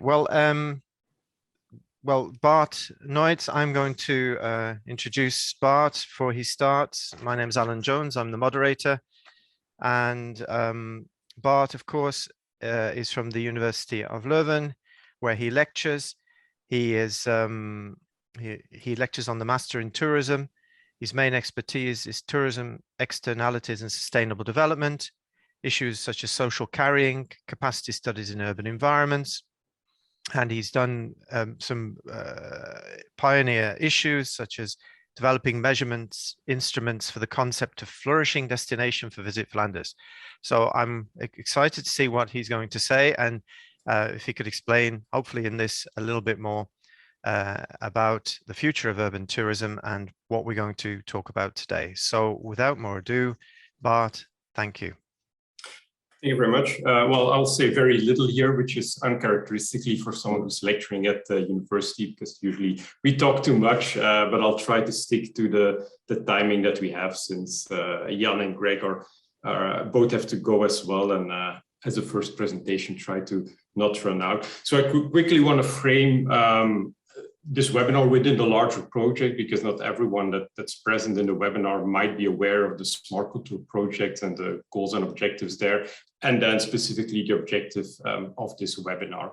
Well, Bart Noit, I'm going to introduce Bart before he starts. My name is Alan Jones. I'm the moderator. And Bart, of course, is from the University of Leuven, where he lectures. He lectures on the Master in Tourism. His main expertise is tourism, externalities, and sustainable development, issues such as social carrying, capacity studies in urban environments. And he's done some pioneer issues such as developing measurements instruments for the concept of flourishing destination for Visit Flanders. So I'm excited to see what he's going to say, and if he could explain, hopefully in this, a little bit more about the future of urban tourism and what we're going to talk about today. So without more ado, Bart, thank you. Thank you very much. Well, I'll say very little here, which is uncharacteristically for someone who's lecturing at the university, because usually we talk too much, but I'll try to stick to the timing that we have, since Jan and Greg both have to go as well, and as a first presentation, try to not run out. So I quickly want to frame this webinar within the larger project, because not everyone that's present in the webinar might be aware of the SmartCulTour project and the goals and objectives there, and then specifically the objective of this webinar.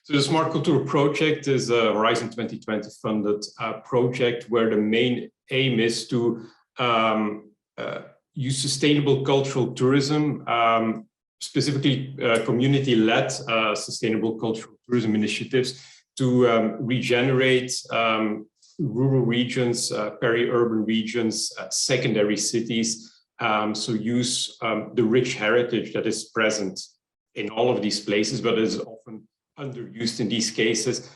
So the SmartCulTour project is a Horizon 2020 funded project where the main aim is to use sustainable cultural tourism, specifically community-led sustainable cultural tourism initiatives, to regenerate rural regions, peri-urban regions, secondary cities. So use the rich heritage that is present in all of these places, but is often underused in these cases.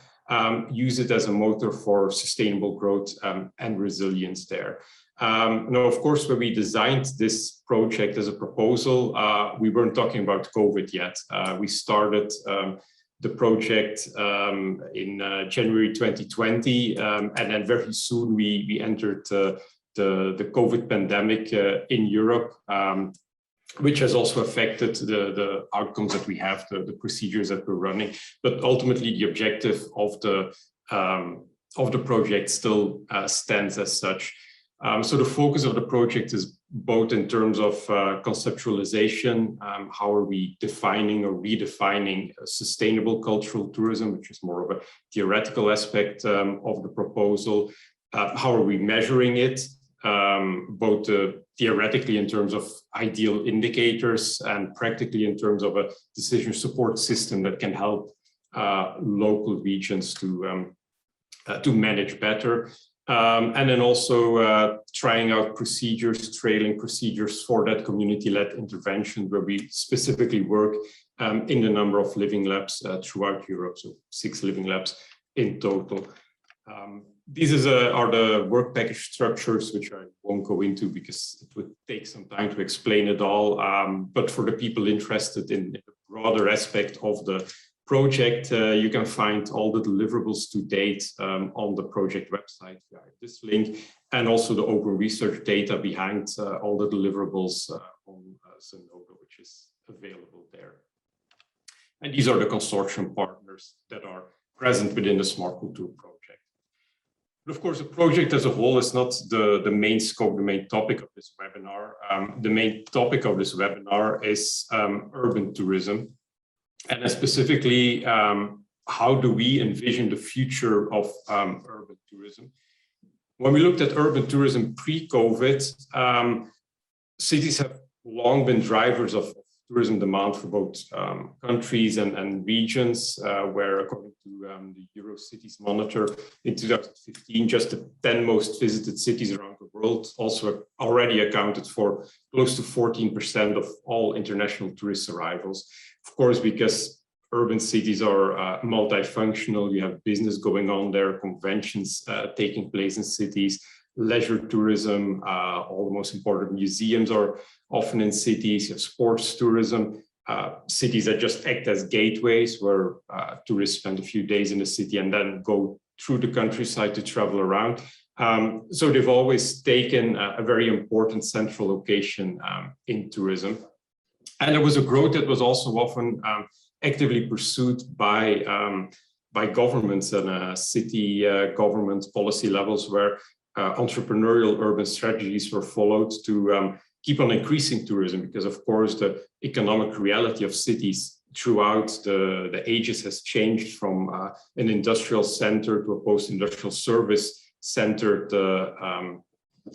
Use it as a motor for sustainable growth and resilience there. Now, of course, when we designed this project as a proposal, we weren't talking about COVID yet. We started the project in January 2020, and then very soon we entered the COVID pandemic in Europe, which has also affected the outcomes that we have, the procedures that we're running. But ultimately, the objective of the project still stands as such. So the focus of the project is both in terms of conceptualization, how are we defining or redefining sustainable cultural tourism, which is more of a theoretical aspect of the proposal. How are we measuring it, both theoretically in terms of ideal indicators and practically in terms of a decision support system that can help local regions to manage better. And then also trying out procedures, trailing procedures for that community-led intervention, where we specifically work in the number of living labs throughout Europe, so 6 living labs in total. These are the work package structures, which I won't go into because it would take some time to explain it all. But for the people interested in the broader aspect of the project, you can find all the deliverables to date on the project website via this link, and also the open research data behind all the deliverables on Zenodo, which is available there. And these are the consortium partners that are present within the SmartCulTour project. But of course, the project as a whole is not the main scope, the main topic of this webinar. The main topic of this webinar is urban tourism. And specifically, how do we envision the future of urban tourism? When we looked at urban tourism pre-COVID, cities have long been drivers of tourism demand for both countries and regions, where according to the Eurocities Monitor in 2015, just the 10 most visited cities around the world also already accounted for close to 14% of all international tourist arrivals. Of course, because urban cities are multifunctional, you have business going on there, conventions taking place in cities, leisure tourism, all the most important museums are often in cities, you have sports tourism, cities that just act as gateways where tourists spend a few days in the city and then go through the countryside to travel around. So they've always taken a very important central location in tourism. And there was a growth that was also often actively pursued by governments and city government policy levels, where entrepreneurial urban strategies were followed to keep on increasing tourism, because of course the economic reality of cities throughout the ages has changed from an industrial center to a post-industrial service centered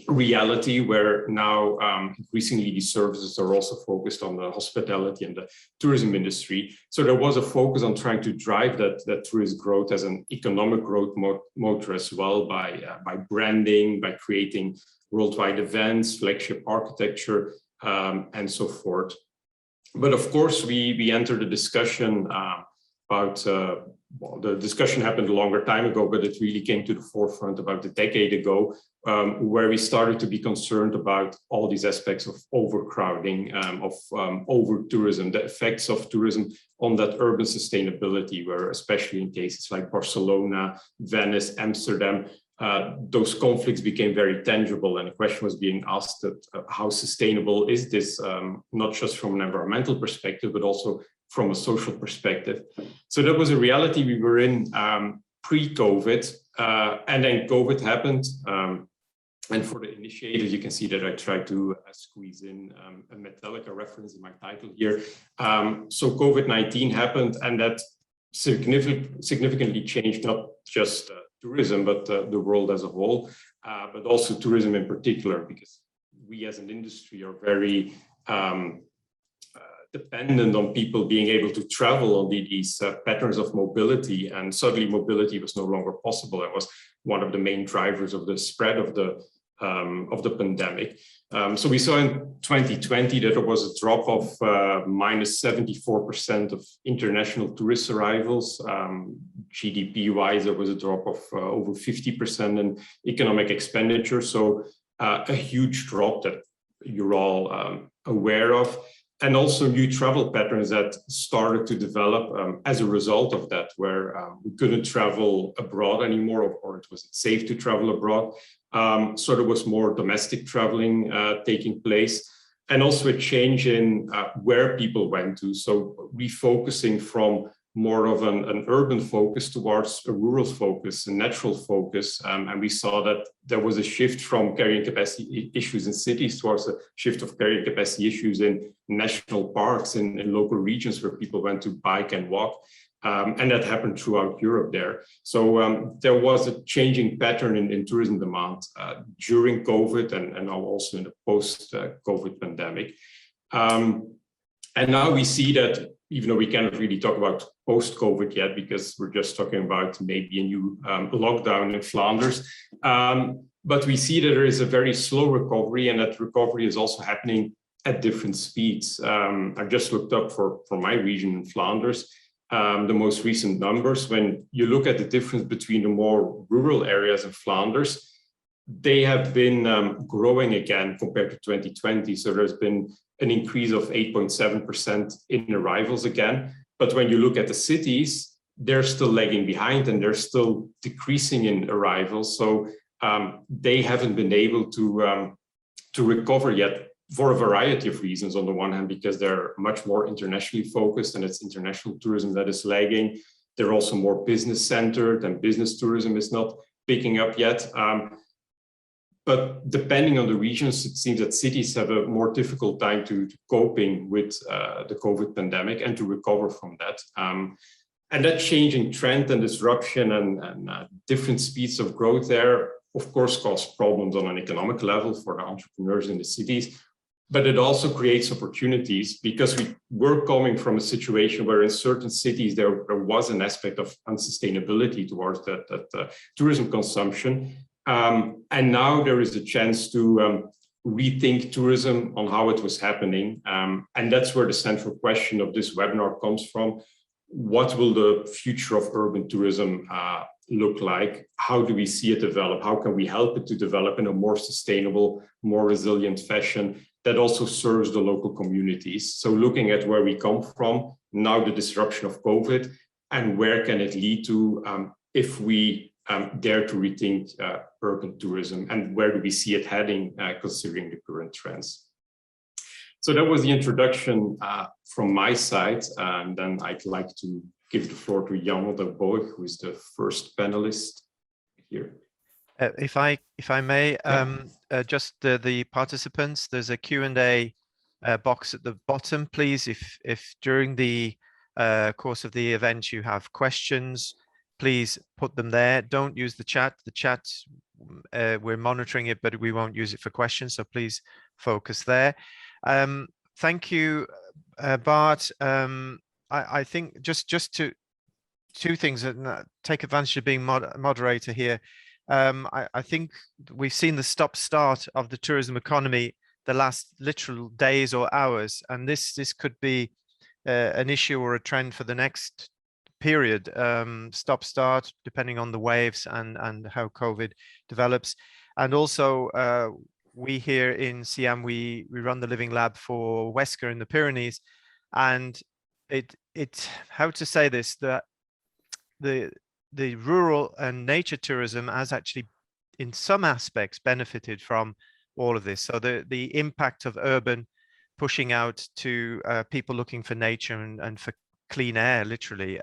reality, where now increasingly these services are also focused on the hospitality and the tourism industry. So there was a focus on trying to drive that tourist growth as an economic growth motor as well, by branding, by creating worldwide events, flagship architecture, and so forth. But of course, we entered a discussion about, well, the discussion happened a longer time ago, but it really came to the forefront about a decade ago, where we started to be concerned about all these aspects of overcrowding, of over-tourism, the effects of tourism on that urban sustainability, where especially in cases like Barcelona, Venice, Amsterdam, those conflicts became very tangible, and the question was being asked that how sustainable is this, not just from an environmental perspective, but also from a social perspective. So that was a reality we were in pre-COVID, and then COVID happened. And for the initiators, you can see that I tried to squeeze in a Metallica reference in my title here. So COVID-19 happened, and that significantly changed not just tourism, but the world as a whole, but also tourism in particular, because we as an industry are very dependent on people being able to travel on these patterns of mobility, and suddenly mobility was no longer possible. It was one of the main drivers of the spread of the pandemic. So we saw in 2020 that there was a drop of minus 74% of international tourist arrivals. GDP-wise, there was a drop of over 50% in economic expenditure. So a huge drop that you're all aware of. And also new travel patterns that started to develop as a result of that, where we couldn't travel abroad anymore, or it wasn't safe to travel abroad. So there was more domestic traveling taking place, and also a change in where people went to. So refocusing from more of an urban focus towards a rural focus, a natural focus. And we saw that there was a shift from carrying capacity issues in cities towards a shift of carrying capacity issues in national parks, in local regions where people went to bike and walk. And that happened throughout Europe there. So there was a changing pattern in tourism demand during COVID, and now also in the post-COVID pandemic. And now we see that, even though we cannot really talk about post-COVID yet, because we're just talking about maybe a new lockdown in Flanders, but we see that there is a very slow recovery, and that recovery is also happening at different speeds. I just looked up for my region in Flanders, the most recent numbers. When you look at the difference between the more rural areas of Flanders, they have been growing again compared to 2020. So there's been an increase of 8.7% in arrivals again. But when you look at the cities, they're still lagging behind, and they're still decreasing in arrivals. So they haven't been able to recover yet, for a variety of reasons. On the one hand, because they're much more internationally focused, and it's international tourism that is lagging. They're also more business centered, and business tourism is not picking up yet. But depending on the regions, it seems that cities have a more difficult time to coping with the COVID pandemic and to recover from that. And that changing trend and disruption and different speeds of growth there, of course, cause problems on an economic level for the entrepreneurs in the cities. But it also creates opportunities, because we were coming from a situation where in certain cities there was an aspect of unsustainability towards that tourism consumption. And now there is a chance to rethink tourism on how it was happening. And that's where the central question of this webinar comes from. What will the future of urban tourism look like? How do we see it develop? How can we help it to develop in a more sustainable, more resilient fashion that also serves the local communities? So looking at where we come from, now the disruption of COVID, and where can it lead to if we dare to rethink urban tourism, and where do we see it heading considering the current trends? So that was the introduction from my side, and then I'd like to give the floor to Jan Otterborg, who is the first panelist here. If I may, just the participants, there's a Q&A box at the bottom. Please, if during the course of the event you have questions, please put them there. Don't use the chat. The chat, we're monitoring it, but we won't use it for questions. So please focus there. Thank you, Bart. I think just to two things, and take advantage of being moderator here. I think we've seen the stop-start of the tourism economy the last literal days or hours, and this could be an issue or a trend for the next period. Stop-start, depending on the waves and how COVID develops, and also we here in Siam we run the Living Lab for Huesca in the Pyrenees, and it how to say this, that the rural and nature tourism has actually, in some aspects, benefited from all of this. So the impact of urban pushing out to people looking for nature and for clean air, literally,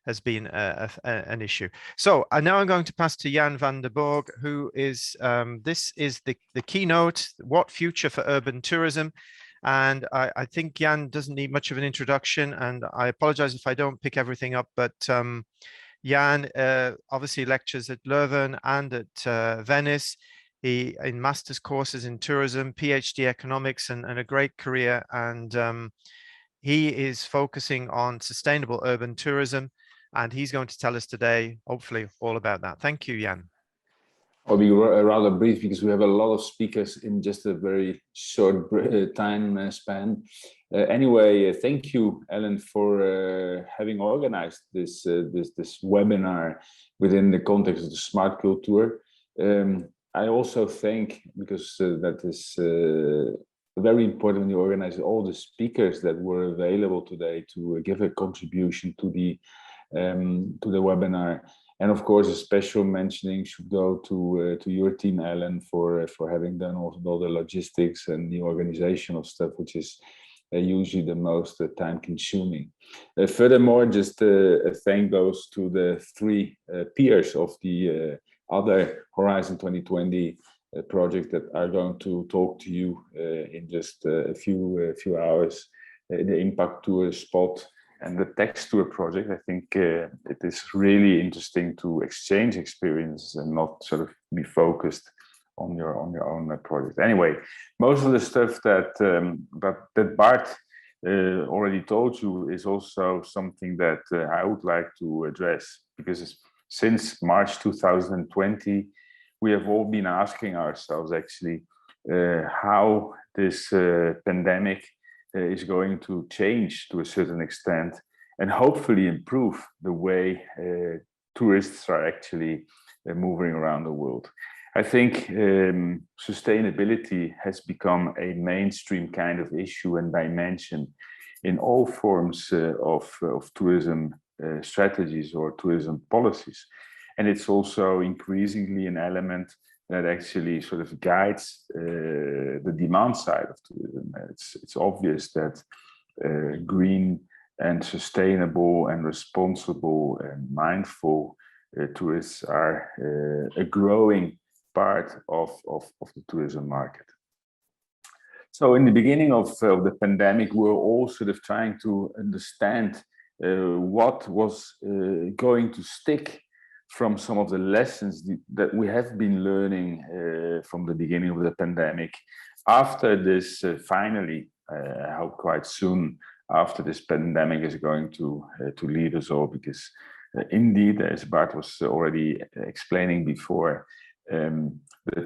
has been an issue. So now I'm going to pass to Jan van der Borg, who is, this is the keynote, What Future for Urban Tourism? And I think Jan doesn't need much of an introduction, and I apologize if I don't pick everything up, but Jan obviously lectures at Leuven and at Venice. He in master's courses in tourism, PhD economics, and a great career. And he is focusing on sustainable urban tourism, and he's going to tell us today, hopefully, all about that. Thank you, Jan. I'll be rather brief because we have a lot of speakers in just a very short time span. Anyway, thank you, Ellen, for having organized this webinar within the context of the SmartCulTour. I also thank, because that is very important when you organize, all the speakers that were available today to give a contribution to the webinar. And of course, a special mentioning should go to your team, Ellen, for having done all the logistics and the organizational stuff, which is usually the most time-consuming. Furthermore, just a thank goes to the three peers of the other Horizon 2020 project that are going to talk to you in just a few hours. The Impact Tour Spot and the Text Tour project. I think it is really interesting to exchange experiences and not sort of be focused on your own project. Anyway, most of the stuff that Bart already told you is also something that I would like to address, because since March 2020, we have all been asking ourselves actually how this pandemic is going to change to a certain extent and hopefully improve the way tourists are actually moving around the world. I think sustainability has become a mainstream kind of issue and dimension in all forms of tourism strategies or tourism policies. And it's also increasingly an element that actually sort of guides the demand side of tourism. It's obvious that green and sustainable and responsible and mindful tourists are a growing part of the tourism market. So in the beginning of the pandemic, we were all sort of trying to understand what was going to stick from some of the lessons that we have been learning from the beginning of the pandemic. After this, finally, I hope quite soon after this pandemic is going to leave us all, because indeed, as Bart was already explaining before, the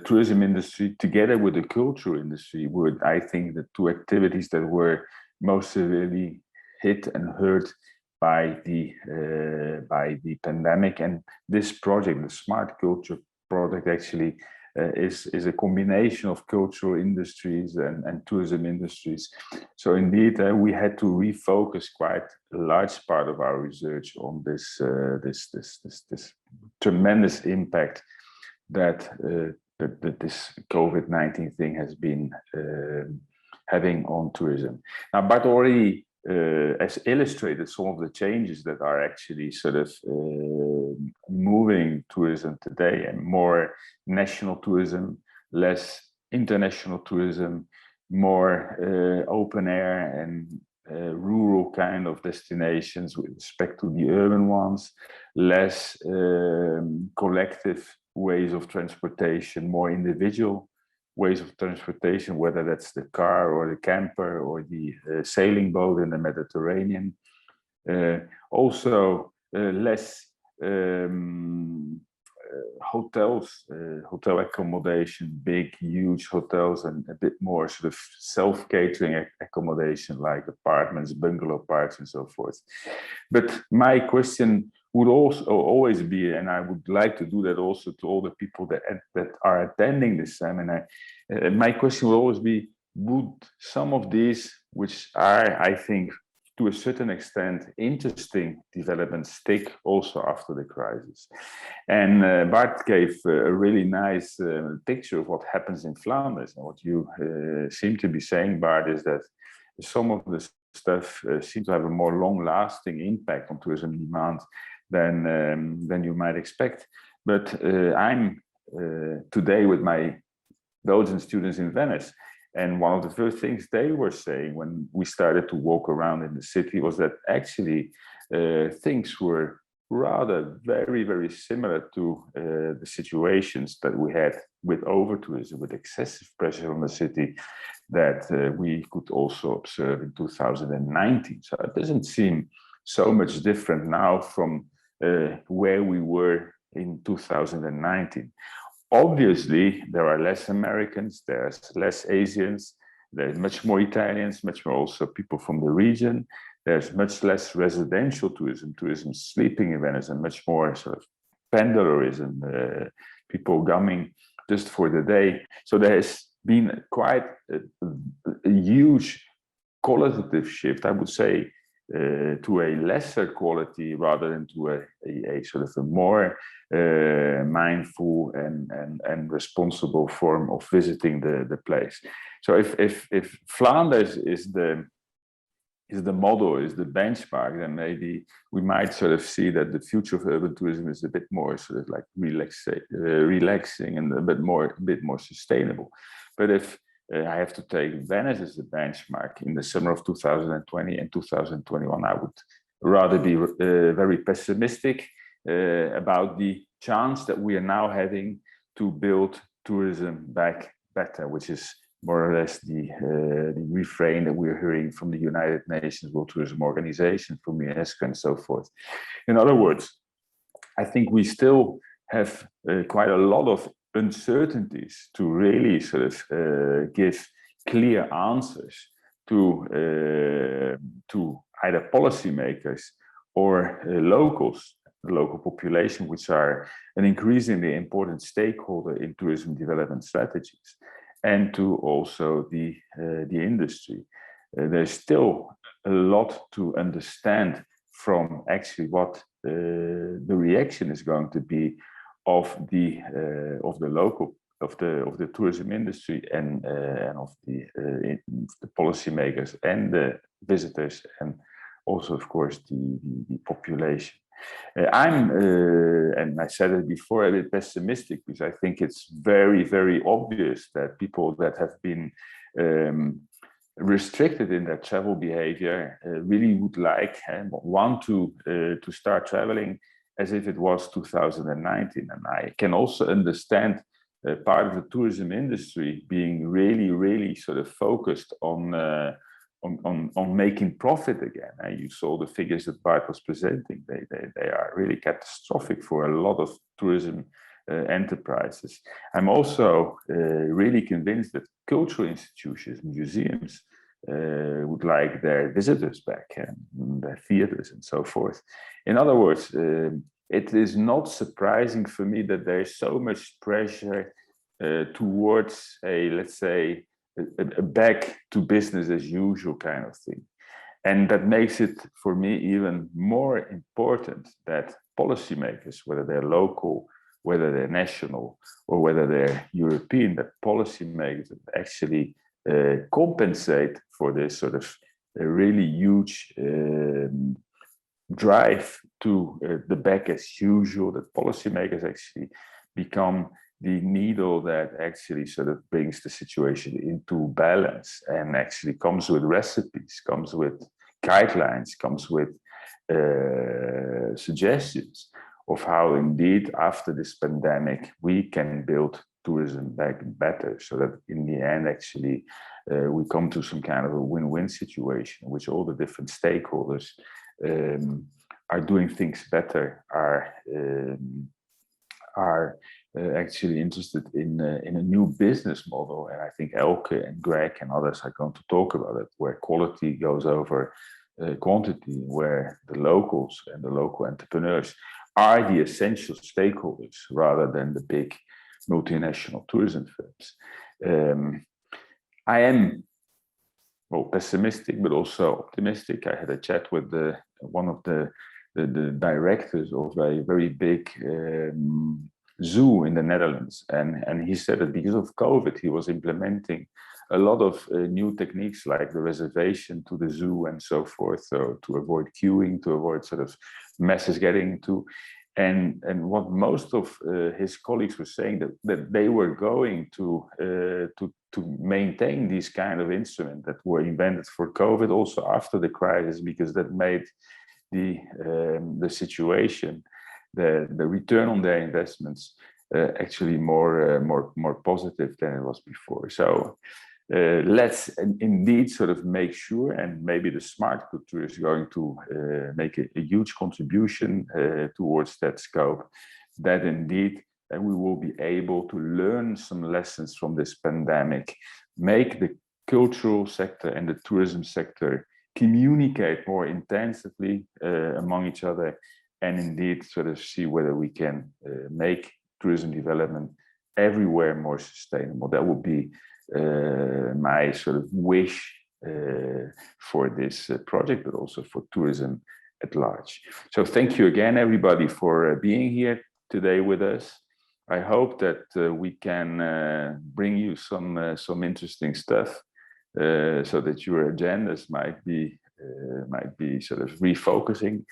tourism industry, together with the culture industry, were, I think, the two activities that were most severely hit and hurt by the pandemic. And this project, the SmartCulTour project, actually is a combination of cultural industries and tourism industries. So indeed, we had to refocus quite a large part of our research on this tremendous impact that this COVID-19 thing has been having on tourism. Now, Bart already as illustrated some of the changes that are actually sort of moving tourism today, and more national tourism, less international tourism, more open air and rural kind of destinations with respect to the urban ones, less collective ways of transportation, more individual ways of transportation, whether that's the car or the camper or the sailing boat in the Mediterranean. Also less hotels, hotel accommodation, big, huge hotels, and a bit more sort of self-catering accommodation like apartments, bungalow parks, and so forth. But my question would also always be, and I would like to do that also to all the people that are attending this seminar, my question will always be, would some of these, which are, I think, to a certain extent, interesting developments stick also after the crisis? And Bart gave a really nice picture of what happens in Flanders. And what you seem to be saying, Bart, is that some of the stuff seems to have a more long-lasting impact on tourism demand than you might expect. But I'm today with my Belgian students in Venice, and one of the first things they were saying when we started to walk around in the city was that actually things were rather very, very similar to the situations that we had with over-tourism, with excessive pressure on the city, that we could also observe in 2019. So it doesn't seem so much different now from where we were in 2019. Obviously, there are less Americans, there's less Asians, there's much more Italians, much more also people from the region. There's much less residential tourism sleeping in Venice, and much more sort of pendularism, people coming just for the day. So there has been quite a huge qualitative shift, I would say, to a lesser quality rather than to a sort of a more mindful and responsible form of visiting the place. So if Flanders is the model, is the benchmark, then maybe we might sort of see that the future of urban tourism is a bit more sort of like relaxing and a bit more sustainable. But if I have to take Venice as a benchmark in the summer of 2020 and 2021, I would rather be very pessimistic about the chance that we are now having to build tourism back better, which is more or less the refrain that we're hearing from the United Nations World Tourism Organization, from UNESCO, and so forth. In other words, I think we still have quite a lot of uncertainties to really sort of give clear answers to either policymakers or locals, the local population, which are an increasingly important stakeholder in tourism development strategies, and to also the industry. There's still a lot to understand from actually what the reaction is going to be of the tourism industry and of the policymakers and the visitors, and also, of course, the population. I'm, and I said it before, a bit pessimistic, because I think it's very, very obvious that people that have been restricted in their travel behavior really would want to start traveling as if it was 2019. And I can also understand part of the tourism industry being really, really sort of focused on making profit again. You saw the figures that Bart was presenting. They are really catastrophic for a lot of tourism enterprises. I'm also really convinced that cultural institutions, museums, would like their visitors back, and their theaters and so forth. In other words, it is not surprising for me that there is so much pressure towards let's say, a back to business as usual kind of thing. And that makes it, for me, even more important that policymakers, whether they're local, whether they're national, or whether they're European, that policymakers actually compensate for this sort of a really huge drive to the back as usual, that policymakers actually become the needle that actually sort of brings the situation into balance and actually comes with recipes, comes with guidelines, comes with suggestions of how indeed after this pandemic we can build tourism back better, so that in the end actually we come to some kind of a win-win situation in which all the different stakeholders are doing things better, are actually interested in a new business model. And I think Elke and Greg and others are going to talk about it, where quality goes over quantity, where the locals and the local entrepreneurs are the essential stakeholders rather than the big multinational tourism firms. I am, well, pessimistic, but also optimistic. I had a chat with one of the directors of a very big zoo in the Netherlands, and he said that because of COVID, he was implementing a lot of new techniques like the reservation to the zoo and so forth, so to avoid queuing, to avoid sort of masses getting into. And what most of his colleagues were saying, that they were going to maintain these kind of instruments that were invented for COVID also after the crisis, because that made the situation, the return on their investments actually more positive than it was before. So let's indeed sort of make sure, and maybe the SmartCulTour is going to make a huge contribution towards that scope, that indeed we will be able to learn some lessons from this pandemic, make the cultural sector and the tourism sector communicate more intensively among each other, and indeed sort of see whether we can make tourism development everywhere more sustainable. That would be my sort of wish for this project, but also for tourism at large. So thank you again, everybody, for being here today with us. I hope that we can bring you some interesting stuff, so that your agendas might be sort of refocusing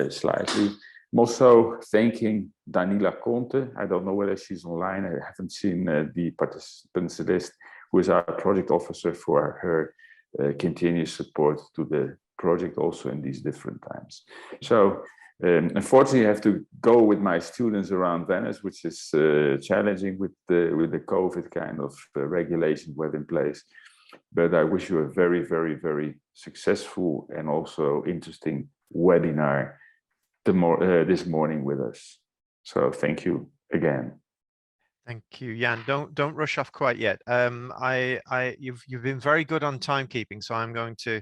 slightly. I'm also thanking Danila Conte. I don't know whether she's online. I haven't seen the participants list, who is our project officer, for her continuous support to the project also in these different times. So unfortunately, I have to go with my students around Venice, which is challenging with the COVID kind of regulations we have in place. But I wish you a very, very, very successful and also interesting webinar this morning with us. So thank you again. Thank you, Jan. Don't rush off quite yet. You've been very good on timekeeping, so I'm going to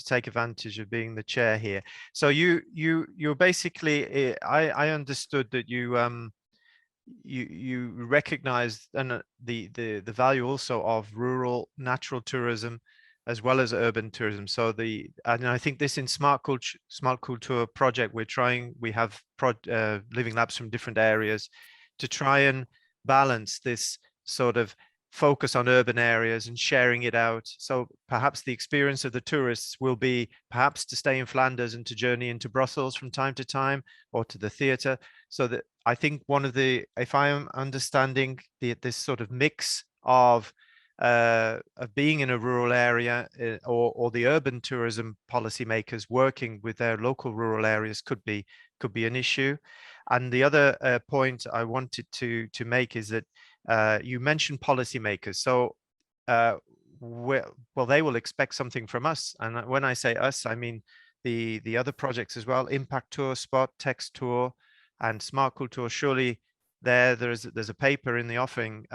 take advantage of being the chair here. So you're basically, I understood that you recognize the value also of rural natural tourism as well as urban tourism. So and I think this in SmartCulTour project, we have living labs from different areas to try and balance this sort of focus on urban areas and sharing it out. So perhaps the experience of the tourists will be perhaps to stay in Flanders and to journey into Brussels from time to time, or to the theatre. So that I think one of the, if I am understanding this sort of mix of being in a rural area or the urban tourism policymakers working with their local rural areas could be an issue. And the other point I wanted to make is that you mentioned policymakers. So well, they will expect something from us. And when I say us, I mean the other projects as well: Impact Tour, Spot, Text Tour, and SmartCulTour. Surely there's a paper in the offing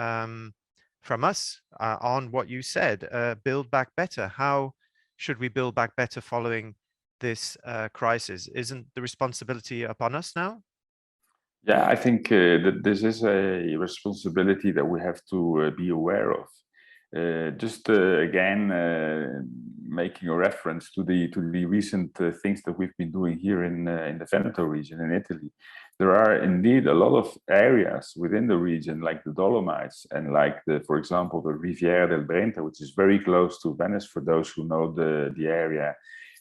from us on what you said, build back better. How should we build back better following this crisis? Isn't the responsibility upon us now? Yeah, I think that this is a responsibility that we have to be aware of. Again, making a reference to the recent things that we've been doing here in the Veneto region in Italy. There are indeed a lot of areas within the region, like the Dolomites and like for example, the Riviera del Brenta, which is very close to Venice for those who know the area,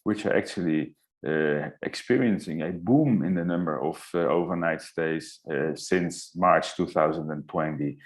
which are actually experiencing a boom in the number of overnight stays since March 2020.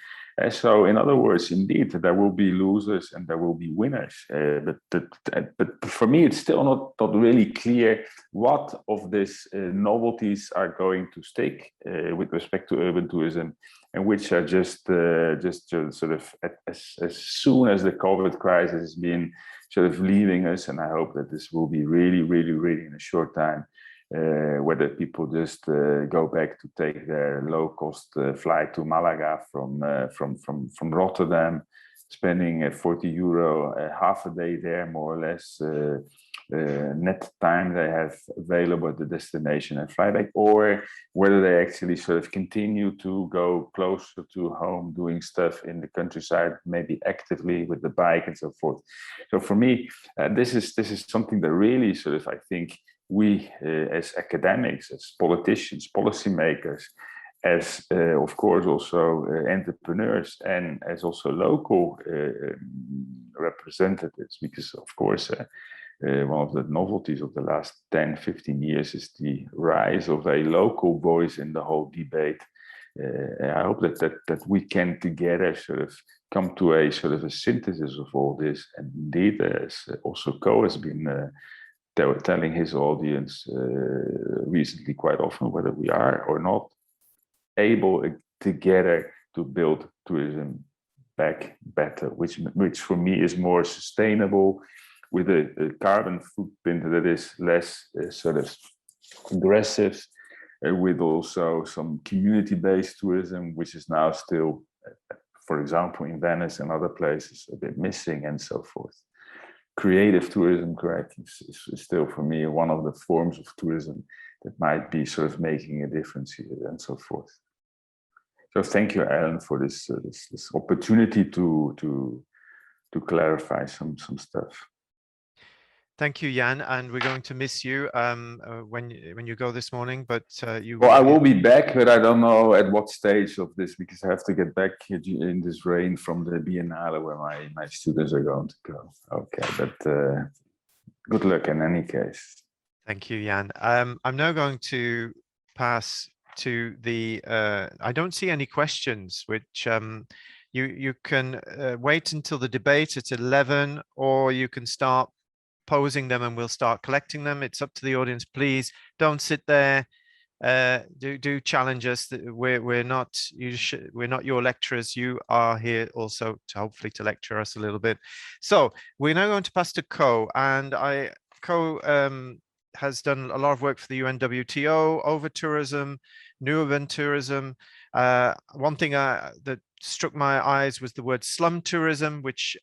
So in other words, indeed, there will be losers and there will be winners. But for me, it's still not really clear what of these novelties are going to stick with respect to urban tourism, and which are just sort of as soon as the COVID crisis has been sort of leaving us. And I hope that this will be really in a short time. Whether people just go back to take their low-cost flight to Malaga from Rotterdam, spending 40 euro half a day there, more or less, net time they have available at the destination and fly back, or whether they actually sort of continue to go closer to home, doing stuff in the countryside, maybe actively with the bike and so forth. So for me, this is something that really sort of, I think, we as academics, as politicians, policymakers, as of course also entrepreneurs, and as also local representatives, because of course one of the novelties of the last 10-15 years is the rise of a local voice in the whole debate. I hope that we can together sort of come to a sort of a synthesis of all this, and indeed, as also Co has been telling his audience recently quite often, whether we are or not able together to build tourism back better, which for me is more sustainable, with a carbon footprint that is less sort of aggressive, with also some community-based tourism, which is now still, for example, in Venice and other places, a bit missing, and so forth. Creative tourism, correct, is still for me one of the forms of tourism that might be sort of making a difference here, and so forth. So thank you, Alan, for this opportunity to clarify some stuff. Thank you, Jan, and we're going to miss you when you go this morning. But well, I will be back, but I don't know at what stage of this, because I have to get back in this rain from the Biennale where my students are going to go. Okay, but good luck in any case. Thank you, Jan. I'm now going to pass to the. I don't see any questions, which you can wait until the debate at 11, or you can start posing them and we'll start collecting them. It's up to the audience. Please don't sit there. Do challenge us. We're not your lecturers. You are here also to hopefully to lecture us a little bit. So we're now going to pass to Co, and Co has done a lot of work for the UNWTO over tourism, new urban tourism. One thing that struck my eyes was the word slum tourism, which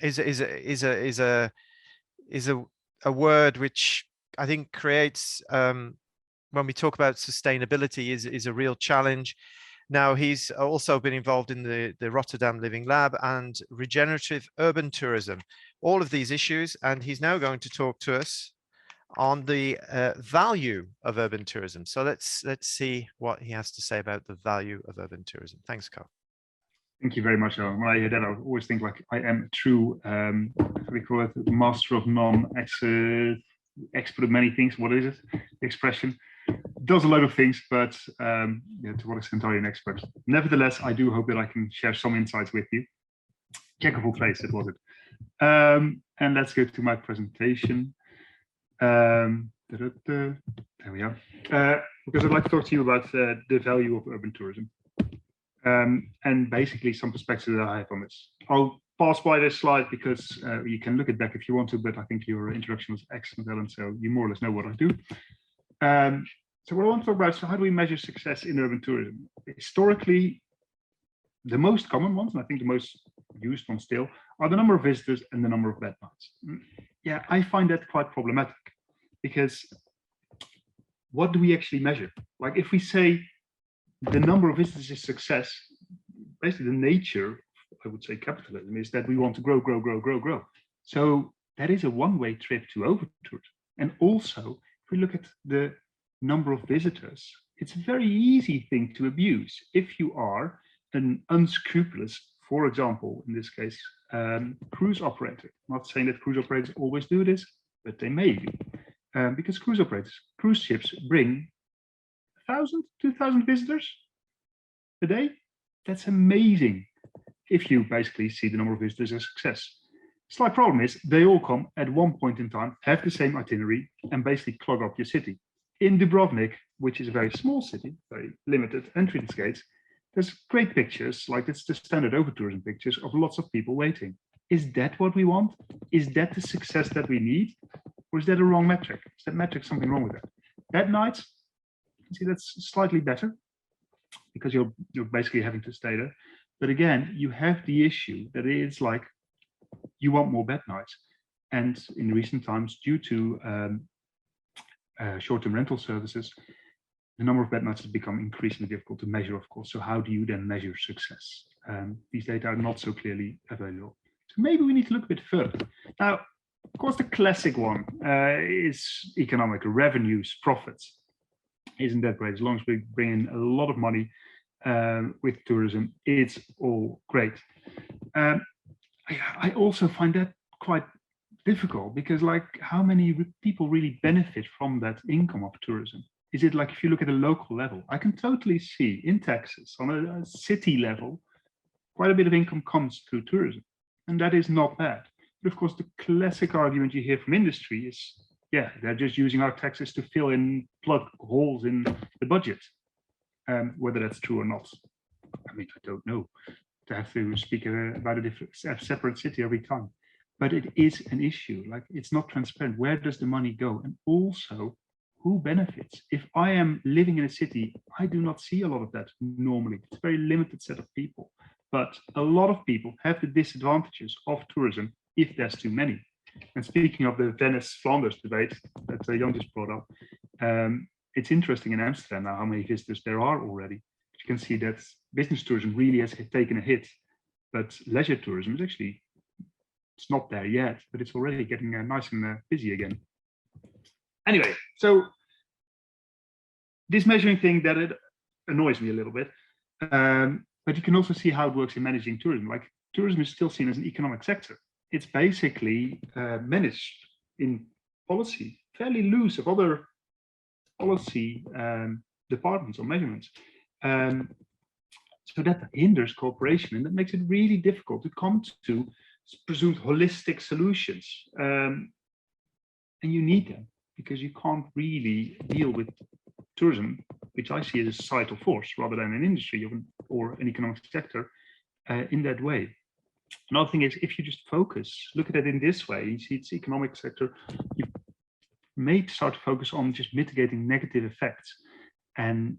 is a word which I think creates, when we talk about sustainability, is a real challenge. Now, he's also been involved in the Rotterdam Living Lab and regenerative urban tourism, all of these issues, and he's now going to talk to us on the value of urban tourism. So let's see what he has to say about the value of urban tourism. Thanks, Co. Thank you very much, Alan. When I hear that, I always think like I am a true, we call it master of none, expert of many things. What is it? The expression does a lot of things, but yeah, to what extent are you an expert? Nevertheless, I do hope that I can share some insights with you. Jack of all trades, that was it. And let's go to my presentation. There we are. Because I'd like to talk to you about the value of urban tourism. And basically some perspectives that I have on this. I'll pass by this slide because you can look it back if you want to, but I think your introduction was excellent, Ellen, so you more or less know what I do. So what I want to talk about is how do we measure success in urban tourism? Historically, the most common ones, and I think the most used ones still, are the number of visitors and the number of bed nights. Yeah, I find that quite problematic because what do we actually measure? Like if we say the number of visitors is success, basically the nature I would say, capitalism is that we want to grow, grow, grow, grow, grow. So that is a one-way trip to over-tourism. And also, if we look at the number of visitors, it's a very easy thing to abuse. If you are an unscrupulous, for example, in this case, cruise operator. I'm not saying that cruise operators always do this, but they may do. Because cruise ships bring 1,000, 2,000 visitors a day. That's amazing if you basically see the number of visitors as a success. Slight problem is they all come at one point in time, have the same itinerary, and basically clog up your city. In Dubrovnik, which is a very small city, very limited entrance gates, there's great pictures, like it's the standard over-tourism pictures of lots of people waiting. Is that what we want? Is that the success that we need? Or is that a wrong metric? Is that metric something wrong with that? That night, see, that's slightly better because you're basically having to stay there. But again, you have the issue that it's like you want more bed nights. And in recent times, due to short-term rental services, the number of bed nights has become increasingly difficult to measure, of course. So how do you then measure success? These data are not so clearly available. So maybe we need to look a bit further. Now, of course, the classic one is economic revenues, profits. Isn't that great? As long as we bring in a lot of money with tourism, it's all great. I also find that quite difficult because, like, how many people really benefit from that income of tourism? Is it like, if you look at a local level, I can totally see in Texas on a city level, quite a bit of income comes through tourism, and that is not bad. But of course, the classic argument you hear from industry is, yeah, they're just using our taxes to fill in, plug holes in the budget. Whether that's true or not, I mean, I don't know. To have to speak about a separate city every time. But it is an issue. Like, it's not transparent. Where does the money go? And also, who benefits? If I am living in a city, I do not see a lot of that normally. It's a very limited set of people. But a lot of people have the disadvantages of tourism if there's too many. And speaking of the Venice-Flanders debate that Jan just brought up, it's interesting in Amsterdam now how many visitors there are already. You can see that business tourism really has taken a hit, but leisure tourism is actually, it's not there yet, but it's already getting nice and busy again. Anyway, so this measuring thing, that it annoys me a little bit, but you can also see how it works in managing tourism. Like, tourism is still seen as an economic sector. It's basically managed in policy, fairly loose of other policy departments or measurements. So that hinders cooperation, and that makes it really difficult to come to presumed holistic solutions. And you need them because you can't really deal with tourism, which I see as a societal force rather than an industry or an economic sector in that way. Another thing is, if you just focus, look at it in this way, you see it's economic sector, you may start to focus on just mitigating negative effects. And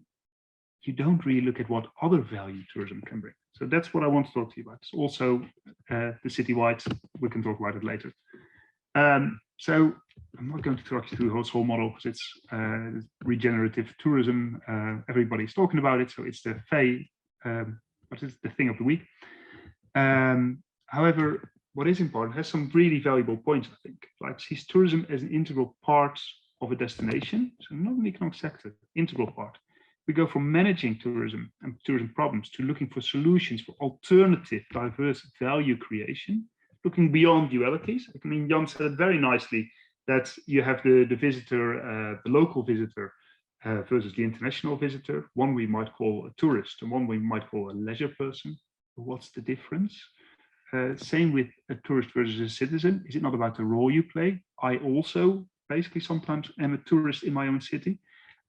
you don't really look at what other value tourism can bring. So that's what I want to talk to you about. It's also the citywide, we can talk about it later. So I'm not going to talk you through this whole model because it's regenerative tourism. Everybody's talking about it. So it's the what is the thing of the week. However, what is important has some really valuable points, I think. Like, sees tourism as an integral part of a destination. So not an economic sector, integral part. We go from managing tourism and tourism problems to looking for solutions for alternative, diverse value creation, looking beyond dualities. I mean, Jan said it very nicely that you have the visitor, the local visitor versus the international visitor. One we might call a tourist and one we might call a leisure person. What's the difference? Same with a tourist versus a citizen. Is it not about the role you play? I also basically sometimes am a tourist in my own city.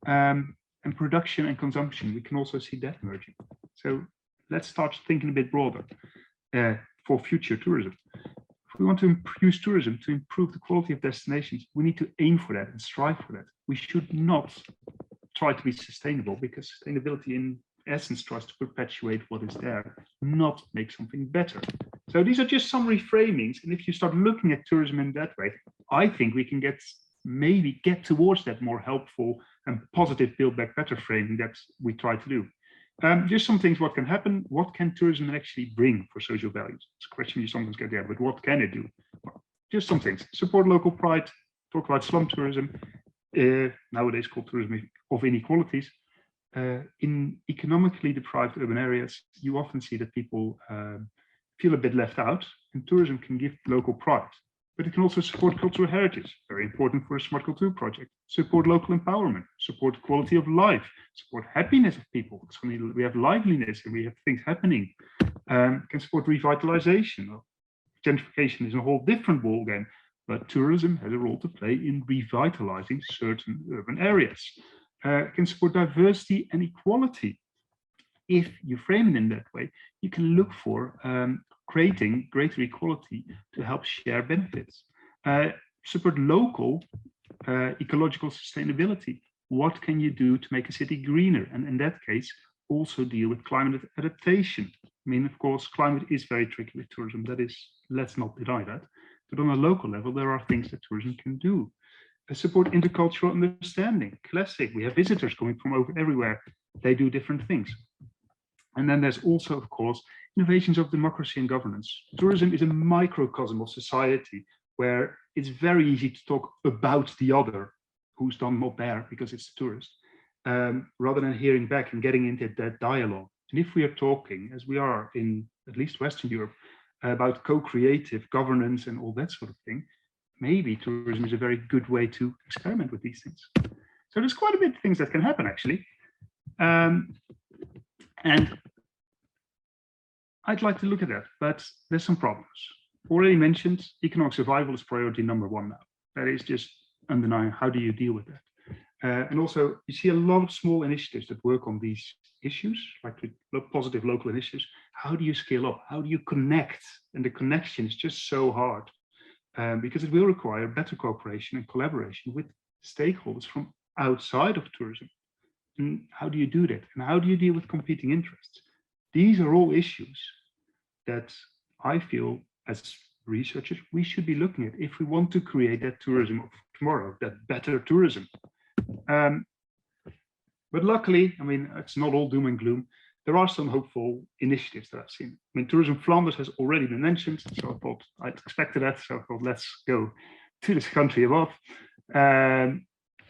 And production and consumption, we can also see that emerging. So let's start thinking a bit broader for future tourism. If we want to use tourism to improve the quality of destinations, we need to aim for that and strive for that. We should not try to be sustainable, because sustainability in essence tries to perpetuate what is there, not make something better. So these are just some reframings. And if you start looking at tourism in that way, I think we can maybe get towards that more helpful and positive build back better framing that we try to do. Just some things, what can happen, what can tourism actually bring for social values? It's a question you sometimes get there, but what can it do? Well, just some things, support local pride, talk about slum tourism, nowadays called tourism of inequalities. In economically deprived urban areas, you often see that people feel a bit left out, and tourism can give local pride. But it can also support cultural heritage, very important for a SmartCulTour project, support local empowerment, support quality of life, support happiness of people. So we have liveliness and we have things happening, can support revitalization. Gentrification is a whole different ballgame, but tourism has a role to play in revitalizing certain urban areas. Can support diversity and equality. If you frame it in that way, you can look for creating greater equality to help share benefits. Support local ecological sustainability. What can you do to make a city greener? And in that case, also deal with climate adaptation. I mean, of course, climate is very tricky with tourism. That is, let's not deny that. But on a local level, there are things that tourism can do. Support intercultural understanding. Classic. We have visitors coming from everywhere. They do different things. And then there's also, of course, innovations of democracy and governance. Tourism is a microcosm of society where it's very easy to talk about the other who's done not there because it's a tourist, rather than hearing back and getting into that dialogue. And if we are talking, as we are in at least Western Europe, about co-creative governance and all that sort of thing, maybe tourism is a very good way to experiment with these things. So there's quite a bit of things that can happen, actually. And I'd like to look at that, but there's some problems. Already mentioned, economic survival is priority number one now. That is just undeniable. How do you deal with that? And also, you see a lot of small initiatives that work on these issues, like positive local initiatives. How do you scale up? How do you connect? And the connection is just so hard because it will require better cooperation and collaboration with stakeholders from outside of tourism. And how do you do that? And how do you deal with competing interests? These are all issues that I feel as researchers we should be looking at if we want to create that tourism of tomorrow, that better tourism. But luckily, I mean, it's not all doom and gloom. There are some hopeful initiatives that I've seen. I mean, Tourism Flanders has already been mentioned, so I thought I'd expected that. So I thought, let's go to this country above.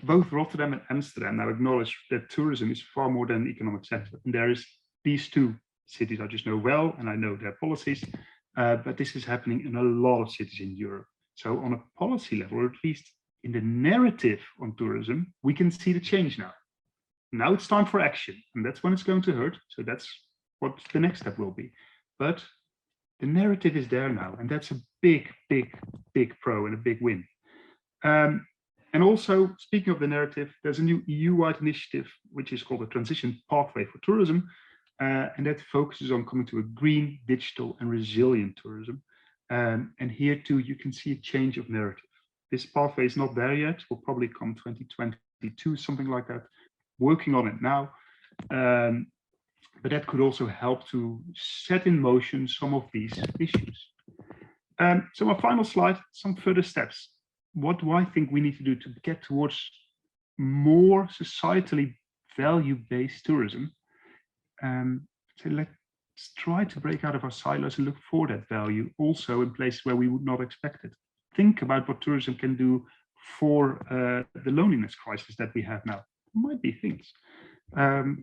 Both Rotterdam and Amsterdam now acknowledge that tourism is far more than an economic center. And there is these two cities I just know well, and I know their policies, but this is happening in a lot of cities in Europe. So on a policy level, or at least in the narrative on tourism, we can see the change now. Now it's time for action, and that's when it's going to hurt. So that's what the next step will be. But the narrative is there now, and that's a big, big, big pro and a big win. And also, speaking of the narrative, there's a new EU-wide initiative, which is called the Transition Pathway for Tourism. And that focuses on coming to a green, digital, and resilient tourism. And here too, you can see a change of narrative. This pathway is not there yet, will probably come 2022, something like that. Working on it now. But that could also help to set in motion some of these issues. So my final slide, some further steps. What do I think we need to do to get towards more societally value-based tourism? So let's try to break out of our silos and look for that value also in places where we would not expect it. Think about what tourism can do for the loneliness crisis that we have now. There might be things.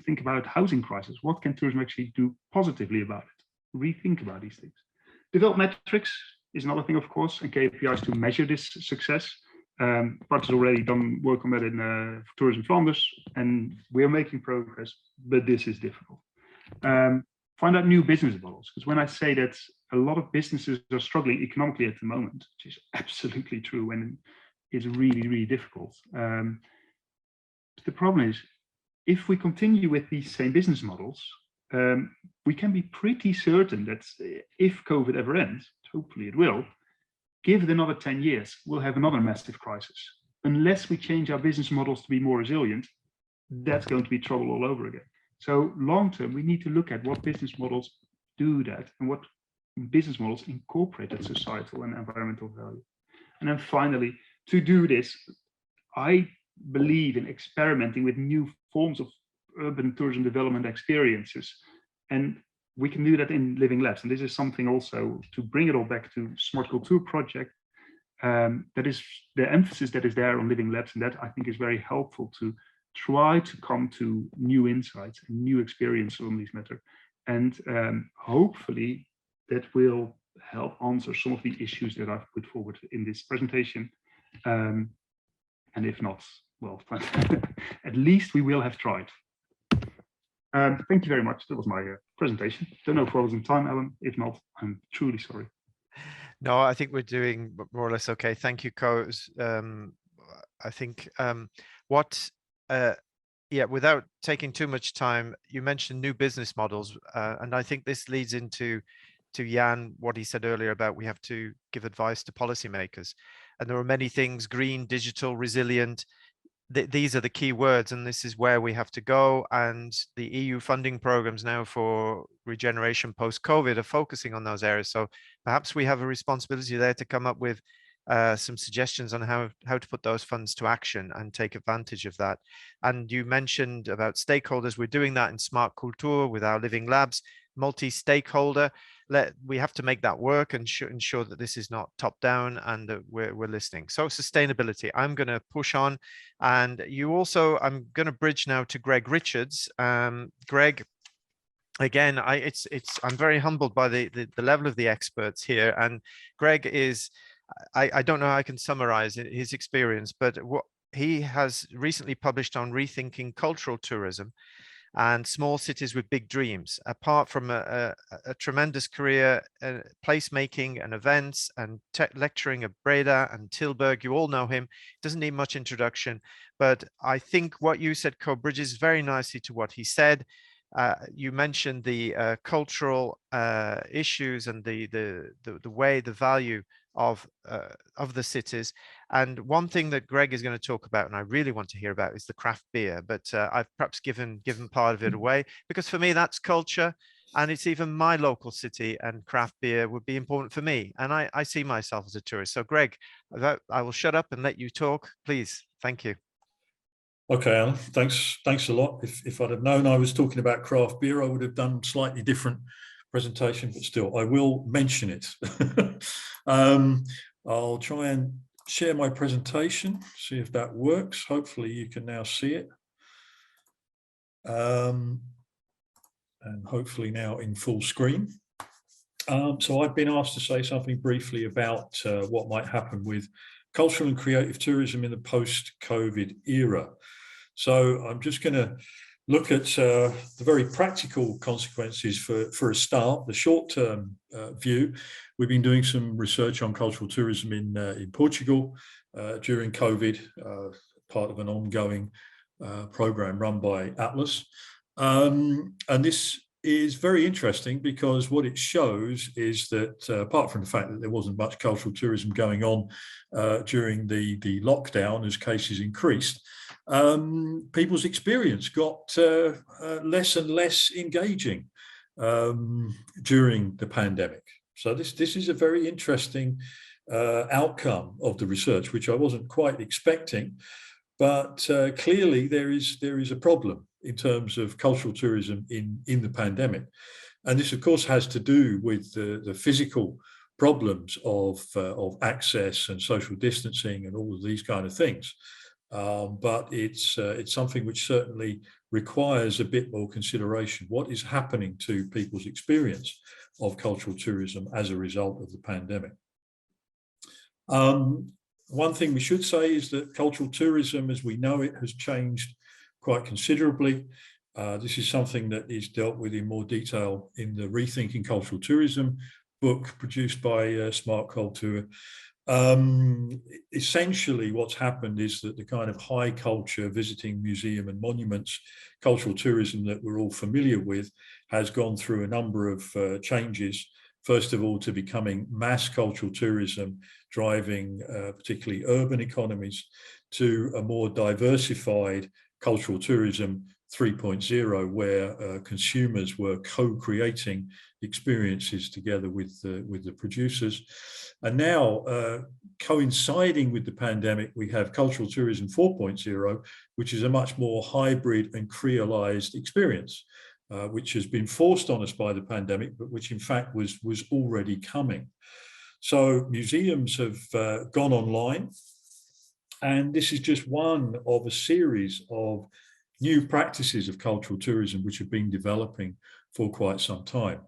Think about housing crisis. What can tourism actually do positively about it? Rethink about these things. Develop metrics is another thing, of course, and KPIs to measure this success. Bart has already done work on that in Tourism Flanders, and we're making progress, but this is difficult. Find out new business models, because when I say that a lot of businesses are struggling economically at the moment, which is absolutely true, and it's really, really difficult. The problem is, if we continue with these same business models, we can be pretty certain that if COVID ever ends, hopefully it will, give it another 10 years, we'll have another massive crisis. Unless we change our business models to be more resilient, that's going to be trouble all over again. So long term, we need to look at what business models do that and what business models incorporate that societal and environmental value. And then finally, to do this, I believe in experimenting with new forms of urban tourism development experiences. And we can do that in Living Labs. And this is something also to bring it all back to SmartCulTour project. That is the emphasis that is there on Living Labs, and that I think is very helpful to try to come to new insights and new experiences on these matters. And hopefully that will help answer some of the issues that I've put forward in this presentation. And if not, well, at least we will have tried. Thank you very much. That was my presentation. Don't know if I was in time, Alan. If not, I'm truly sorry. No, I think we're doing more or less okay. Thank you, Co. I think yeah, without taking too much time, you mentioned new business models, and I think this leads into Jan, what he said earlier about we have to give advice to policymakers. And there are many things: green, digital, resilient. These are the key words, and this is where we have to go. And the EU funding programs now for regeneration post-COVID are focusing on those areas. So perhaps we have a responsibility there to come up with some suggestions on how to put those funds to action and take advantage of that. And you mentioned about stakeholders. We're doing that in SmartCulTour with our Living Labs, multi-stakeholder. We have to make that work and ensure that this is not top down and that we're listening. So sustainability, I'm going to push on. And you also, I'm going to bridge now to Greg Richards. Greg, again, I'm very humbled by the level of the experts here. And Greg is, I don't know how I can summarize his experience, but what he has recently published on rethinking cultural tourism and small cities with big dreams. Apart from a tremendous career, placemaking and events and lecturing at Breda and Tilburg, you all know him, doesn't need much introduction, but I think what you said, Co, bridges very nicely to what he said. You mentioned the cultural issues and the way, the value of the cities. And one thing that Greg is going to talk about, and I really want to hear about, is the craft beer. But I've perhaps given part of it away, because for me that's culture, and it's even my local city, and craft beer would be important for me. And I see myself as a tourist. So Greg, I will shut up and let you talk, please. Thank you. Okay, Alan, thanks a lot. If I'd have known I was talking about craft beer, I would have done a slightly different presentation, but still, I will mention it. I'll try and share my presentation, see if that works. Hopefully you can now see it. And hopefully now in full screen. So I've been asked to say something briefly about what might happen with cultural and creative tourism in the post-COVID era. So I'm just going to look at the very practical consequences for a start, the short-term view. We've been doing some research on cultural tourism in Portugal during COVID, part of an ongoing program run by Atlas. And this is very interesting because what it shows is that apart from the fact that there wasn't much cultural tourism going on during the lockdown as cases increased, people's experience got less and less engaging during the pandemic. So this is a very interesting outcome of the research, which I wasn't quite expecting, but clearly there is a problem in terms of cultural tourism in the pandemic. And this, of course, has to do with the physical problems of access and social distancing and all of these kind of things. But it's something which certainly requires a bit more consideration. What is happening to people's experience of cultural tourism as a result of the pandemic? One thing we should say is that cultural tourism, as we know it, has changed quite considerably. This is something that is dealt with in more detail in the Rethinking Cultural Tourism book produced by SmartCulTour. Essentially, what's happened is that the kind of high culture, visiting museum and monuments, cultural tourism that we're all familiar with has gone through a number of changes. First of all, to becoming mass cultural tourism, driving particularly urban economies, to a more diversified cultural tourism 3.0, where consumers were co-creating experiences together with the producers. And now, coinciding with the pandemic, we have Cultural Tourism 4.0, which is a much more hybrid and creolized experience, which has been forced on us by the pandemic, but which in fact was already coming. So museums have gone online, and this is just one of a series of new practices of cultural tourism which have been developing for quite some time.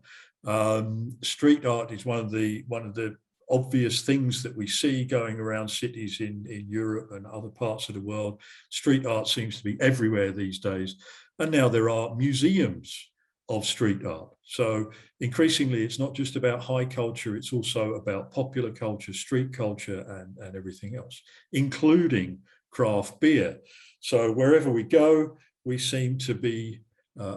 Street art is one of the obvious things that we see going around cities in Europe and other parts of the world. Street art seems to be everywhere these days. And now there are museums of street art. So increasingly, it's not just about high culture, it's also about popular culture, street culture, and everything else, including craft beer. So wherever we go, we seem to be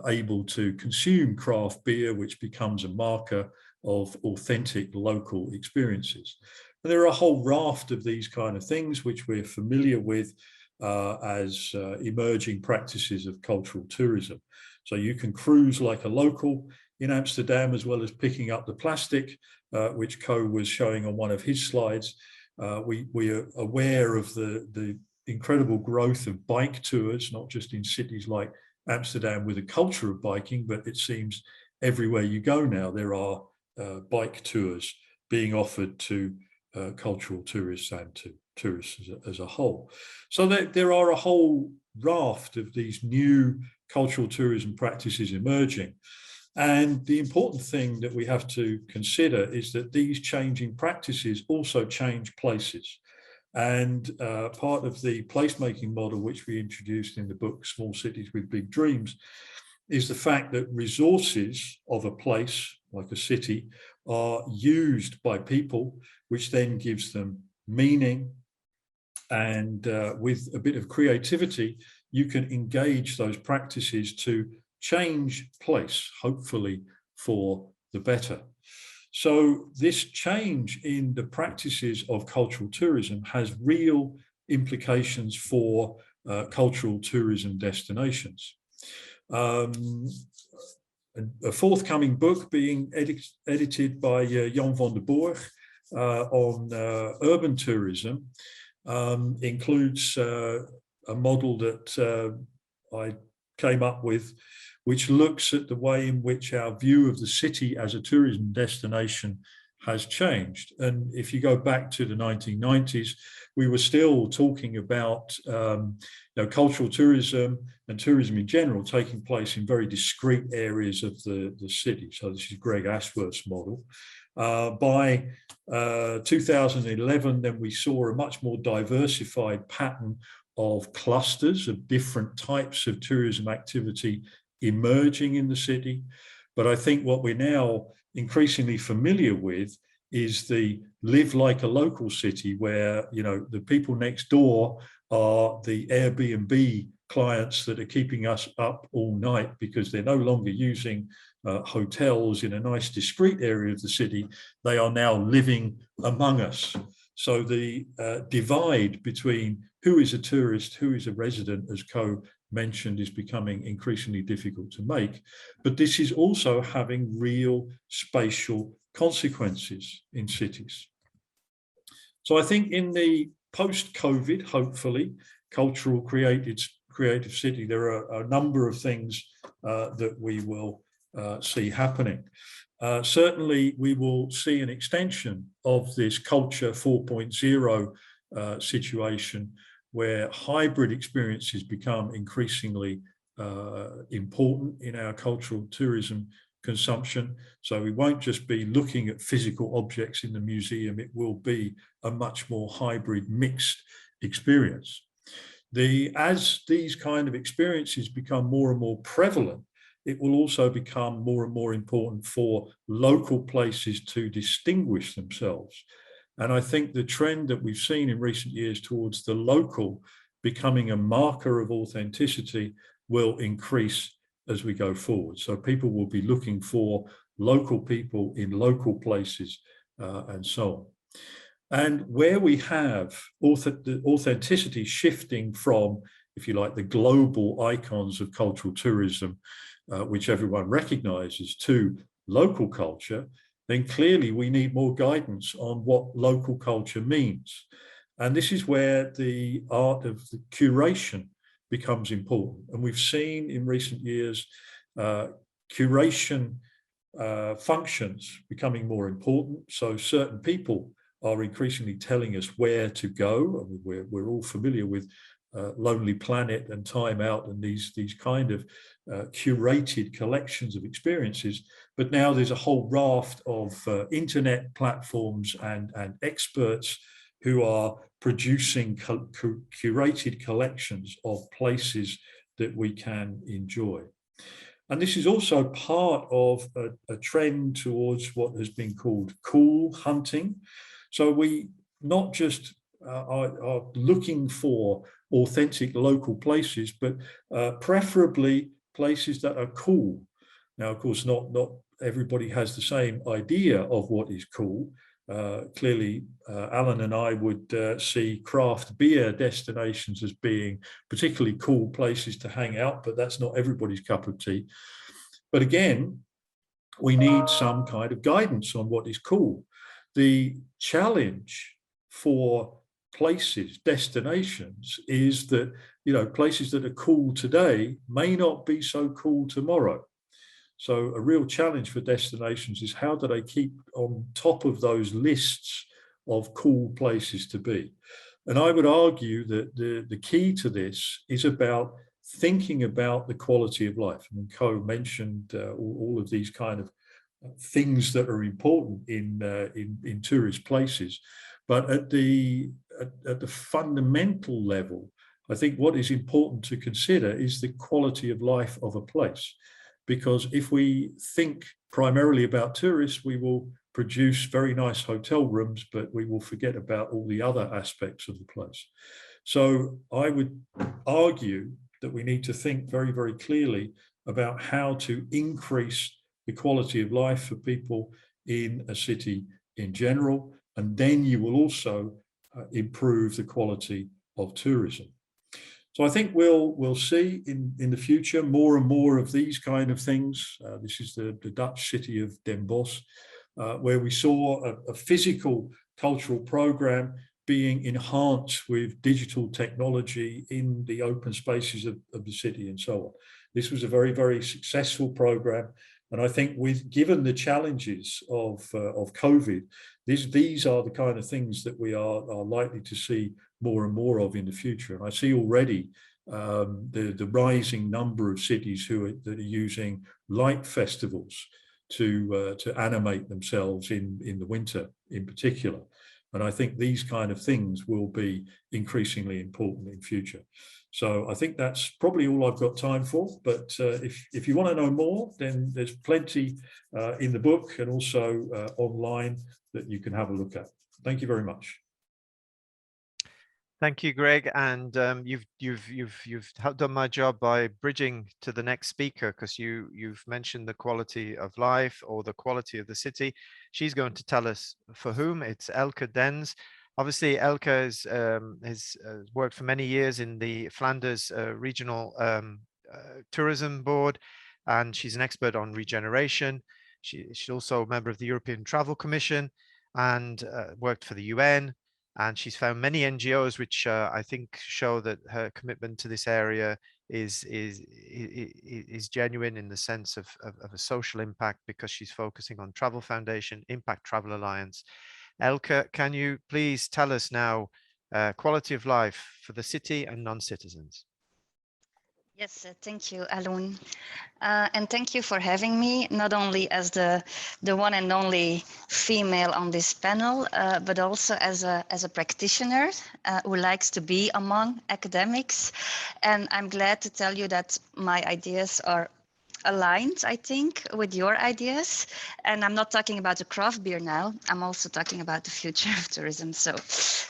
able to consume craft beer, which becomes a marker of authentic local experiences. And there are a whole raft of these kind of things which we're familiar with as emerging practices of cultural tourism. So you can cruise like a local in Amsterdam, as well as picking up the plastic, which Ko was showing on one of his slides. We are aware of the incredible growth of bike tours, not just in cities like Amsterdam with a culture of biking, but it seems everywhere you go now, there are bike tours being offered to cultural tourists and to tourists as a whole. So there are a whole raft of these new cultural tourism practices emerging. And the important thing that we have to consider is that these changing practices also change places. And part of the placemaking model, which we introduced in the book, Small Cities with Big Dreams, is the fact that resources of a place, like a city, are used by people, which then gives them meaning. And with a bit of creativity, you can engage those practices to change place, hopefully for the better. So this change in the practices of cultural tourism has real implications for cultural tourism destinations. A forthcoming book being edited by Jan van der Borg on urban tourism includes a model that I came up with, which looks at the way in which our view of the city as a tourism destination has changed. And if you go back to the 1990s, we were still talking about cultural tourism and tourism in general taking place in very discrete areas of the city. So this is Greg Ashworth's model. By 2011, then we saw a much more diversified pattern of clusters of different types of tourism activity emerging in the city. But I think what we're now increasingly familiar with is the live like a local city, where the people next door are the Airbnb clients that are keeping us up all night because they're no longer using hotels in a nice discrete area of the city. They are now living among us. So the divide between who is a tourist, who is a resident, as Ko mentioned, is becoming increasingly difficult to make. But this is also having real spatial consequences in cities. So I think in the post-COVID, hopefully, cultural creative city, there are a number of things that we will see happening. Certainly, we will see an extension of this culture 4.0 situation, where hybrid experiences become increasingly important in our cultural tourism consumption. So we won't just be looking at physical objects in the museum, it will be a much more hybrid, mixed experience. As these kind of experiences become more and more prevalent, it will also become more and more important for local places to distinguish themselves. And I think the trend that we've seen in recent years towards the local becoming a marker of authenticity will increase as we go forward. So people will be looking for local people in local places and so on. And where we have the authenticity shifting from if you like, the global icons of cultural tourism, which everyone recognizes, to local culture, then clearly we need more guidance on what local culture means. And this is where the art of the curation becomes important. And we've seen in recent years curation functions becoming more important. So certain people are increasingly telling us where to go. I mean, we're all familiar with Lonely Planet and Time Out and these kind of curated collections of experiences. But now there's a whole raft of internet platforms and experts who are producing curated collections of places that we can enjoy. And this is also part of a trend towards what has been called cool hunting. So we not just are looking for authentic local places, but preferably places that are cool. Now, of course, not everybody has the same idea of what is cool. Clearly, Alan and I would see craft beer destinations as being particularly cool places to hang out, but that's not everybody's cup of tea. But again, we need some kind of guidance on what is cool. The challenge for places, destinations, is that, you know, places that are cool today may not be so cool tomorrow. So a real challenge for destinations is how do they keep on top of those lists of cool places to be? And I would argue that the key to this is about thinking about the quality of life. I mean, Co mentioned all of these kind of things that are important in tourist places, but at the fundamental level, I think what is important to consider is the quality of life of a place. Because if we think primarily about tourists, we will produce very nice hotel rooms, but we will forget about all the other aspects of the place. So I would argue that we need to think very, very clearly about how to increase the quality of life for people in a city in general, and then you will also improve the quality of tourism. So I think we'll see in the future more and more of these kind of things. This is the Dutch city of Den Bosch, where we saw a physical cultural program being enhanced with digital technology in the open spaces of the city and so on. This was a very, very successful program. And I think given the challenges of COVID, these are the kind of things that we are likely to see more and more of in the future. And I see already the rising number of cities that are using light festivals to animate themselves in the winter in particular. And I think these kind of things will be increasingly important in future. So I think that's probably all I've got time for. But if you want to know more, then there's plenty in the book and also online that you can have a look at. Thank you very much. Thank you, Greg. And you've done my job by bridging to the next speaker, because you've mentioned the quality of life or the quality of the city. She's going to tell us for whom. It's Elke Dens. Obviously, Elke has worked for many years in the Flanders Regional Tourism Board, and she's an expert on regeneration. She's also a member of the European Travel Commission and worked for the UN. And she's found many NGOs which I think show that her commitment to this area is genuine in the sense of a social impact, because she's focusing on Travel Foundation, Impact Travel Alliance. Elke, can you please tell us now quality of life for the city and non-citizens? Yes, thank you, Alun. And thank you for having me, not only as the one and only female on this panel, but also as a practitioner who likes to be among academics. And I'm glad to tell you that my ideas are aligned, I think, with your ideas. And I'm not talking about the craft beer now. I'm also talking about the future of tourism. So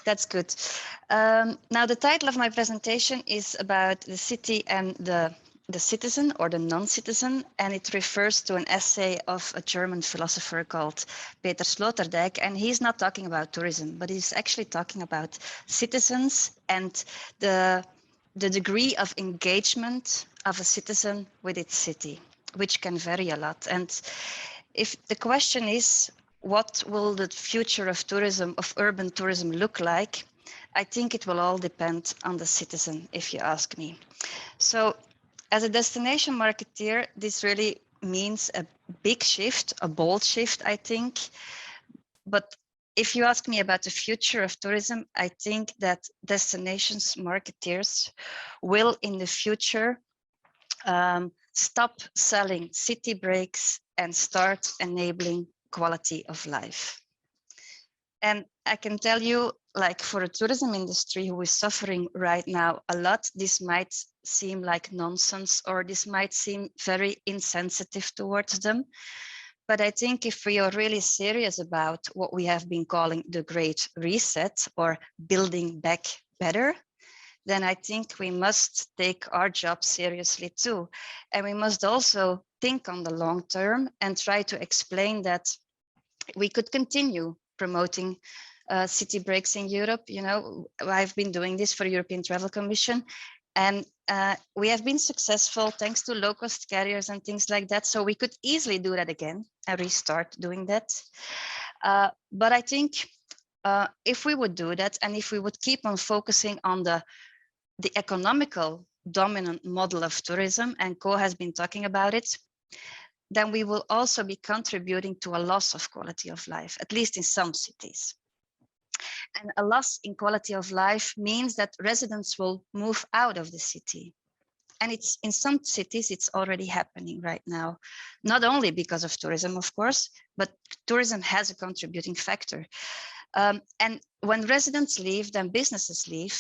that's good. Now, the title of my presentation is about the city and the citizen or the non-citizen, and it refers to an essay of a German philosopher called Peter Sloterdijk. And he's not talking about tourism, but he's actually talking about citizens and the the degree of engagement of a citizen with its city, which can vary a lot. And if the question is, what will the future of tourism, of urban tourism look like? I think it will all depend on the citizen, if you ask me. So as a destination marketeer, this really means a big shift, a bold shift, I think. But if you ask me about the future of tourism, I think that destinations marketeers will in the future stop selling city breaks and start enabling quality of life. And I can tell you, like for a tourism industry who is suffering right now a lot, this might seem like nonsense, or this might seem very insensitive towards them. But I think if we are really serious about what we have been calling the Great Reset, or building back better, then I think we must take our job seriously too. And we must also think on the long term and try to explain that we could continue promoting city breaks in Europe. You know, I've been doing this for European Travel Commission, and we have been successful thanks to low-cost carriers and things like that. So we could easily do that again and restart doing that. But I think if we would do that, and if we would keep on focusing on the economical dominant model of tourism, and Co has been talking about it, then we will also be contributing to a loss of quality of life, at least in some cities. And a loss in quality of life means that residents will move out of the city. And it's in some cities, it's already happening right now, not only because of tourism, of course, but tourism has a contributing factor. And when residents leave, then businesses leave.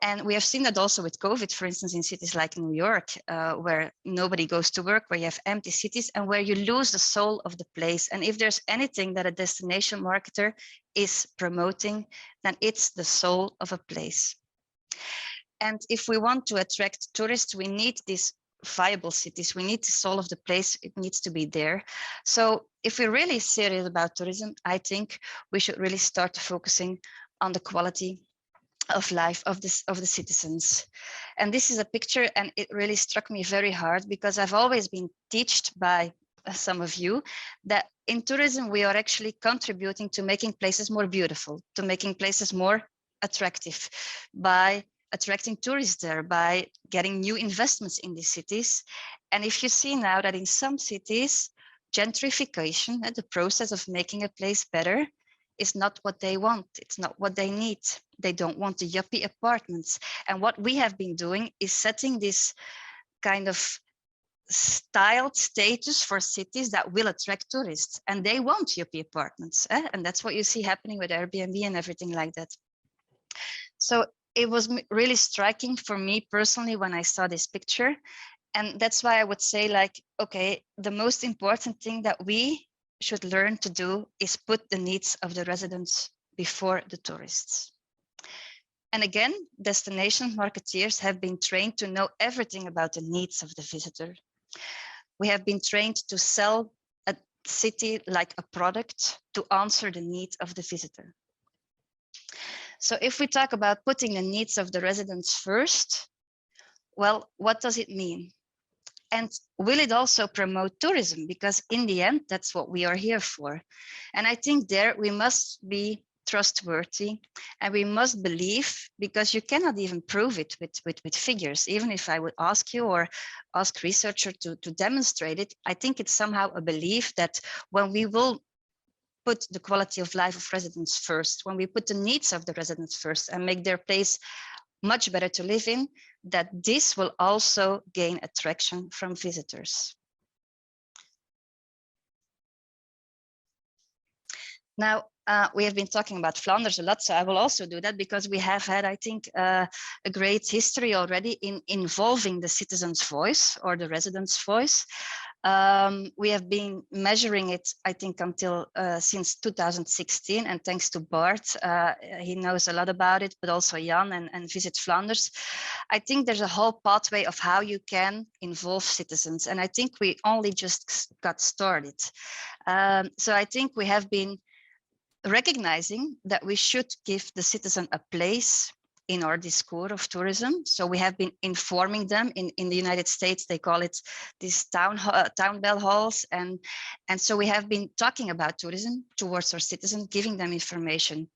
And we have seen that also with COVID, for instance, in cities like New York, where nobody goes to work, where you have empty cities and where you lose the soul of the place. And if there's anything that a destination marketer is promoting, then it's the soul of a place. And if we want to attract tourists, we need these viable cities. We need the soul of the place. It needs to be there. So if we're really serious about tourism, I think we should really start focusing on the quality of life of the citizens. And this is a picture, and it really struck me very hard, because I've always been taught by some of you that in tourism, we are actually contributing to making places more beautiful, to making places more attractive by attracting tourists there, by getting new investments in these cities. And if you see now that in some cities, gentrification, the process of making a place better, is not what they want. It's not what they need. They don't want the yuppie apartments. And what we have been doing is setting this kind of styled status for cities that will attract tourists. And they want yuppie apartments. And that's what you see happening with Airbnb and everything like that. So it was really striking for me personally when I saw this picture. And that's why I would say, like, okay, the most important thing that we should learn to do is put the needs of the residents before the tourists. And again, destination marketeers have been trained to know everything about the needs of the visitor. We have been trained to sell a city like a product to answer the needs of the visitor. So if we talk about putting the needs of the residents first, well, what does it mean? And will it also promote tourism? Because in the end, that's what we are here for. And I think there we must be trustworthy and we must believe, because you cannot even prove it with figures. Even if I would ask you or ask researcher to demonstrate it, I think it's somehow a belief that when we will put the quality of life of residents first, when we put the needs of the residents first and make their place much better to live in, that this will also gain attraction from visitors. Now, we have been talking about Flanders a lot, so I will also do that, because we have had, I think, a great history already in involving the citizen's voice or the resident's voice. We have been measuring it, I think, until since 2016, and thanks to Bart, he knows a lot about it, but also Jan and Visit Flanders. I think there's a whole pathway of how you can involve citizens, and I think we only just got started. So I think we have been recognizing that we should give the citizen a place in our discourse of tourism. So we have been informing them. In the United States, they call it these town bell halls. And so we have been talking about tourism towards our citizens, giving them information.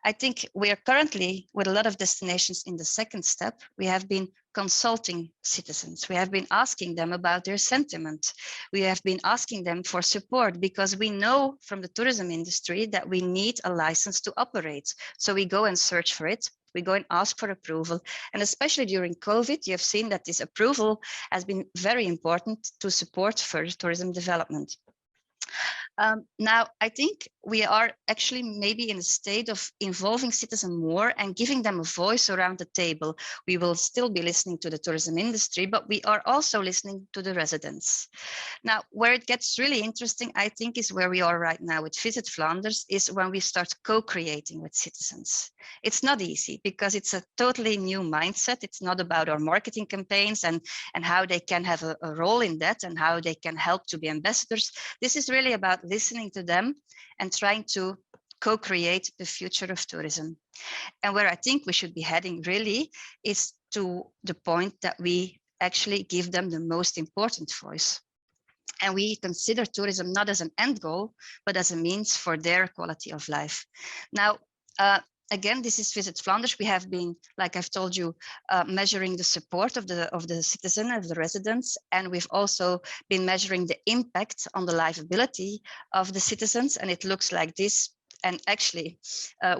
I think we are currently, with a lot of destinations, in the second step. We have been consulting citizens. We have been asking them about their sentiment. We have been asking them for support, because we know from the tourism industry that we need a license to operate. So we go and search for it. We go and ask for approval. And especially during COVID, you have seen that this approval has been very important to support further tourism development. Now, I think we are actually maybe in a state of involving citizens more and giving them a voice around the table. We will still be listening to the tourism industry, but we are also listening to the residents. Now, where it gets really interesting, I think, is where we are right now with Visit Flanders, is when we start co-creating with citizens. It's not easy because it's a totally new mindset. It's not about our marketing campaigns and how they can have a role in that and how they can help to be ambassadors. This is really about listening to them and trying to co-create the future of tourism. And where I think we should be heading really is to the point that we actually give them the most important voice. And we consider tourism not as an end goal, but as a means for their quality of life. Now, again, this is Visit Flanders. We have been, like I've told you, measuring the support of the citizen, of the residents, and we've also been measuring the impact on the livability of the citizens. And it looks like this. And actually,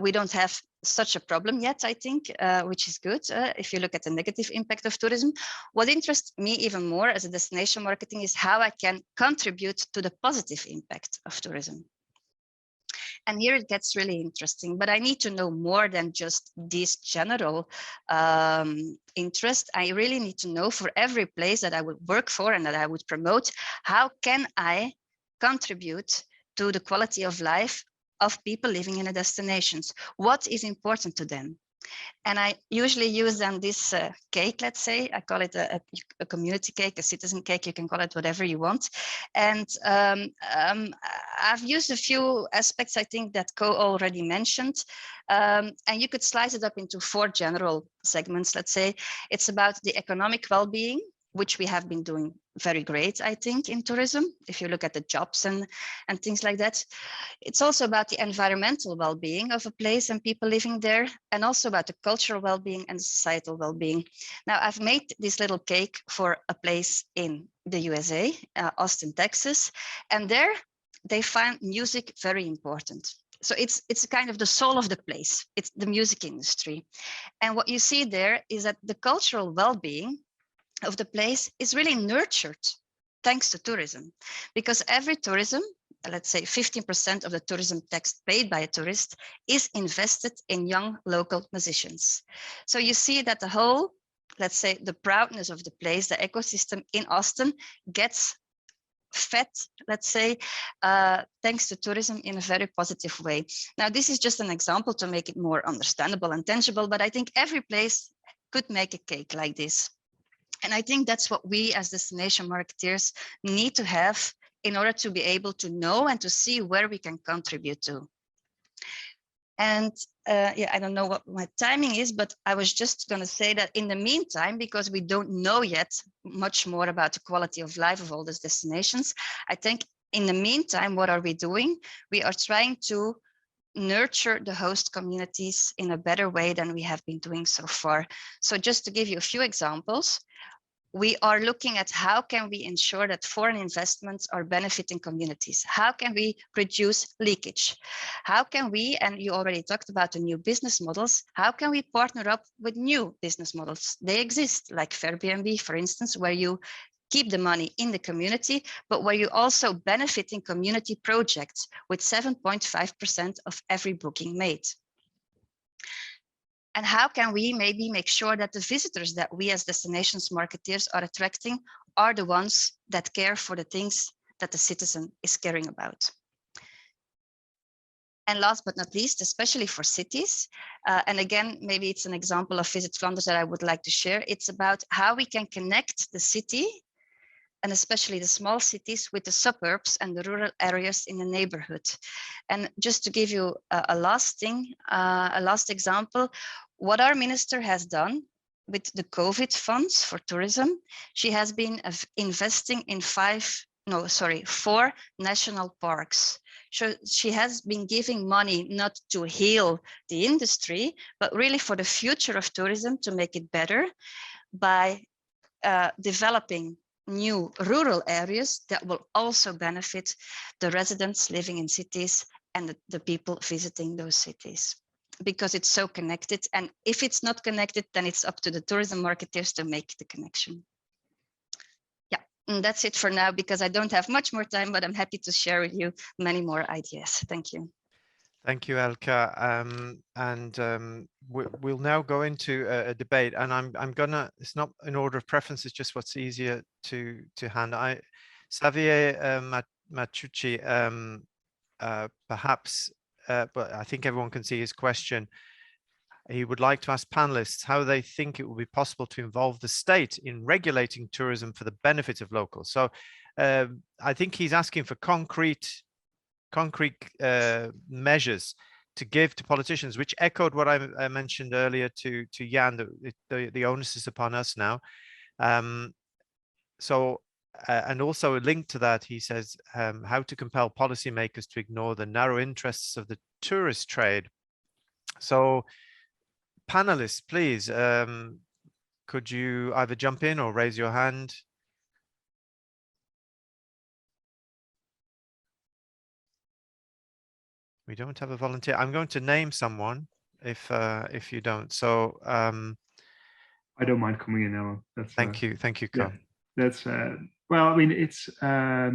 we don't have such a problem yet, I think, which is good. If you look at the negative impact of tourism, what interests me even more as a destination marketing is how I can contribute to the positive impact of tourism. And here it gets really interesting, but I need to know more than just this general interest. I really need to know for every place that I would work for and that I would promote, how can I contribute to the quality of life of people living in the destinations? What is important to them? And I usually use then this cake, let's say. I call it a community cake, a citizen cake. You can call it whatever you want. And I've used a few aspects, I think, that Co already mentioned. And you could slice it up into 4 general segments, let's say. It's about the economic well-being, which we have been doing very great, I think, in tourism, if you look at the jobs and things like that. It's also about the environmental well-being of a place and people living there, and also about the cultural well-being and societal well-being. Now, I've made this little cake for a place in the USA, Austin, Texas, and there they find music very important. So it's kind of the soul of the place. It's the music industry. And what you see there is that the cultural well-being of the place is really nurtured thanks to tourism, because every tourism, let's say 15% of the tourism tax paid by a tourist, is invested in young local musicians. So you see that the whole, let's say, the proudness of the place, the ecosystem in Austin gets fed, let's say, thanks to tourism in a very positive way. Now, this is just an example to make it more understandable and tangible, but I think every place could make a cake like this. And I think that's what we as destination marketeers need to have in order to be able to know and to see where we can contribute to. And yeah, I don't know what my timing is, but I was just going to say that in the meantime, because we don't know yet much more about the quality of life of all these destinations, I think in the meantime, what are we doing? We are trying to nurture the host communities in a better way than we have been doing so far. So just to give you a few examples, we are looking at how can we ensure that foreign investments are benefiting communities? How can we reduce leakage? How can we, and you already talked about the new business models, how can we partner up with new business models? They exist, like Airbnb, for instance, where you keep the money in the community, but where you also benefit in community projects with 7.5% of every booking made. And how can we maybe make sure that the visitors that we as destinations marketeers are attracting are the ones that care for the things that the citizen is caring about? And last but not least, especially for cities, and again, maybe it's an example of Visit Flanders that I would like to share. It's about how we can connect the city, and especially the small cities, with the suburbs and the rural areas in the neighborhood. And just to give you a last example, what our minister has done with the COVID funds for tourism, she has been investing in 4 national parks. So she has been giving money not to heal the industry, but really for the future of tourism, to make it better by developing new rural areas that will also benefit the residents living in cities and the people visiting those cities, because it's so connected. And if it's not connected, then it's up to the tourism marketers to make the connection. Yeah, and that's it for now, because I don't have much more time, but I'm happy to share with you many more ideas. Thank you. Thank you, Elke. We'll now go into a debate, and I'm gonna, it's not in order of preference, it's just what's easier to handle. Xavier Matucci, perhaps, but I think everyone can see his question. He would like to ask panelists how they think it will be possible to involve the state in regulating tourism for the benefit of locals. So I think he's asking for concrete measures to give to politicians, which echoed what I mentioned earlier to Jan, that the onus is upon us now. And also linked to that, he says, how to compel policymakers to ignore the narrow interests of the tourist trade. So panelists, please, could you either jump in or raise your hand? We don't have a volunteer. I'm going to name someone if you don't. So I don't mind coming in, Ellen. That's thank you, Co. Yeah, that's well, I mean, it's I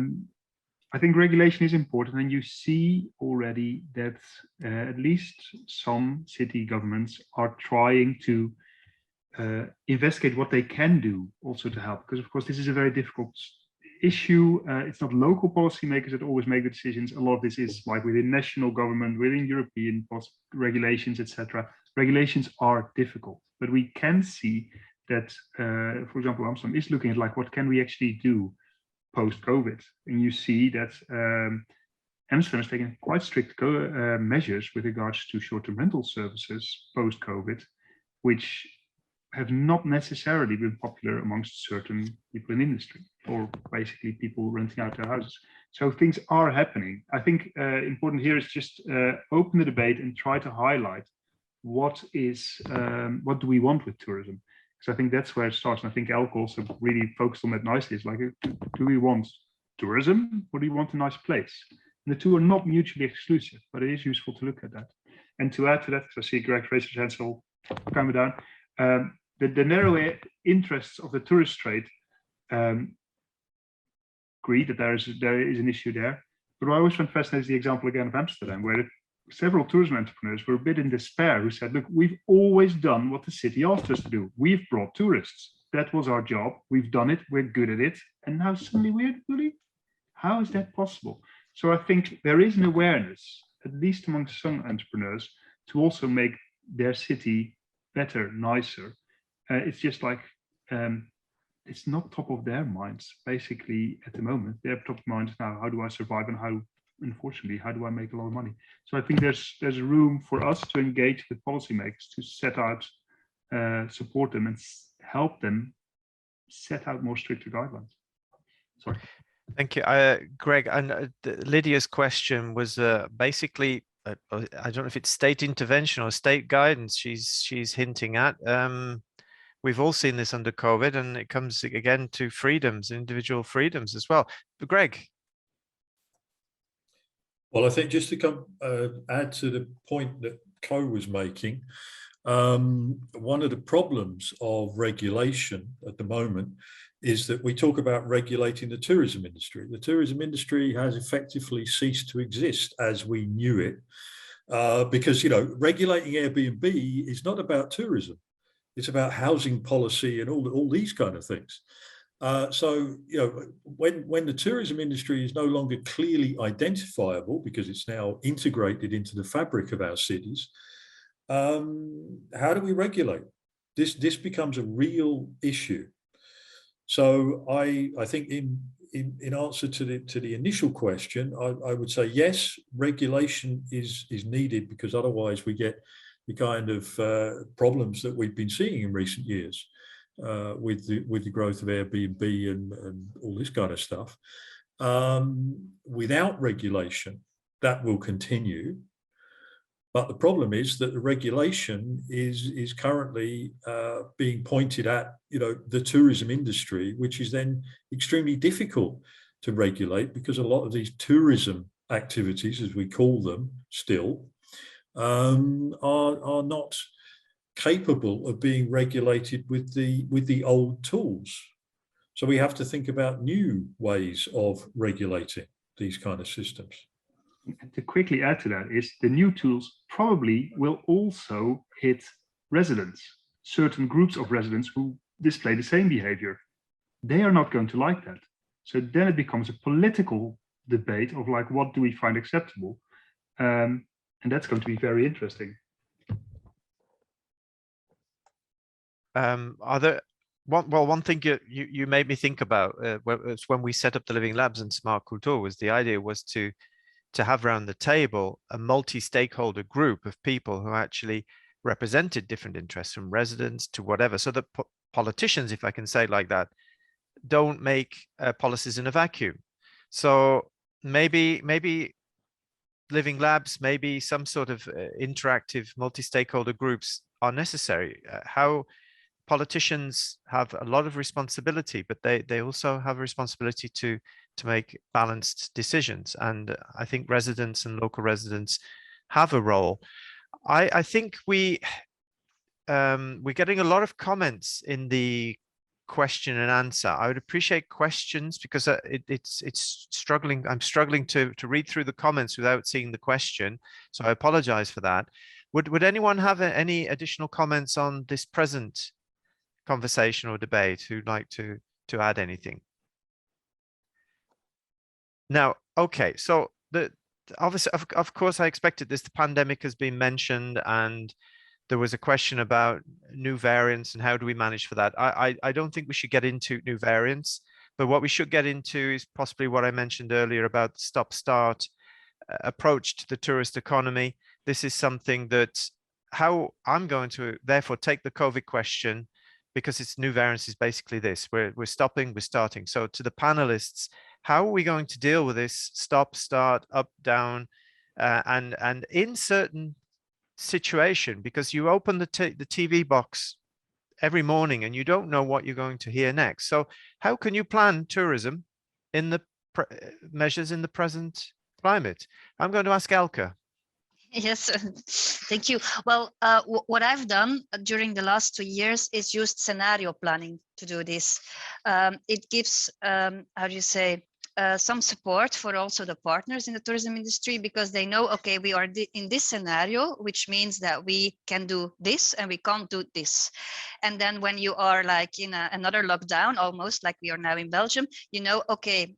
think regulation is important, and you see already that at least some city governments are trying to investigate what they can do also to help, because of course this is a very difficult issue. It's not local policymakers that always make the decisions. A lot of this is like within national government, within European regulations, etc. Regulations are difficult, but we can see that, for example, Amsterdam is looking at like, what can we actually do post-COVID? And you see that Amsterdam has taken quite strict measures with regards to short-term rental services post-COVID, which have not necessarily been popular amongst certain people in industry, or basically people renting out their houses. So things are happening. I think important here is just open the debate and try to highlight what do we want with tourism? Because I think that's where it starts. And I think Elke also really focused on that nicely. It's like, do we want tourism, or do we want a nice place? And the two are not mutually exclusive, but it is useful to look at that. And to add to that, because I see Greg raise his hand, so I'll calm it down. The narrow interests of the tourist trade agree that there is an issue there. But what I always find fascinating is the example again of Amsterdam, where several tourism entrepreneurs were a bit in despair, who said, look, we've always done what the city asked us to do. We've brought tourists. That was our job. We've done it. We're good at it. And now suddenly we're really, how is that possible? So I think there is an awareness, at least among some entrepreneurs, to also make their city better, nicer. It's just like, it's not top of their minds, basically, at the moment. Their top of minds now, how do I survive, and how, unfortunately, how do I make a lot of money? So I think there's room for us to engage with policymakers to set out, support them and help them set out more stricter guidelines. Sorry. Thank you, Greg. And Lydia's question was basically, I don't know if it's state intervention or state guidance she's hinting at. We've all seen this under COVID, and it comes again to freedoms, individual freedoms as well. But Greg. Well, I think just to add to the point that Co was making, one of the problems of regulation at the moment is that we talk about regulating the tourism industry. The tourism industry has effectively ceased to exist as we knew it, because, you know, regulating Airbnb is not about tourism. It's about housing policy and all these kind of things. So, you know, when the tourism industry is no longer clearly identifiable because it's now integrated into the fabric of our cities, how do we regulate? This becomes a real issue. So I think in answer to the initial question, I would say yes, regulation is needed, because otherwise we get the kind of problems that we've been seeing in recent years with the growth of Airbnb and all this kind of stuff. Without regulation, that will continue. But the problem is that the regulation is currently being pointed at, the tourism industry, which is then extremely difficult to regulate because a lot of these tourism activities, as we call them still, are not capable of being regulated with the old tools. So we have to think about new ways of regulating these kind of systems. And to quickly add to that is the new tools probably will also hit residents, certain groups of residents who display the same behavior. They are not going to like that. So then it becomes a political debate of like, what do we find acceptable? And that's going to be very interesting. One thing you made me think about when we set up the Living Labs and SmartCulTour was the idea was to have around the table a multi-stakeholder group of people who actually represented different interests, from residents to whatever, so that politicians, if I can say it like that, don't make policies in a vacuum. So maybe Living Labs, maybe some sort of interactive multi-stakeholder groups are necessary. How politicians have a lot of responsibility, but they also have a responsibility to make balanced decisions. And I think residents and local residents have a role. I think we're getting a lot of comments in the question and answer. I would appreciate questions because it's struggling. I'm struggling to read through the comments without seeing the question. So I apologize for that. Would anyone have any additional comments on this present conversation or debate who'd like to add anything? Now, okay, so obviously, of course, I expected this. The pandemic has been mentioned, and there was a question about new variants and how do we manage for that. I don't think we should get into new variants, but what we should get into is possibly what I mentioned earlier about the stop-start approach to the tourist economy. This is something that how I'm going to therefore take the COVID question, because it's new variants is basically this: we're stopping, we're starting. So to the panelists, how are we going to deal with this stop, start, up, down, and in certain situation, because you open the TV box every morning and you don't know what you're going to hear next. So how can you plan tourism in the measures in the present climate? I'm going to ask Elke. Yes, thank you. Well, what I've done during the last 2 years is used scenario planning to do this. It gives, how do you say, some support for also the partners in the tourism industry, because they know, okay, we are in this scenario, which means that we can do this and we can't do this. And then when you are like in another lockdown, almost like we are now in Belgium, you know, okay,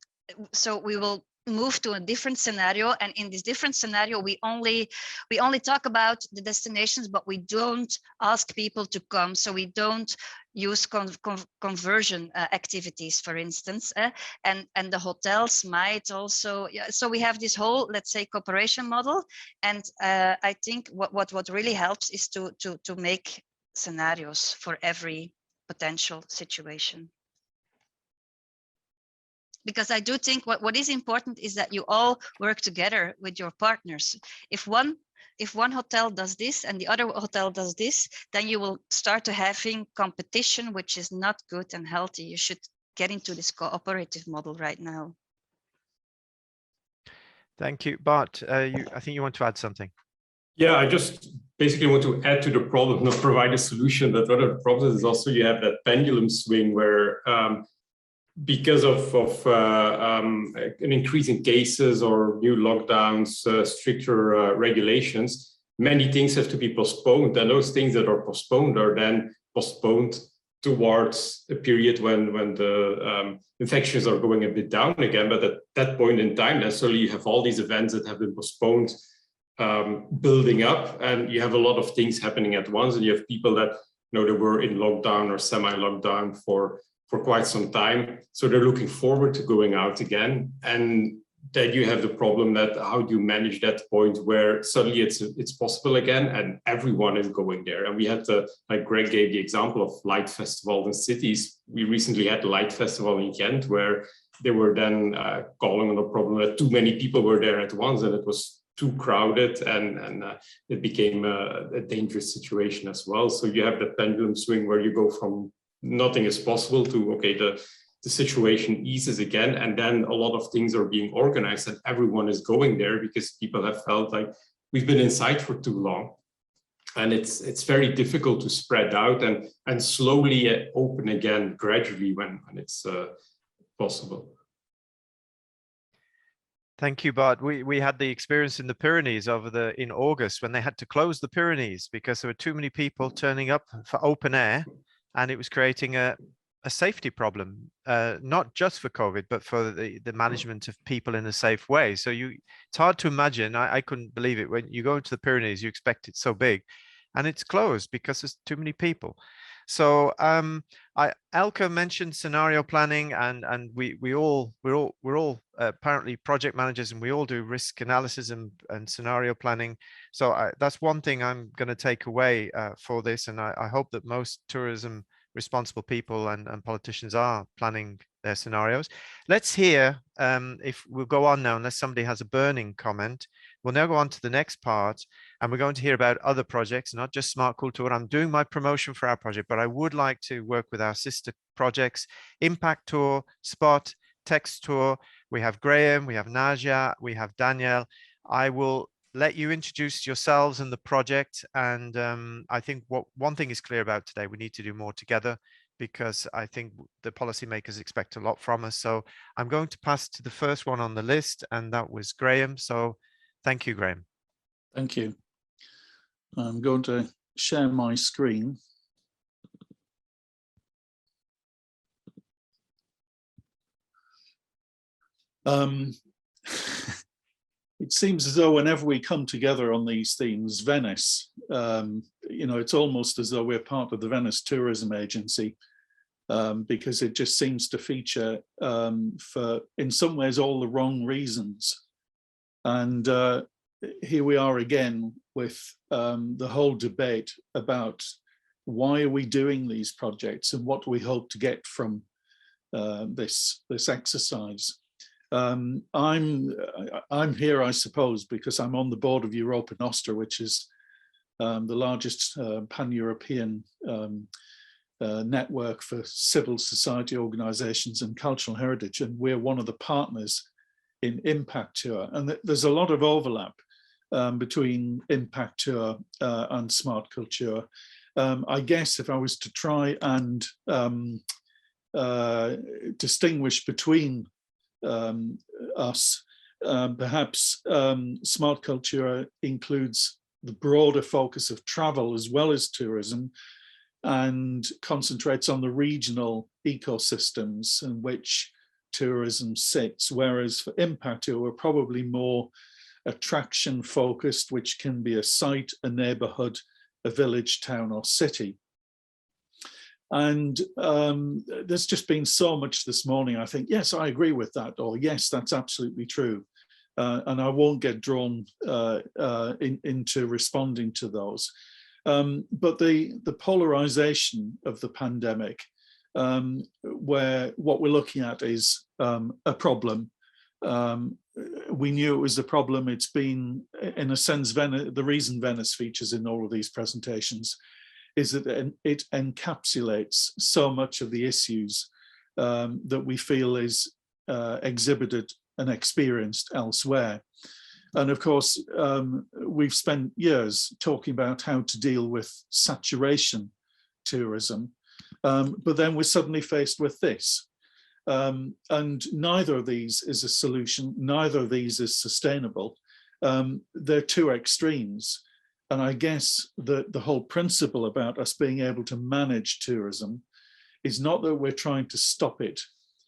so we will move to a different scenario, and in this different scenario we only talk about the destinations, but we don't ask people to come. So we don't use conversion activities, for instance, and the hotels might also, yeah, so we have this whole, let's say, cooperation model. And I think what really helps is to make scenarios for every potential situation. Because I do think what is important is that you all work together with your partners. If one hotel does this and the other hotel does this, then you will start to having competition, which is not good and healthy. You should get into this cooperative model right now. Thank you. Bart, I think you want to add something. Yeah, I just basically want to add to the problem, not provide a solution, but one of the problems is also you have that pendulum swing where because of an increase in cases or new lockdowns, stricter regulations, many things have to be postponed. And those things that are postponed are then postponed towards a period when the infections are going a bit down again. But at that point in time, necessarily you have all these events that have been postponed building up, and you have a lot of things happening at once. And you have people that, you know, they were in lockdown or semi-lockdown for quite some time. So they're looking forward to going out again. And then you have the problem that how do you manage that point where suddenly it's possible again and everyone is going there. And we had like Greg gave the example of light festival in cities. We recently had the light festival in Ghent where they were then calling on the problem that too many people were there at once and it was too crowded and it became a dangerous situation as well. So you have the pendulum swing where you go from nothing is possible to, okay, the situation eases again, and then a lot of things are being organized and everyone is going there because people have felt like we've been inside for too long. And it's very difficult to spread out and slowly open again gradually when it's possible. Thank you, Bart. We had the experience in the Pyrenees in August when they had to close the Pyrenees because there were too many people turning up for open air, and it was creating a safety problem, not just for COVID, but for the management of people in a safe way. So it's hard to imagine. I couldn't believe it. When you go into the Pyrenees, you expect it's so big, and it's closed because there's too many people. So Elke mentioned scenario planning, and we're all apparently project managers, and we all do risk analysis and scenario planning. So that's one thing I'm going to take away for this, and I hope that most tourism responsible people and politicians are planning their scenarios. Let's hear, if we'll go on now, unless somebody has a burning comment, we'll now go on to the next part, and we're going to hear about other projects, not just SmartCulTour. I'm doing my promotion for our project, but I would like to work with our sister projects, Impact Tour, Spot, Text Tour. We have Graham, we have Naja, we have Danielle. I will let you introduce yourselves and the project. And I think one thing is clear about today, we need to do more together because I think the policymakers expect a lot from us. So I'm going to pass to the first one on the list, and that was Graham. So thank you, Graham. Thank you. I'm going to share my screen. It seems as though whenever we come together on these themes, Venice, you know, it's almost as though we're part of the Venice Tourism Agency, because it just seems to feature for, in some ways, all the wrong reasons. And here we are again with the whole debate about why are we doing these projects and what do we hope to get from this exercise. I'm here, I suppose, because I'm on the board of Europa Nostra, which is the largest pan-European network for civil society organizations and cultural heritage, and we're one of the partners in Impact Tour. And there's a lot of overlap between Impact Tour and SmartCulTour. I guess if I was to try and distinguish between us, perhaps SmartCulTour includes the broader focus of travel as well as tourism, and concentrates on the regional ecosystems in which tourism sits, whereas for Impact Tour, we're probably more attraction focused, which can be a site, a neighborhood, a village, town, or city. And there's just been so much this morning. I think, yes, I agree with that, or yes, that's absolutely true. And I won't get drawn into responding to those. But the polarization of the pandemic, where what we're looking at is a problem. We knew it was a problem. It's been, in a sense, the reason Venice features in all of these presentations is that it encapsulates so much of the issues that we feel is exhibited and experienced elsewhere. And of course, we've spent years talking about how to deal with saturation tourism, but then we're suddenly faced with this. And neither of these is a solution, neither of these is sustainable. They're two extremes. And I guess the whole principle about us being able to manage tourism is not that we're trying to stop it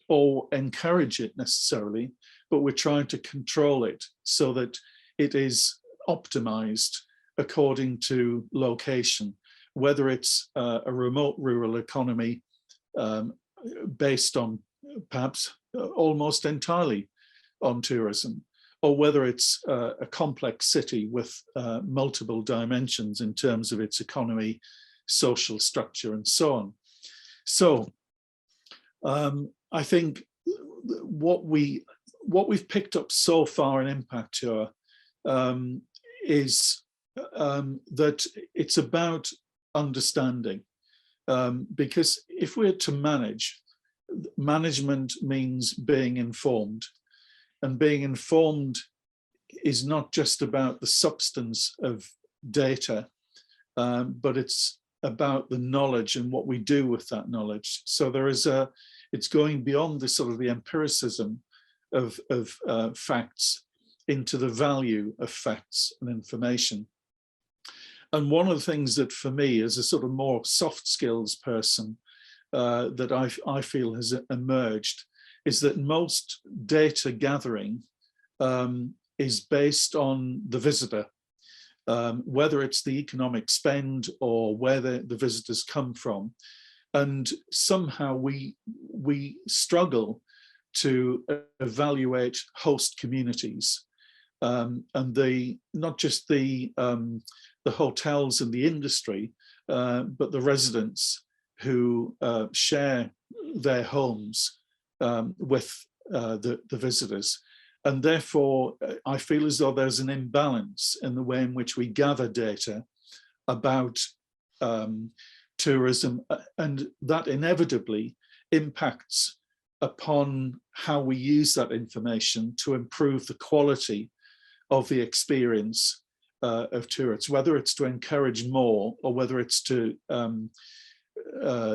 or encourage it necessarily, but we're trying to control it so that it is optimized according to location, whether it's a remote rural economy based on perhaps almost entirely on tourism, or whether it's a complex city with multiple dimensions in terms of its economy, social structure, and so on. So I think what we've picked up so far in ImpactTour is that it's about understanding, because if we're to manage, management means being informed, and being informed is not just about the substance of data, but it's about the knowledge and what we do with that knowledge. So there is it's going beyond the sort of the empiricism of facts into the value of facts and information. And one of the things that for me as a sort of more soft skills person that I feel has emerged is that most data gathering is based on the visitor, whether it's the economic spend or where the visitors come from. And somehow we struggle to evaluate host communities, and not just the hotels and the industry, but the residents who share their homes with the visitors. And therefore, I feel as though there's an imbalance in the way in which we gather data about tourism, and that inevitably impacts upon how we use that information to improve the quality of the experience of tourists, whether it's to encourage more or whether it's to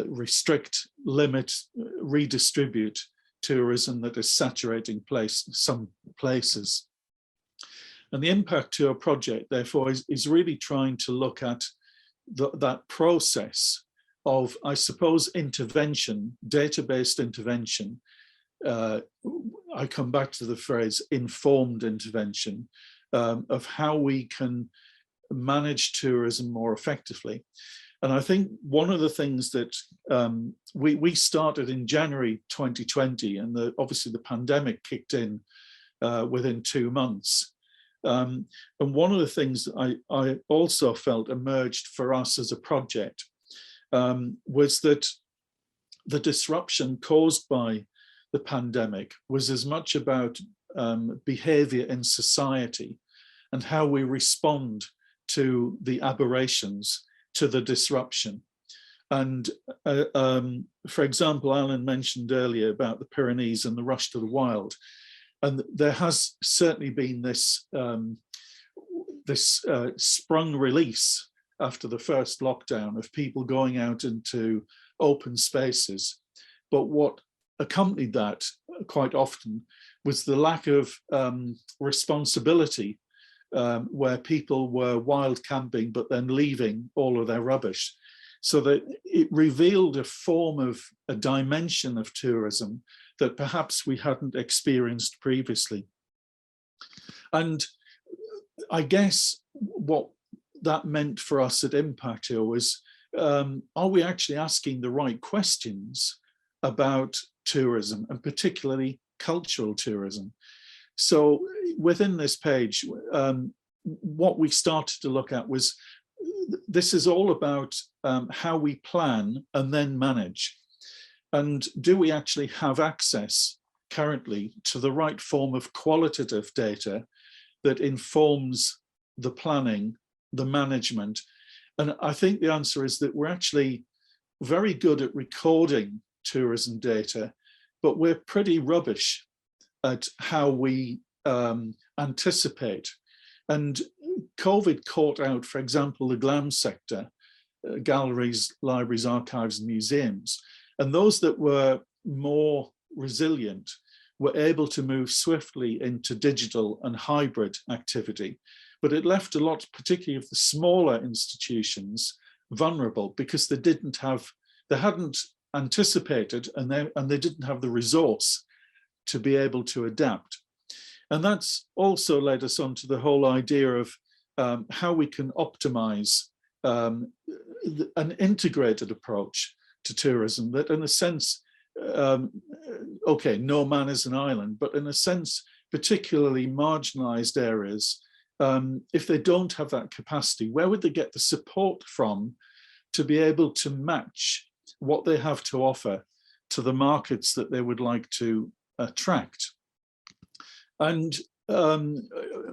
restrict, limit, redistribute tourism that is saturating some places. And the ImpactTour project, therefore, is really trying to look at that process of, I suppose, intervention, data-based intervention. I come back to the phrase informed intervention, of how we can manage tourism more effectively. And I think one of the things that we started in January 2020, and obviously the pandemic kicked in within 2 months. And one of the things that I also felt emerged for us as a project was that the disruption caused by the pandemic was as much about behavior in society and how we respond to the aberrations, to the disruption. And for example, Alan mentioned earlier about the Pyrenees and the rush to the wild. And there has certainly been this, sprung release after the first lockdown of people going out into open spaces. But what accompanied that quite often was the lack of responsibility, where people were wild camping, but then leaving all of their rubbish. So that it revealed a form of a dimension of tourism that perhaps we hadn't experienced previously. And I guess what that meant for us at ImpactTour was, are we actually asking the right questions about tourism, and particularly cultural tourism? So within this page, what we started to look at was, this is all about how we plan and then manage. And do we actually have access currently to the right form of qualitative data that informs the planning, the management? And I think the answer is that we're actually very good at recording tourism data, but we're pretty rubbish at how we anticipate. And COVID caught out, for example, the GLAM sector, galleries, libraries, archives, and museums. And those that were more resilient were able to move swiftly into digital and hybrid activity. But it left a lot, particularly of the smaller institutions, vulnerable because they hadn't anticipated, and they didn't have the resource to be able to adapt. And that's also led us on to the whole idea of how we can optimize an integrated approach to tourism that, in a sense, okay, no man is an island, but in a sense, particularly marginalized areas, if they don't have that capacity, where would they get the support from to be able to match what they have to offer to the markets that they would like to attract? And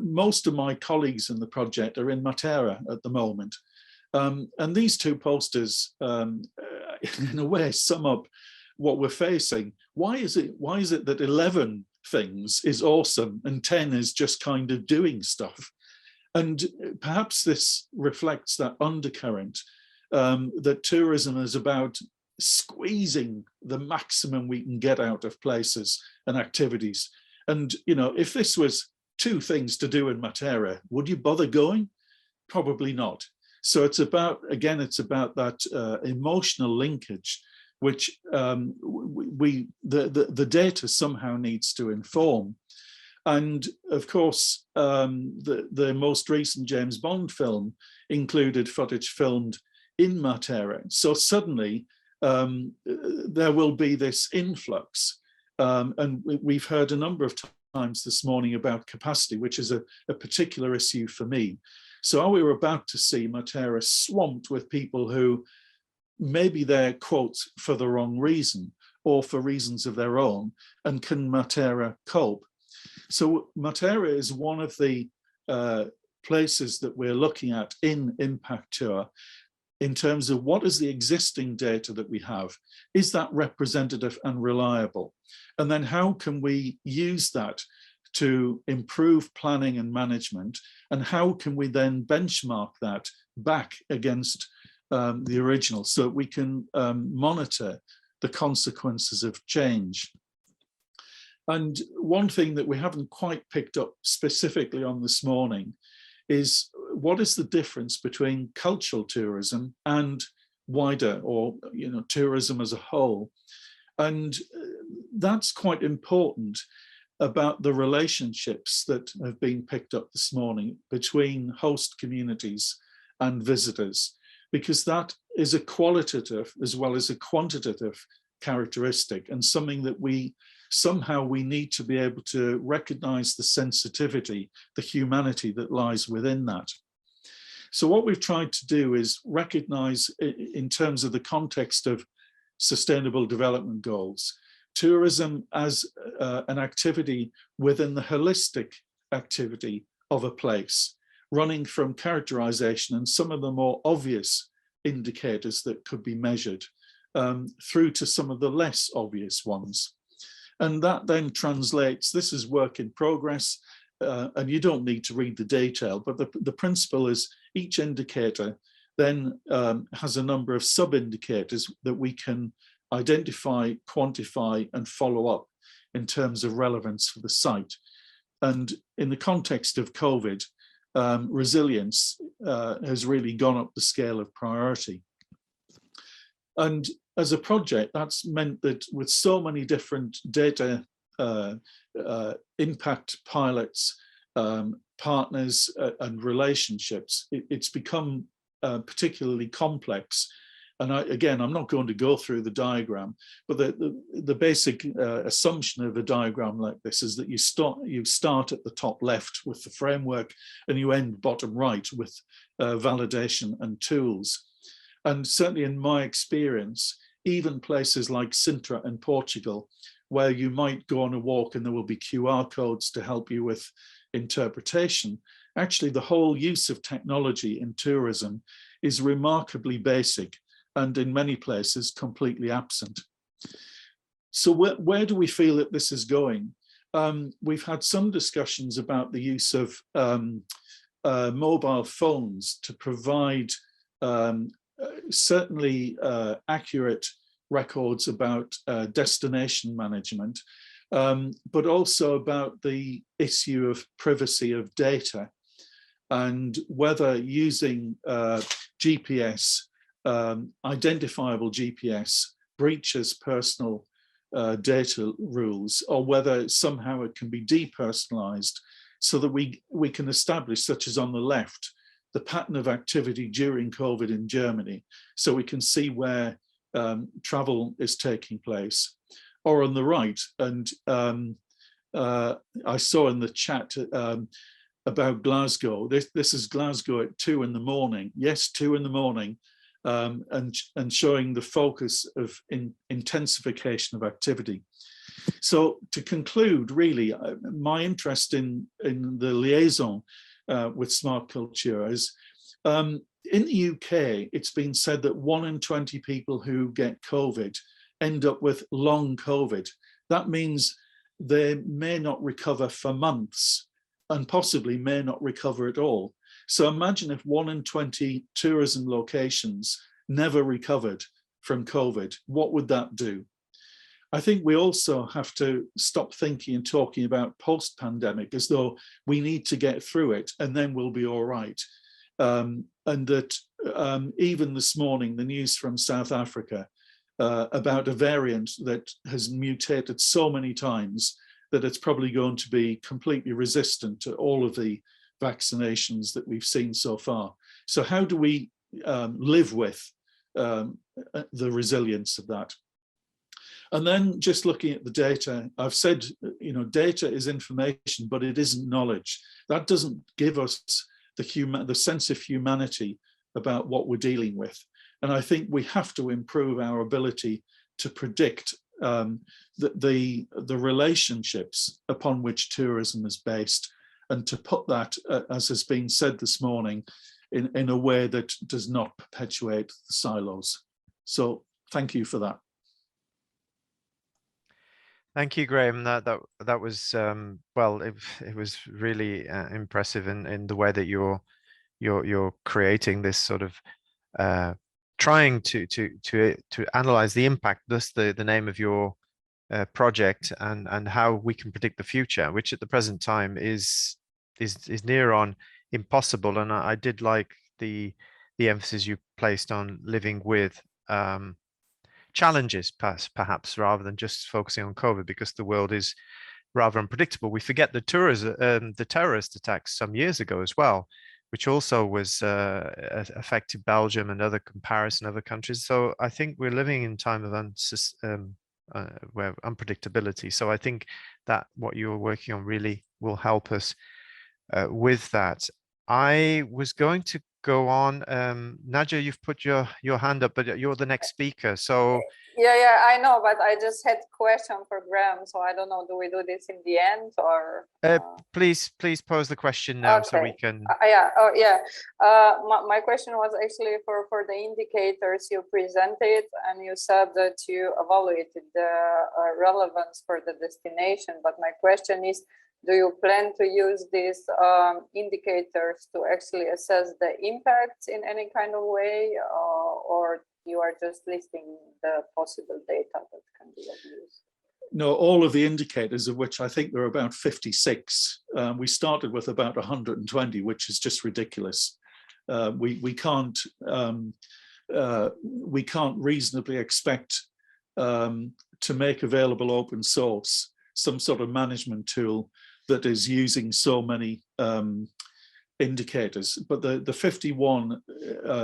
most of my colleagues in the project are in Matera at the moment. And these two posters, in a way, sum up what we're facing. Why is it that 11 things is awesome and 10 is just kind of doing stuff? And perhaps this reflects that undercurrent, that tourism is about squeezing the maximum we can get out of places and activities. And, you know, if this was 2 things to do in Matera, would you bother going? Probably not. So it's about, again, it's about that emotional linkage, which the data somehow needs to inform. And of course, the most recent James Bond film included footage filmed in Matera. So suddenly there will be this influx. And we've heard a number of times this morning about capacity, which is a particular issue for me. So are we about to see Matera swamped with people who maybe they're, quote, for the wrong reason or for reasons of their own, and can Matera cope? So Matera is one of the places that we're looking at in Impact Tour in terms of what is the existing data that we have? Is that representative and reliable? And then how can we use that to improve planning and management? And how can we then benchmark that back against the original so that we can monitor the consequences of change? And one thing that we haven't quite picked up specifically on this morning is what is the difference between cultural tourism and wider, or tourism as a whole? And that's quite important about the relationships that have been picked up this morning between host communities and visitors, because that is a qualitative as well as a quantitative characteristic, and something that we need to be able to recognize the sensitivity, the humanity that lies within that. So what we've tried to do is recognize, in terms of the context of Sustainable Development Goals, tourism as an activity within the holistic activity of a place, running from characterization and some of the more obvious indicators that could be measured through to some of the less obvious ones. And that then translates, this is work in progress, and you don't need to read the detail, but the principle is each indicator then has a number of sub-indicators that we can identify, quantify, and follow up in terms of relevance for the site. And in the context of COVID, resilience has really gone up the scale of priority. And as a project, that's meant that with so many different data impact pilots, partners, and relationships, it's become particularly complex. And I'm not going to go through the diagram, but the basic assumption of a diagram like this is that you start at the top left with the framework and you end bottom right with validation and tools. And certainly in my experience, even places like Sintra in Portugal, where you might go on a walk and there will be QR codes to help you with interpretation, actually the whole use of technology in tourism is remarkably basic and in many places completely absent. So where do we feel that this is going? We've had some discussions about the use of mobile phones to provide certainly accurate records about destination management, but also about the issue of privacy of data and whether using GPS, identifiable GPS, breaches personal data rules, or whether somehow it can be depersonalized so that we can establish, such as on the left, the pattern of activity during COVID in Germany, so we can see where travel is taking place, or on the right, and I saw in the chat about Glasgow. This is Glasgow at 2 in the morning. Yes, 2 in the morning, and showing the focus of intensification of activity. So to conclude, really, my interest in the liaison with SmartCulTour is, in the UK, it's been said that 1 in 20 people who get COVID end up with long COVID. That means they may not recover for months and possibly may not recover at all. So imagine if 1 in 20 tourism locations never recovered from COVID, what would that do? I think we also have to stop thinking and talking about post-pandemic as though we need to get through it and then we'll be all right. And that even this morning, the news from South Africa about a variant that has mutated so many times that it's probably going to be completely resistant to all of the vaccinations that we've seen so far. So how do we live with the resilience of that? And then just looking at the data, I've said, you know, data is information, but it isn't knowledge. That doesn't give us the sense of humanity about what we're dealing with. And I think we have to improve our ability to predict the relationships upon which tourism is based, and to put that, as has been said this morning, in a way that does not perpetuate the silos. So thank you for that. Thank you, Graham. That was well, it was really impressive in the way that you're creating this sort of trying to analyze the impact. Thus, the name of your project, and how we can predict the future, which at the present time is near on impossible. And I did like the emphasis you placed on living with challenges, perhaps, rather than just focusing on COVID, because the world is rather unpredictable. We forget the terrorist attacks some years ago as well, which also was affected Belgium and other countries. So I think we're living in time of unpredictability. So I think that what you're working on really will help us with that. I was going to go on. Nadia, you've put your hand up, but you're the next speaker. So yeah, I know, but I just had a question for Graham. So I don't know, do we do this in the end or? Please pose the question now, okay. So we can. My question was actually for the indicators you presented, and you said that you evaluated the relevance for the destination. But my question is, do you plan to use these indicators to actually assess the impacts in any kind of way, or you are just listing the possible data that can be of use? No, all of the indicators, of which I think there are about 56. We started with about 120, which is just ridiculous. We can't reasonably expect to make available open source some sort of management tool that is using so many indicators, but the 51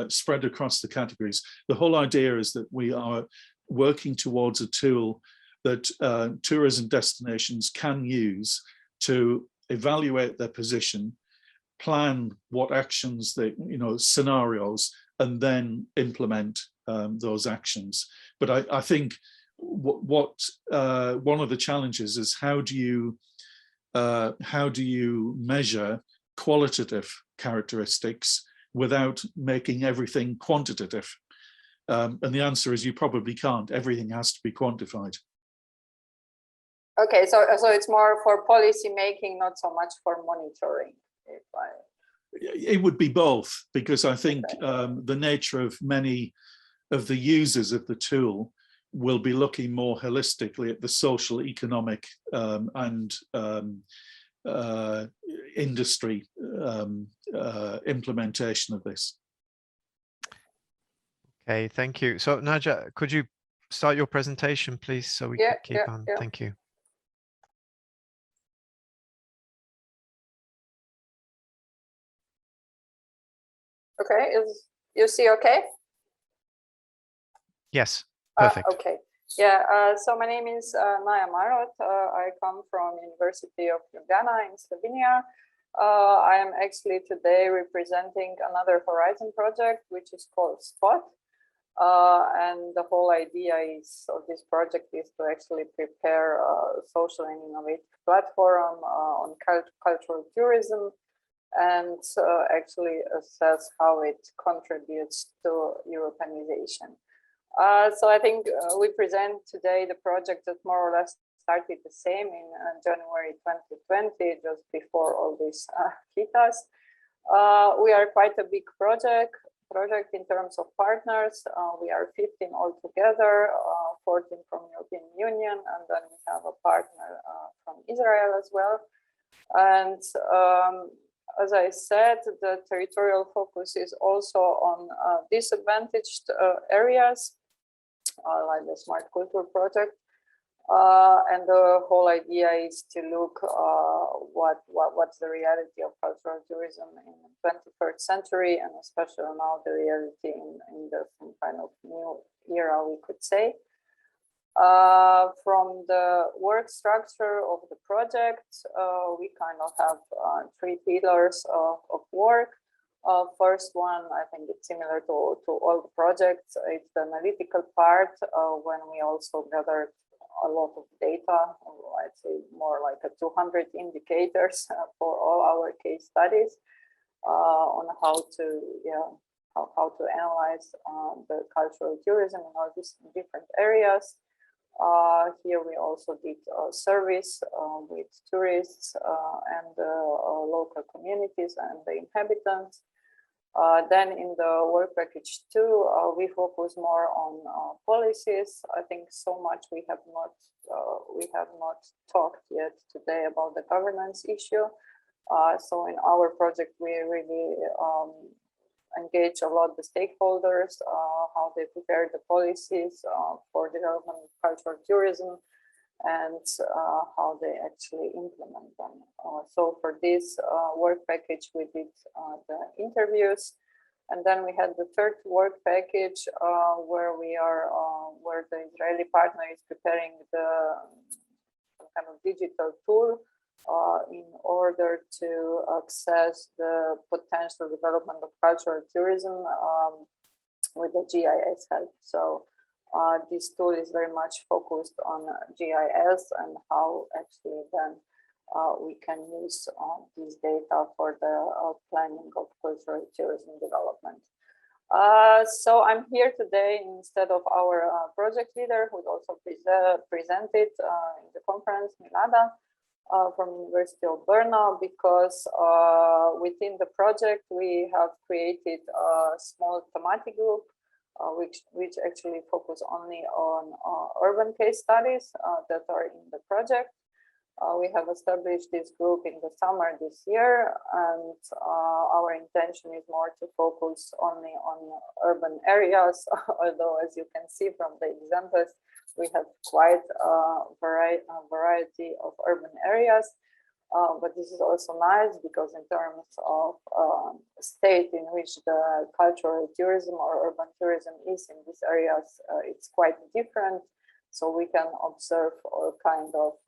spread across the categories. The whole idea is that we are working towards a tool that tourism destinations can use to evaluate their position, plan what actions they, scenarios, and then implement those actions. But I think what one of the challenges is how do you measure qualitative characteristics without making everything quantitative? And the answer is you probably can't. Everything has to be quantified. Okay, so it's more for policy making, not so much for monitoring. It would be both, because I think the nature of many of the users of the tool will be looking more holistically at the social, economic, and industry implementation of this. Okay, thank you. So Nadia, could you start your presentation, please, so we can keep on? Yeah. Thank you. Okay, you see okay? Yes, perfect. Okay, So my name is Naya Marot. I come from University of Ljubljana in Slovenia. I am actually today representing another Horizon project, which is called SPOT. And the whole idea of this project is to actually prepare a social and innovative platform on cultural tourism and actually assess how it contributes to Europeanization. So I think we present today the project that more or less started the same in January 2020, just before all this hit us. We are quite a big project in terms of partners. We are 15 altogether, 14 from European Union, and then we have a partner from Israel as well. And as I said, the territorial focus is also on disadvantaged areas, like the SmartCulTour project. And the whole idea is to look what's the reality of cultural tourism in the 21st century, and especially now the reality in the some kind of new era, we could say. From the work structure of the project, we kind of have 3 pillars of work. First one, I think it's similar to all the projects. It's the analytical part, when we also gathered a lot of data, I'd say more like 200 indicators for all our case studies on how to analyze the cultural tourism in all these different areas. Here we also did a service with tourists and local communities and the inhabitants. Then in the work package 2, we focus more on policies. I think so much we have not talked yet today about the governance issue. So in our project, we really engage a lot the stakeholders, how they prepare the policies for development of cultural tourism, and how they actually implement them. So for this work package, we did the interviews, and then we had the third work package where the Israeli partner is preparing the kind of digital tool in order to access the potential development of cultural tourism with the GIS help. So this tool is very much focused on GIS and how actually then we can use this data for the planning of cultural tourism development. So I'm here today instead of our project leader, who also presented in the conference, Milada, from University of Brno, because within the project we have created a small thematic group which actually focus only on urban case studies that are in the project. We have established this group in the summer this year, and our intention is more to focus only on urban areas, although as you can see from the examples, we have quite a variety of urban areas. But this is also nice because in terms of state in which the cultural tourism or urban tourism is in these areas, it's quite different. So we can observe all kind of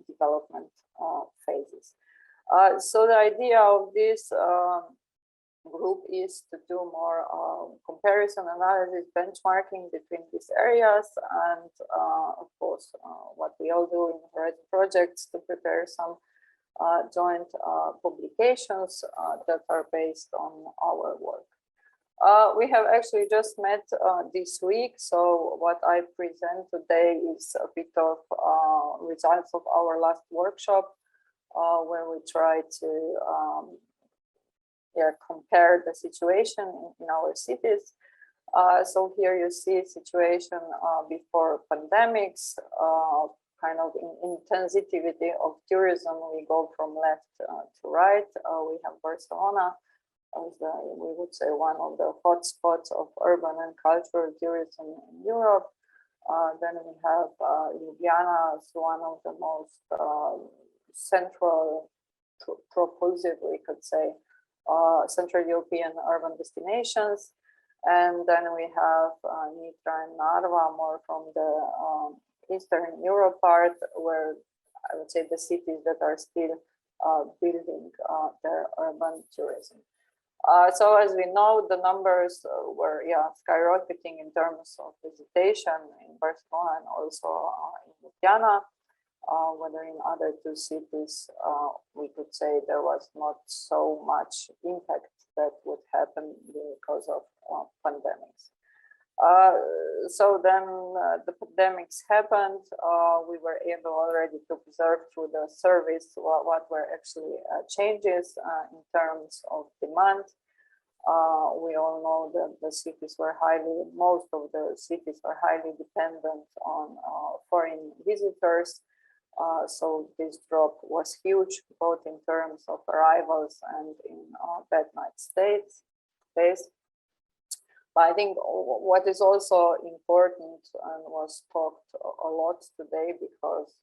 development phases. So the idea of this group is to do more comparison analysis, benchmarking between these areas, and of course, what we all do in Horizon projects to prepare some joint publications that are based on our work. We have actually just met this week, so what I present today is a bit of results of our last workshop, where we try to compare the situation in our cities. So here you see situation before pandemics, kind of intensity of tourism. We go from left to right. We have Barcelona as we would say one of the hotspots of urban and cultural tourism in Europe. Then we have Ljubljana as one of the most central, propulsive, we could say, Central European urban destinations. And then we have Nitra and Narva, more from the Eastern Europe part, where I would say the cities that are still building their urban tourism. So as we know, the numbers were skyrocketing in terms of visitation in Barcelona and also in Ljubljana. Whether in other two cities, we could say there was not so much impact that would happen because of pandemics. So then the pandemics happened. We were able already to observe through the surveys what were actually changes in terms of demand. We all know that the cities were most of the cities were highly dependent on foreign visitors. So this drop was huge, both in terms of arrivals and in bed night stays. But I think what is also important and was talked a lot today, because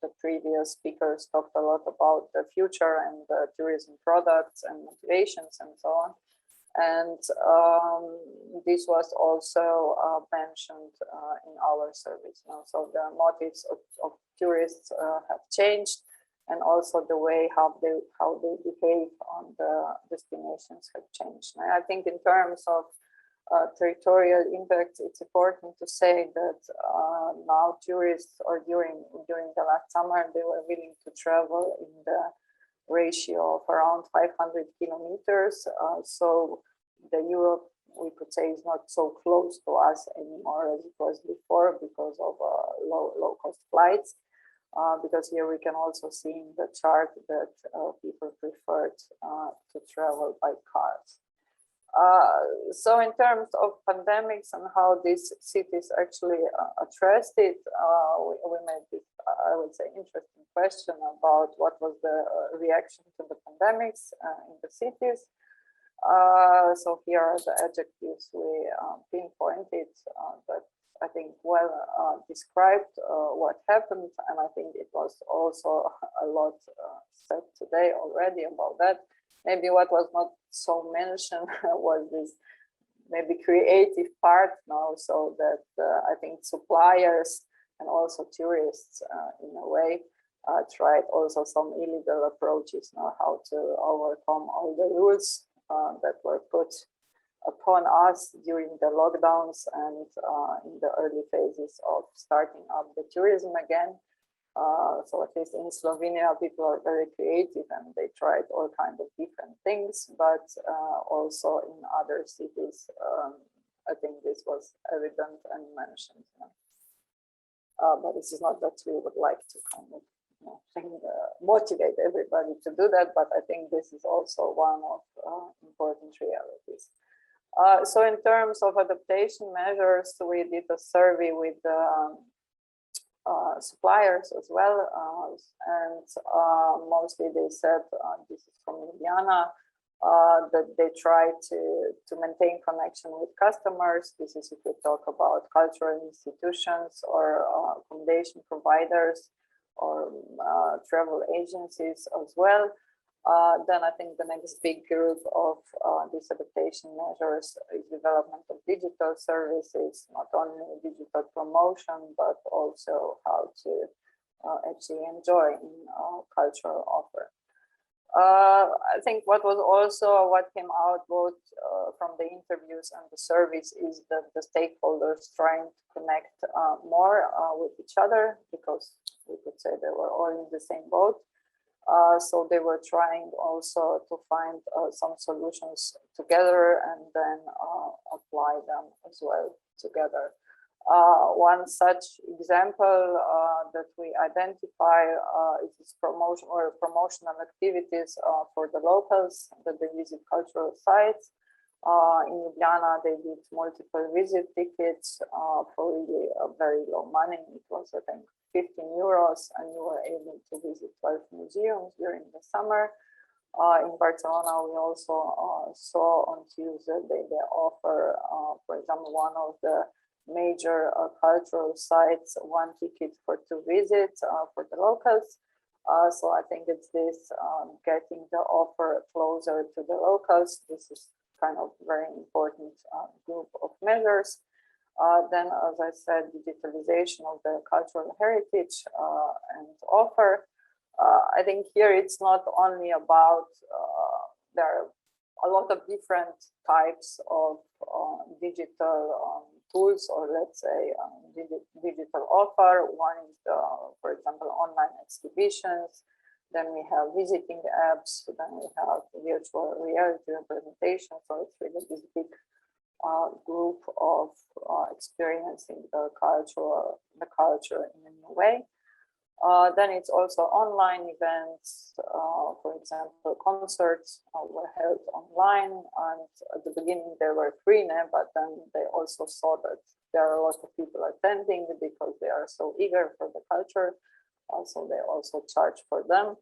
the previous speakers talked a lot about the future and the tourism products and motivations and so on. And this was also mentioned in our surveys. So the motives of tourists have changed, and also the way how they behave on the destinations have changed. And I think in terms of territorial impact, it's important to say that now tourists, or during the last summer, they were willing to travel in the ratio of around 500 kilometers. So the Europe, we could say, is not so close to us anymore as it was before, because of low cost flights. Because here we can also see in the chart that people preferred to travel by cars. So in terms of pandemics and how these cities actually addressed it, we made this, I would say, interesting question about what was the reaction to the pandemics in the cities. So here are the adjectives we pinpointed that I think well described what happened, and I think it was also a lot said today already about that. Maybe what was not so mentioned was this maybe creative part now, so that I think suppliers and also tourists in a way tried also some illegal approaches now, how to overcome all the rules that were put upon us during the lockdowns and in the early phases of starting up the tourism again. So at least in Slovenia, people are very creative and they tried all kinds of different things, but also in other cities, I think this was evident and mentioned. But this is not that we would like to kind of motivate everybody to do that, but I think this is also one of important realities. So in terms of adaptation measures, we did a survey with suppliers as well, and mostly they said, this is from Ljubljana, that they try to maintain connection with customers. This is if we talk about cultural institutions or accommodation providers or travel agencies as well. Then I think the next big group of these adaptation measures is development of digital services, not only digital promotion, but also how to actually enjoy in cultural offer. I think what came out both from the interviews and the surveys is that the stakeholders trying to connect more with each other, because we could say they were all in the same boat. So they were trying also to find some solutions together and then apply them as well together. One such example that we identify is this promotional activities for the locals that they visit cultural sites. In Ljubljana, they did multiple visit tickets for really very low money. It was, I think, 15 euros, and you were able to visit 12 museums during the summer. In Barcelona, we also saw on Tuesday they offer, for example, one of the major cultural sites, one ticket for 2 visits for the locals. So I think it's this getting the offer closer to the locals. This is kind of very important group of measures. Then, as I said, digitalization of the cultural heritage and offer. I think here it's not only about, there are a lot of different types of digital tools, or let's say digital offer. One is, for example, online exhibitions. Then we have visiting apps. Then we have virtual reality representation. So it's really this big group of experiencing the culture in a new way. Then it's also online events. For example, concerts were held online, and at the beginning they were free, but then they also saw that there are a lot of people attending because they are so eager for the culture. So they also charge for them.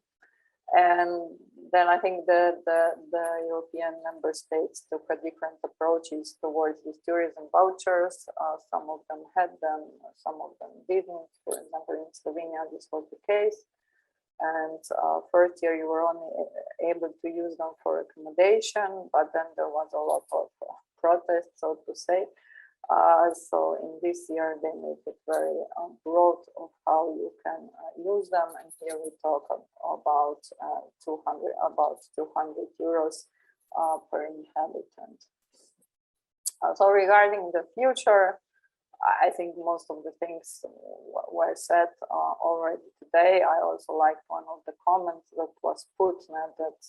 And then I think the European member states took a different approaches towards these tourism vouchers. Some of them had them, some of them didn't. For example, in Slovenia, this was the case. And first year you were only able to use them for accommodation, but then there was a lot of protest, so to say. So in this year, they make it very broad of how you can use them. And here we talk about 200 euros per inhabitant. So regarding the future, I think most of the things were said already today. I also liked one of the comments that was put that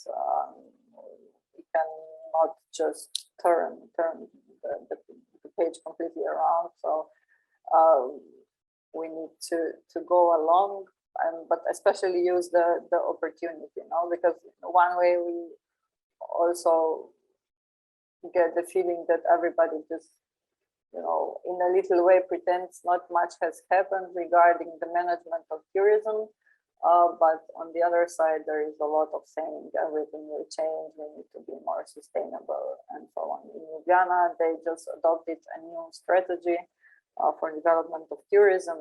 we cannot just turn the page completely around. So we need to go along, but especially use the opportunity, because one way we also get the feeling that everybody just, in a little way pretends not much has happened regarding the management of tourism. But on the other side, there is a lot of saying everything will change, we need to be more sustainable and so on. In Ljubljana, they just adopted a new strategy for development of tourism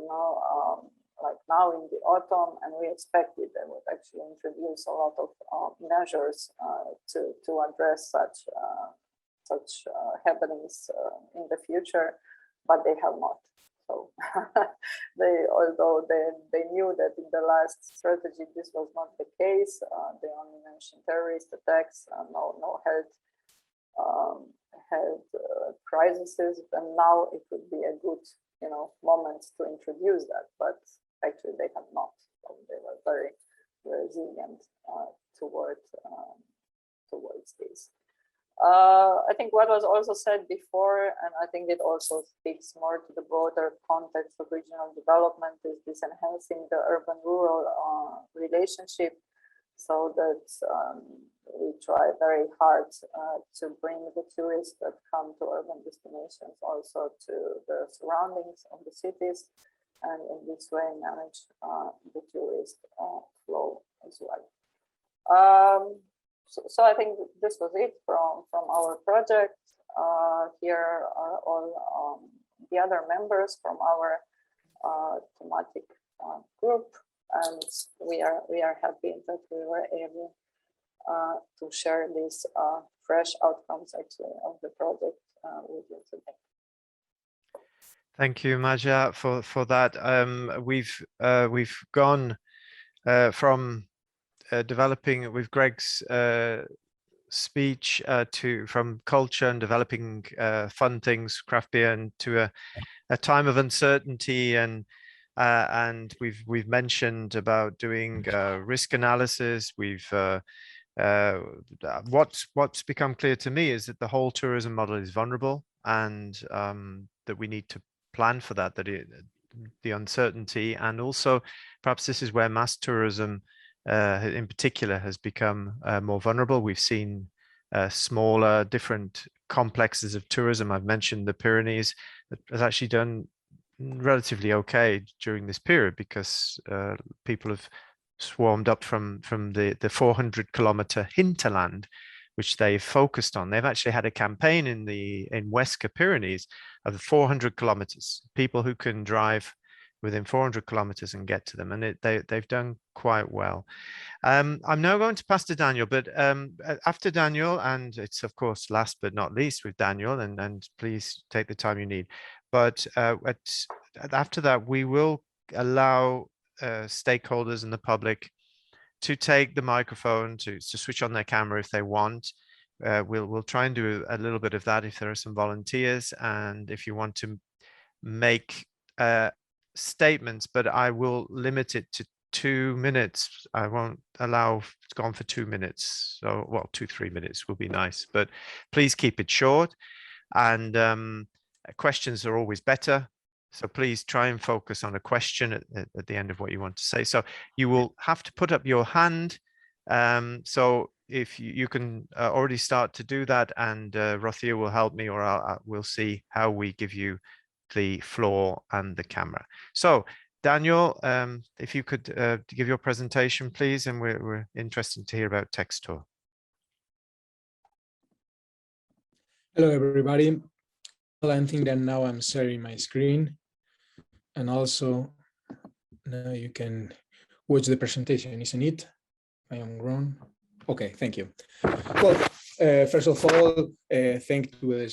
like now in the autumn, and we expected they would actually introduce a lot of measures to address such happenings in the future, but they have not. So although they knew that in the last strategy this was not the case, they only mentioned terrorist attacks, no health crises, and now it would be a good moment to introduce that, but actually they have not. So they were very resilient towards this. I think what was also said before, and I think it also speaks more to the broader context of regional development, is this enhancing the urban-rural relationship, so that we try very hard to bring the tourists that come to urban destinations also to the surroundings of the cities, and in this way manage the tourist flow as well. So I think this was it from our project. Here are all the other members from our thematic group, and we are happy that we were able to share these fresh outcomes actually of the project with you today. Thank you, Maja, for that. We've gone from developing with Greg's speech from culture and developing fun things, craft beer, and to a time of uncertainty, and we've mentioned about doing risk analysis. What's become clear to me is that the whole tourism model is vulnerable, and that we need to plan for that. The uncertainty, and also perhaps this is where mass tourism in particular has become more vulnerable. We've seen smaller, different complexes of tourism. I've mentioned the Pyrenees that has actually done relatively okay during this period because people have swarmed up from the 400-kilometer hinterland, which they've focused on. They've actually had a campaign in Huesca Pyrenees of 400 kilometers. People who can drive within 400 kilometers and get to them. And they've done quite well. I'm now going to pass to Daniel, but after Daniel, and it's of course last but not least with Daniel, and please take the time you need. But after that, we will allow stakeholders and the public to take the microphone, to switch on their camera if they want. We'll try and do a little bit of that if there are some volunteers, and if you want to make statements, but I will limit it to 2 minutes. I won't allow it's gone for 2 minutes. So, well, 2-3 minutes will be nice, but please keep it short. And questions are always better. So please try and focus on a question at the end of what you want to say. So you will have to put up your hand. So if you can already start to do that, and Rothia will help me, or we'll see how we give you the floor and the camera. So Daniel, if you could give your presentation, please, and we're interested to hear about TextTour. Hello, everybody. Well, I think that now I'm sharing my screen, and also now you can watch the presentation, isn't it? I am wrong. Okay, thank you. Well, first of all, thank to the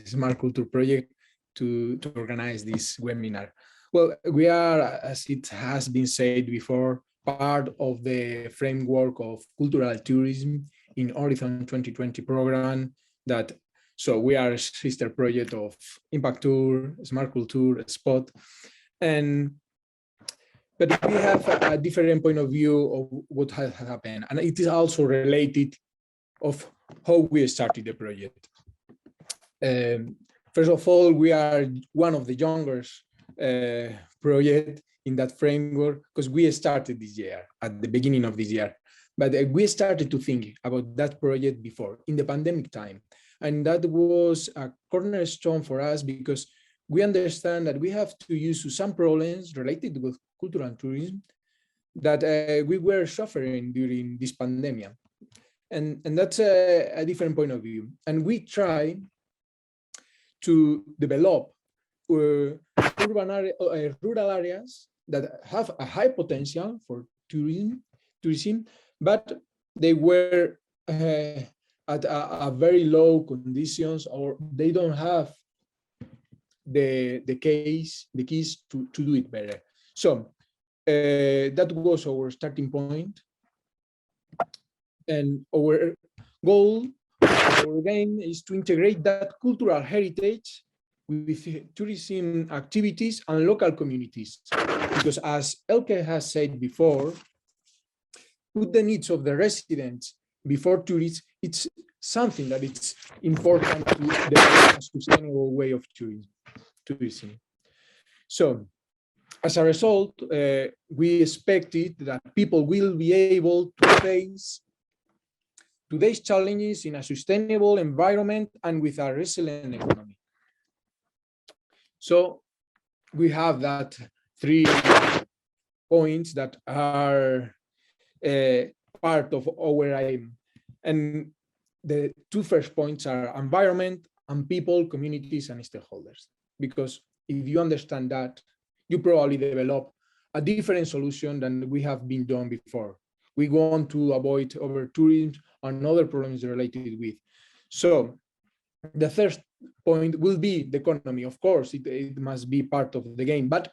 SmartCulTour project to organize this webinar. Well, we are, as it has been said before, part of the framework of cultural tourism in Horizon 2020 program. So we are a sister project of Impact Tour, SmartCulTour, Spot, but we have a different point of view of what has happened, and it is also related of how we started the project. First of all, we are one of the youngest project in that framework because we started this year, at the beginning of this year. But we started to think about that project before, in the pandemic time. And that was a cornerstone for us because we understand that we have to use some problems related with culture and tourism that we were suffering during this pandemic. And that's a different point of view. And we try to develop rural areas that have a high potential for tourism, but they were at a very low conditions, or they don't have the keys to do it better. So that was our starting point, and our goal, our aim is to integrate that cultural heritage with tourism activities and local communities, because as Elke has said before, put the needs of the residents before tourists. It's something that it's important to develop a sustainable way of tourism. So as a result, we expected that people will be able to face today's challenges in a sustainable environment and with a resilient economy. So we have that 3 points that are part of our aim. And the 2 first points are environment and people, communities, and stakeholders. Because if you understand that, you probably develop a different solution than we have been done before. We want to avoid over-tourism and other problems related with. So the first point will be the economy. Of course, it must be part of the game, but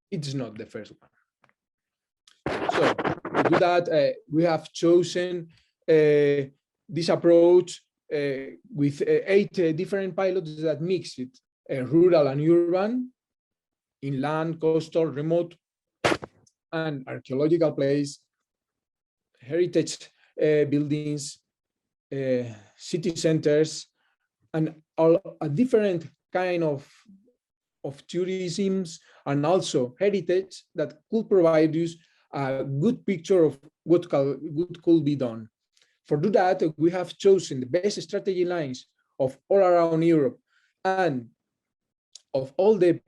it's not the first one. So to do that, we have chosen this approach with 8 different pilots that mix it, rural and urban, inland, coastal, remote, and archaeological place, heritage buildings, city centers, and all a different kind of tourisms, and also heritage that could provide you a good picture of what could be done. For do that, we have chosen the best strategy lines of all around Europe and of all the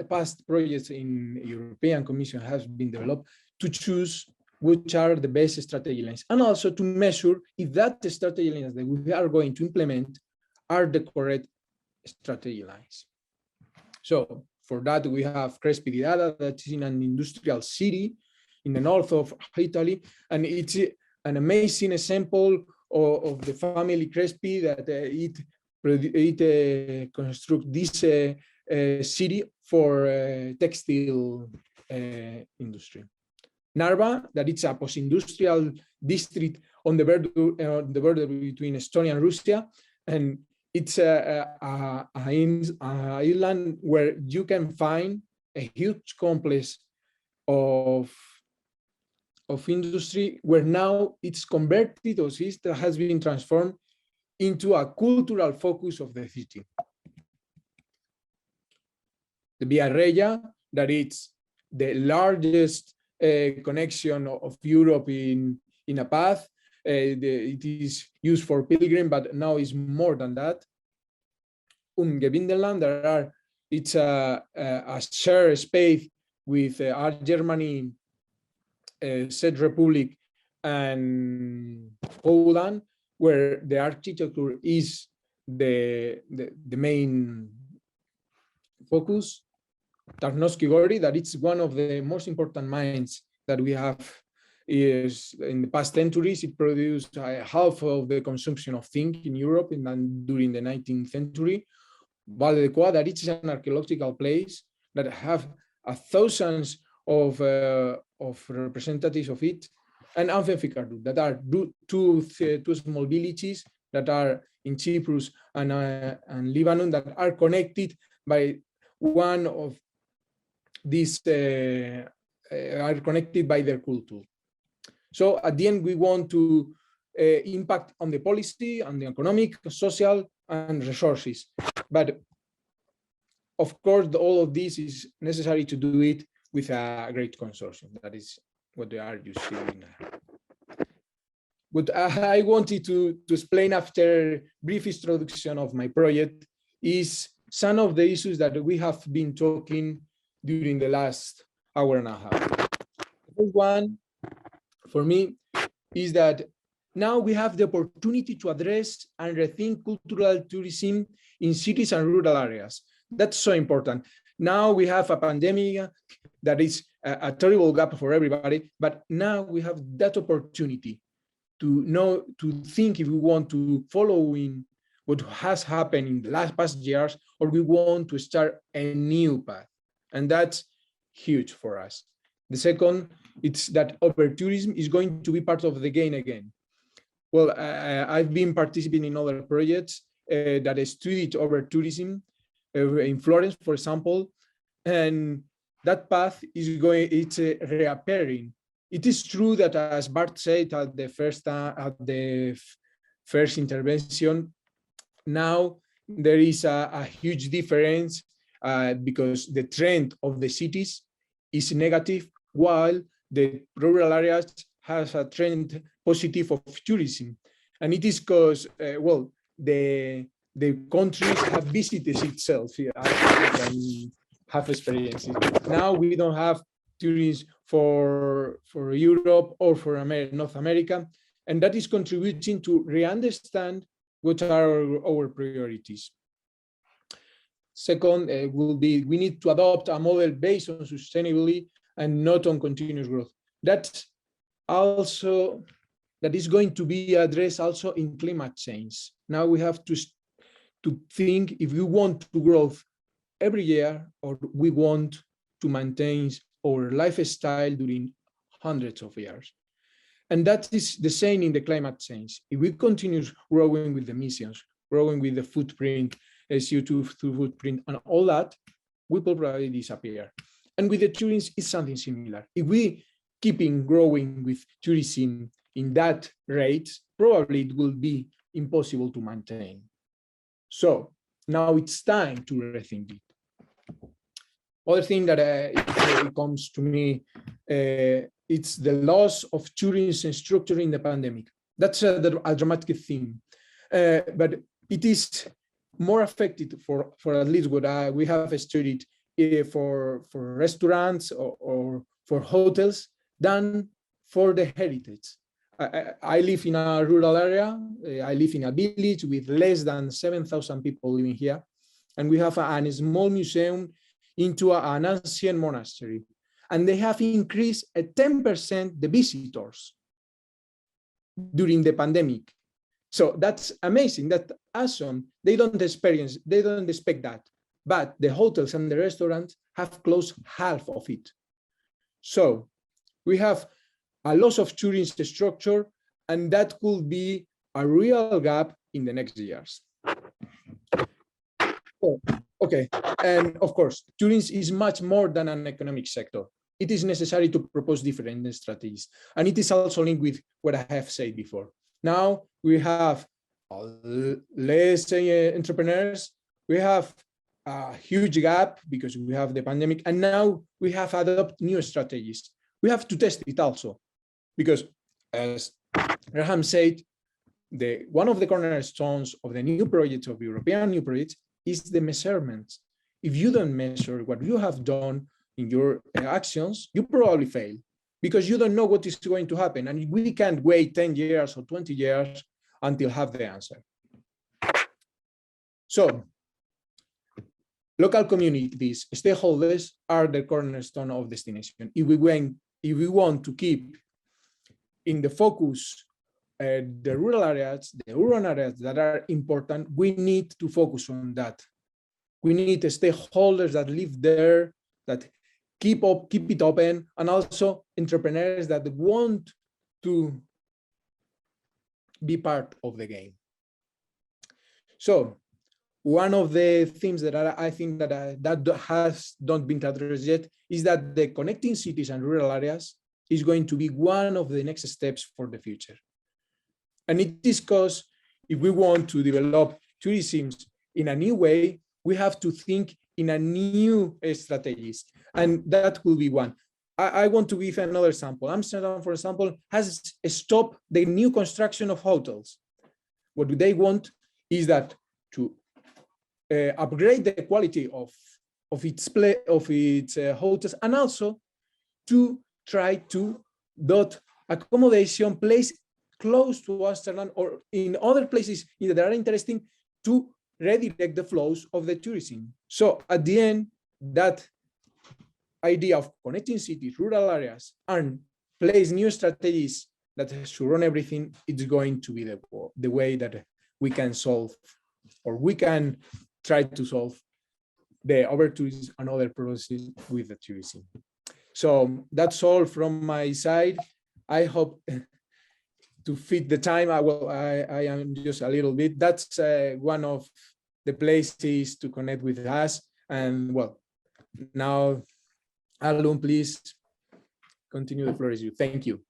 past projects in European Commission has been developed to choose which are the best strategy lines, and also to measure if that strategy lines that we are going to implement are the correct strategy lines. So for that, we have Crespi di Data, that is in an industrial city in the north of Italy. And it's an amazing example of the family Crespi that it construct this city for textile industry. Narva, that it's a post-industrial district on the border between Estonia and Russia, and it's an island where you can find a huge complex of industry, where now it's converted, or it has been transformed into a cultural focus of the city. The Via Regia, that it's the largest connection of Europe in a path. It is used for pilgrim, but now is more than that. Umgebindeland, it's a shared space with our Germany, Czech Republic, and Poland, where the architecture is the main focus. Tarnowski Gori, that it's one of the most important mines that we have. Is in the past centuries, it produced half of the consumption of zinc in Europe during the 19th century. Val de Coa, that it's an archaeological place that have thousands of representatives of it, and Anfenfikardu, that are two small villages that are in Cyprus and Lebanon, that are connected by one of these, are connected by their culture. So at the end, we want to impact on the policy, on the economic, social, and resources. But of course, all of this is necessary to do it with a great consortium. That is what they are used to doing now. What I wanted to explain after a brief introduction of my project is some of the issues that we have been talking during the last hour and a half. The first one, for me, is that now we have the opportunity to address and rethink cultural tourism in cities and rural areas. That's so important. Now we have a pandemic that is a terrible gap for everybody, but now we have that opportunity to think if we want to follow in what has happened in the past years, or we want to start a new path. And that's huge for us. The second, it's that over-tourism is going to be part of the game again. Well, I've been participating in other projects that studied over-tourism in Florence, for example, and that path is it's reappearing. It is true that, as Bart said at the first intervention, now there is a huge difference because the trend of the cities is negative, while the rural areas has a trend positive of tourism. And it is because, well, the countries have visited itself and have experiences. Now we don't have tourism for Europe or for North America, and that is contributing to re-understand what are our priorities. Second, will be we need to adopt a model based on sustainability and not on continuous growth. That is going to be addressed also in climate change. Now we have to think if we want to grow every year, or we want to maintain our lifestyle during hundreds of years. And that is the same in the climate change. If we continue growing with the emissions, growing with the footprint, CO2 footprint, and all that, we will probably disappear. And with the tourism, it's something similar. If we keeping growing with tourism in that rate, probably it will be impossible to maintain. So now it's time to rethink it. Other thing that it comes to me, it's the loss of tourism structure in the pandemic. That's a dramatic theme, but it is more affected for at least what we have studied for restaurants or for hotels than for the heritage. I live in a rural area. I live in a village with less than 7,000 people living here. And we have a small museum into an ancient monastery. And they have increased at 10% the visitors during the pandemic. So that's amazing. That's awesome. They don't expect that. But the hotels and the restaurants have closed half of it. So we have a loss of tourism structure, and that could be a real gap in the next years. Oh, okay, and of course, tourism is much more than an economic sector. It is necessary to propose different strategies, and it is also linked with what I have said before. Now we have less entrepreneurs, we have a huge gap because we have the pandemic, and now we have adopted new strategies. We have to test it also, because as Graham said, one of the cornerstones of the new projects, of European new projects, is the measurements. If you don't measure what you have done in your actions, you probably fail, because you don't know what is going to happen, and we can't wait 10 years or 20 years until have the answer. So local communities, stakeholders are the cornerstone of destination. If we want to keep in the focus the rural areas, the urban areas that are important, we need to focus on that. We need stakeholders that live there, that keep it open, and also entrepreneurs that want to be part of the game. So one of the themes that I think that has not been addressed yet is that the connecting cities and rural areas is going to be one of the next steps for the future. And it is because if we want to develop tourism in a new way, we have to think in a new strategies, and that will be one. I want to give another example. Amsterdam, for example, has stopped the new construction of hotels. What they want is that to upgrade the quality of its hotels, and also to try to dot accommodation place close to Amsterdam or in other places that are interesting to redirect the flows of the tourism. So at the end, that idea of connecting cities, rural areas, and place new strategies that should run everything, it's going to be the way that we can solve, or we can try to solve the over-tourism and other processes with the tourism. So that's all from my side. I hope to fit the time, I am just a little bit. That's one of the places to connect with us. And well, now, Alun, please continue. The floor is you. Thank you.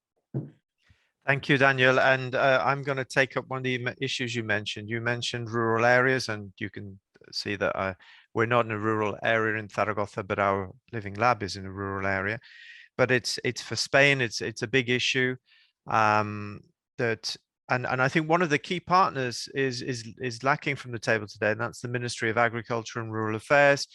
Thank you, Daniel. And I'm going to take up one of the issues you mentioned. You mentioned rural areas, and you can see that we're not in a rural area in Zaragoza, but our living lab is in a rural area. But it's for Spain. It's a big issue. And I think one of the key partners is lacking from the table today, and that's the Ministry of Agriculture and Rural Affairs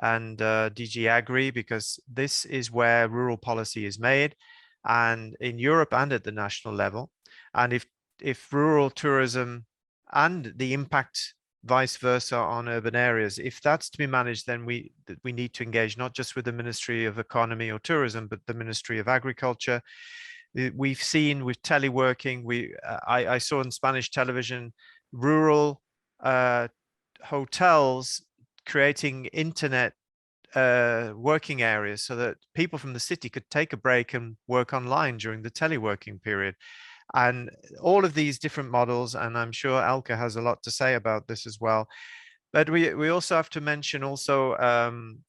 and DG Agri, because this is where rural policy is made, and in Europe and at the national level. And if rural tourism and the impact vice versa on urban areas, if that's to be managed, then we need to engage not just with the Ministry of Economy or Tourism, but the Ministry of Agriculture. We've seen with teleworking, I saw on Spanish television, rural hotels creating internet working areas so that people from the city could take a break and work online during the teleworking period. And all of these different models, and I'm sure Elke has a lot to say about this as well. But we also have to mention also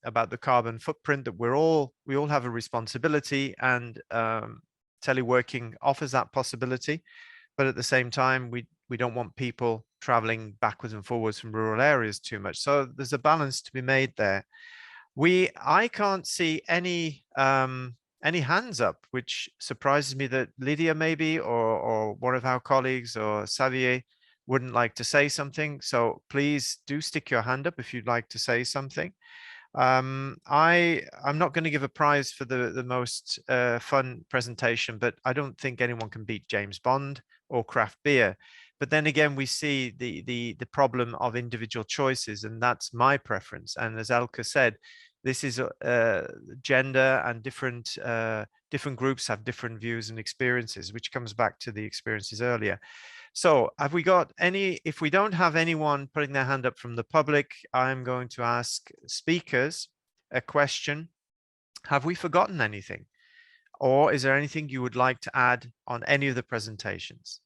about the carbon footprint, that we all have a responsibility, and teleworking offers that possibility. But at the same time, we don't want people traveling backwards and forwards from rural areas too much. So there's a balance to be made there. I can't see any hands up, which surprises me, that Lydia maybe or one of our colleagues or Xavier wouldn't like to say something. So please do stick your hand up if you'd like to say something. I'm not going to give a prize for the most fun presentation, but I don't think anyone can beat James Bond or craft beer. But then again, we see the problem of individual choices, and that's my preference. And as Elke said, this is gender and different groups have different views and experiences, which comes back to the experiences earlier. So have we got any, if we don't have anyone putting their hand up from the public, I'm going to ask speakers a question. Have we forgotten anything? Or is there anything you would like to add on any of the presentations?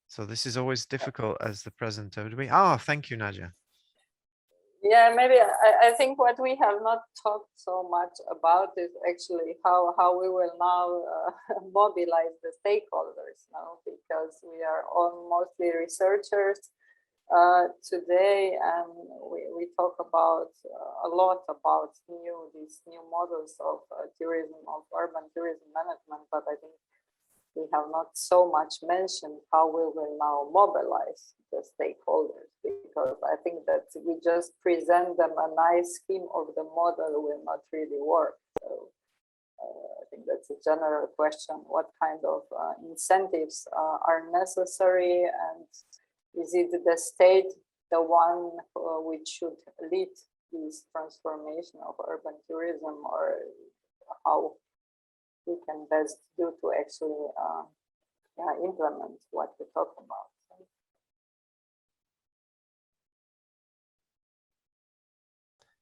So this is always difficult as the presenter. Thank you, Nadia. Yeah, maybe I think what we have not talked so much about is actually how we will now mobilize the stakeholders now, because we are all mostly researchers today, and we talk about a lot about these new models of tourism, of urban tourism management, but I think we have not so much mentioned how we will now mobilize the stakeholders, because I think that we just present them a nice scheme of the model will not really work. So I think that's a general question. What kind of incentives are necessary, and is it the state the one which should lead this transformation of urban tourism, or how we can best do to actually implement what we talk about?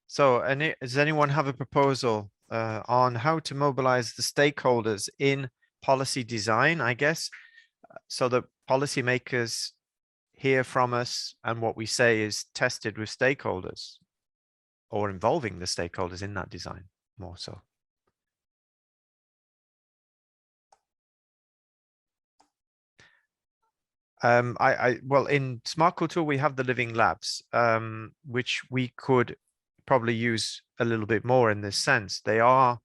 So does anyone have a proposal on how to mobilize the stakeholders in policy design, I guess, so that policymakers hear from us and what we say is tested with stakeholders, or involving the stakeholders in that design more so? Well, in SmartCulTour, we have the living labs, which we could probably use a little bit more in this sense. They are,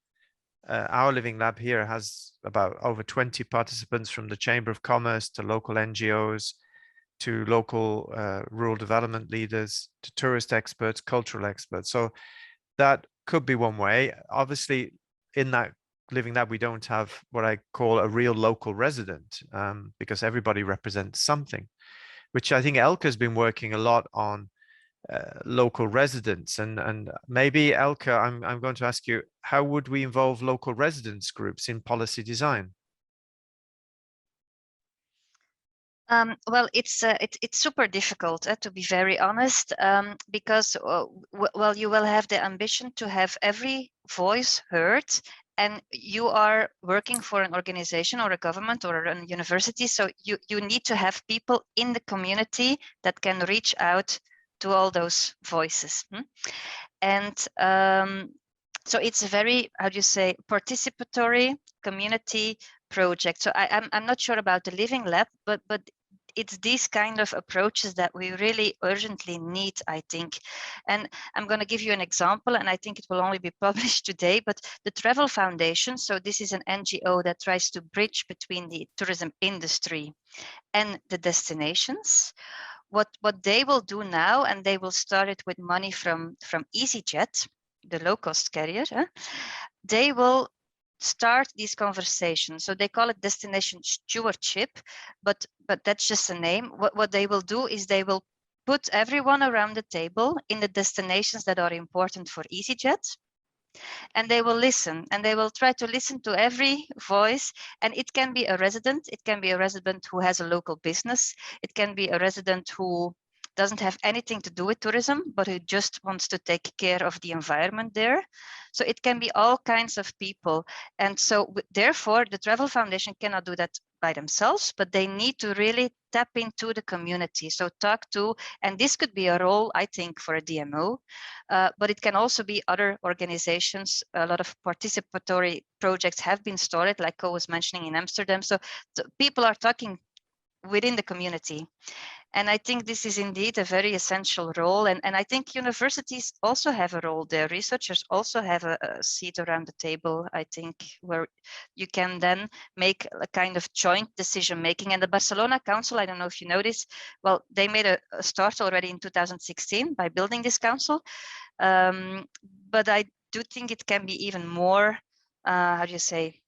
our living lab here has about over 20 participants, from the Chamber of Commerce to local NGOs, to local rural development leaders, to tourist experts, cultural experts. So that could be one way. Obviously, in that living lab, we don't have what I call a real local resident, because everybody represents something, which I think Elke has been working a lot on, local residents. And maybe Elke, I'm going to ask you, how would we involve local residents groups in policy design? Well, it's super difficult, to be very honest, because well, you will have the ambition to have every voice heard, and you are working for an organization or a government or a university, so you need to have people in the community that can reach out to all those voices. And so it's a very, how do you say, participatory community project. So I'm not sure about the living lab, but it's these kind of approaches that we really urgently need, I think. And I'm going to give you an example, and I think it will only be published today, but the Travel Foundation, so this is an NGO that tries to bridge between the tourism industry and the destinations. What they will do now, and they will start it with money from EasyJet, the low-cost carrier, they will start these conversations. So they call it destination stewardship, but that's just a name. What they will do is they will put everyone around the table in the destinations that are important for EasyJet, and they will listen, and they will try to listen to every voice. And it can be a resident, it can be a resident who has a local business, it can be a resident who doesn't have anything to do with tourism, but who just wants to take care of the environment there. So it can be all kinds of people. And so therefore, the Travel Foundation cannot do that by themselves, but they need to really tap into the community. So talk to, and this could be a role, I think, for a DMO, but it can also be other organizations. A lot of participatory projects have been started, like Co was mentioning in Amsterdam. So people are talking within the community. And I think this is indeed a very essential role. And I think universities also have a role there. Researchers also have a seat around the table, I think, where you can then make a kind of joint decision making. And the Barcelona Council, I don't know if you know this, well, they made a start already in 2016 by building this council. But I do think it can be even more, how do you say,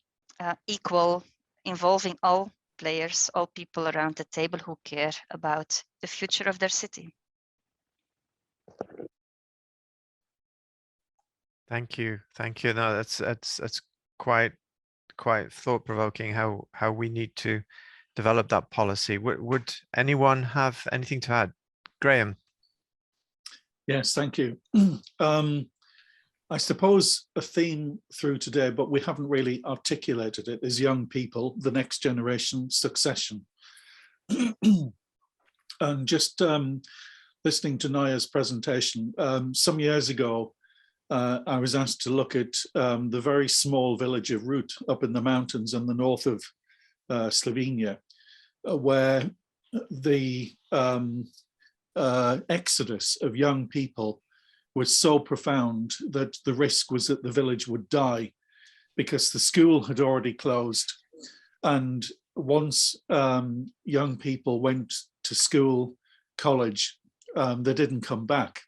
equal, involving all players, all people around the table who care about the future of their city. Thank you. No, that's quite thought-provoking. How we need to develop that policy. Would anyone have anything to add? Graham. Yes, thank you. I suppose a theme through today, but we haven't really articulated it, is young people, the next generation, succession. And just listening to Naya's presentation, some years ago, I was asked to look at the very small village of Rut up in the mountains in the north of Slovenia, where the exodus of young people was so profound that the risk was that the village would die because the school had already closed. And once young people went to school, college, they didn't come back.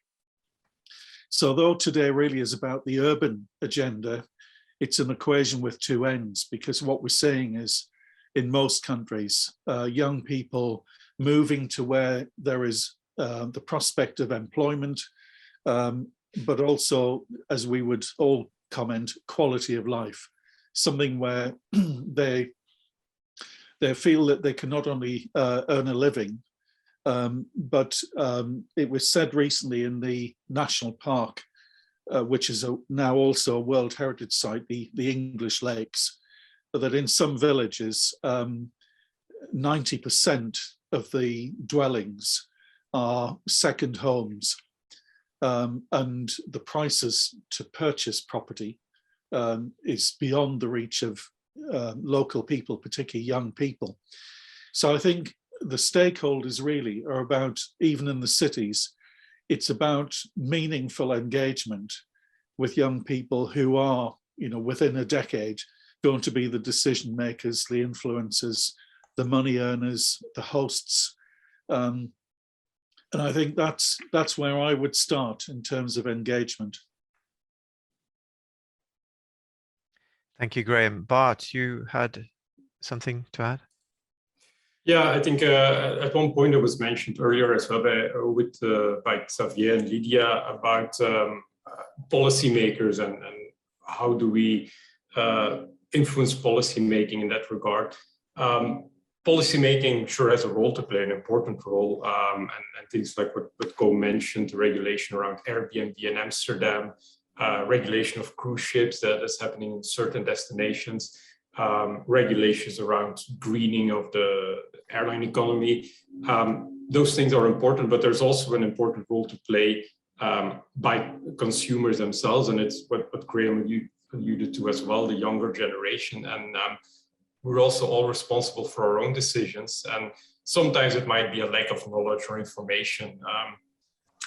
So though today really is about the urban agenda, it's an equation with two ends, because what we're seeing is in most countries, young people moving to where there is the prospect of employment, but also, as we would all comment, quality of life, something where they feel that they can not only earn a living, but it was said recently in the national park, which is now also a World Heritage Site, the English Lakes, that in some villages, 90% of the dwellings are second homes, and the prices to purchase property is beyond the reach of local people, particularly young people. So I think the stakeholders really are about, even in the cities, it's about meaningful engagement with young people who are, within a decade, going to be the decision makers, the influencers, the money earners, the hosts. And I think that's where I would start in terms of engagement. Thank you, Graham. Bart, you had something to add? Yeah, I think at one point it was mentioned earlier as well by Xavier and Lydia about policymakers and how do we influence policy making in that regard. Policymaking sure has a role to play, an important role, and things like what Go mentioned, the regulation around Airbnb in Amsterdam, regulation of cruise ships that is happening in certain destinations, regulations around greening of the airline economy. Those things are important, but there's also an important role to play by consumers themselves, and it's what Graham alluded to as well, the younger generation. And we're also all responsible for our own decisions, and sometimes it might be a lack of knowledge or information.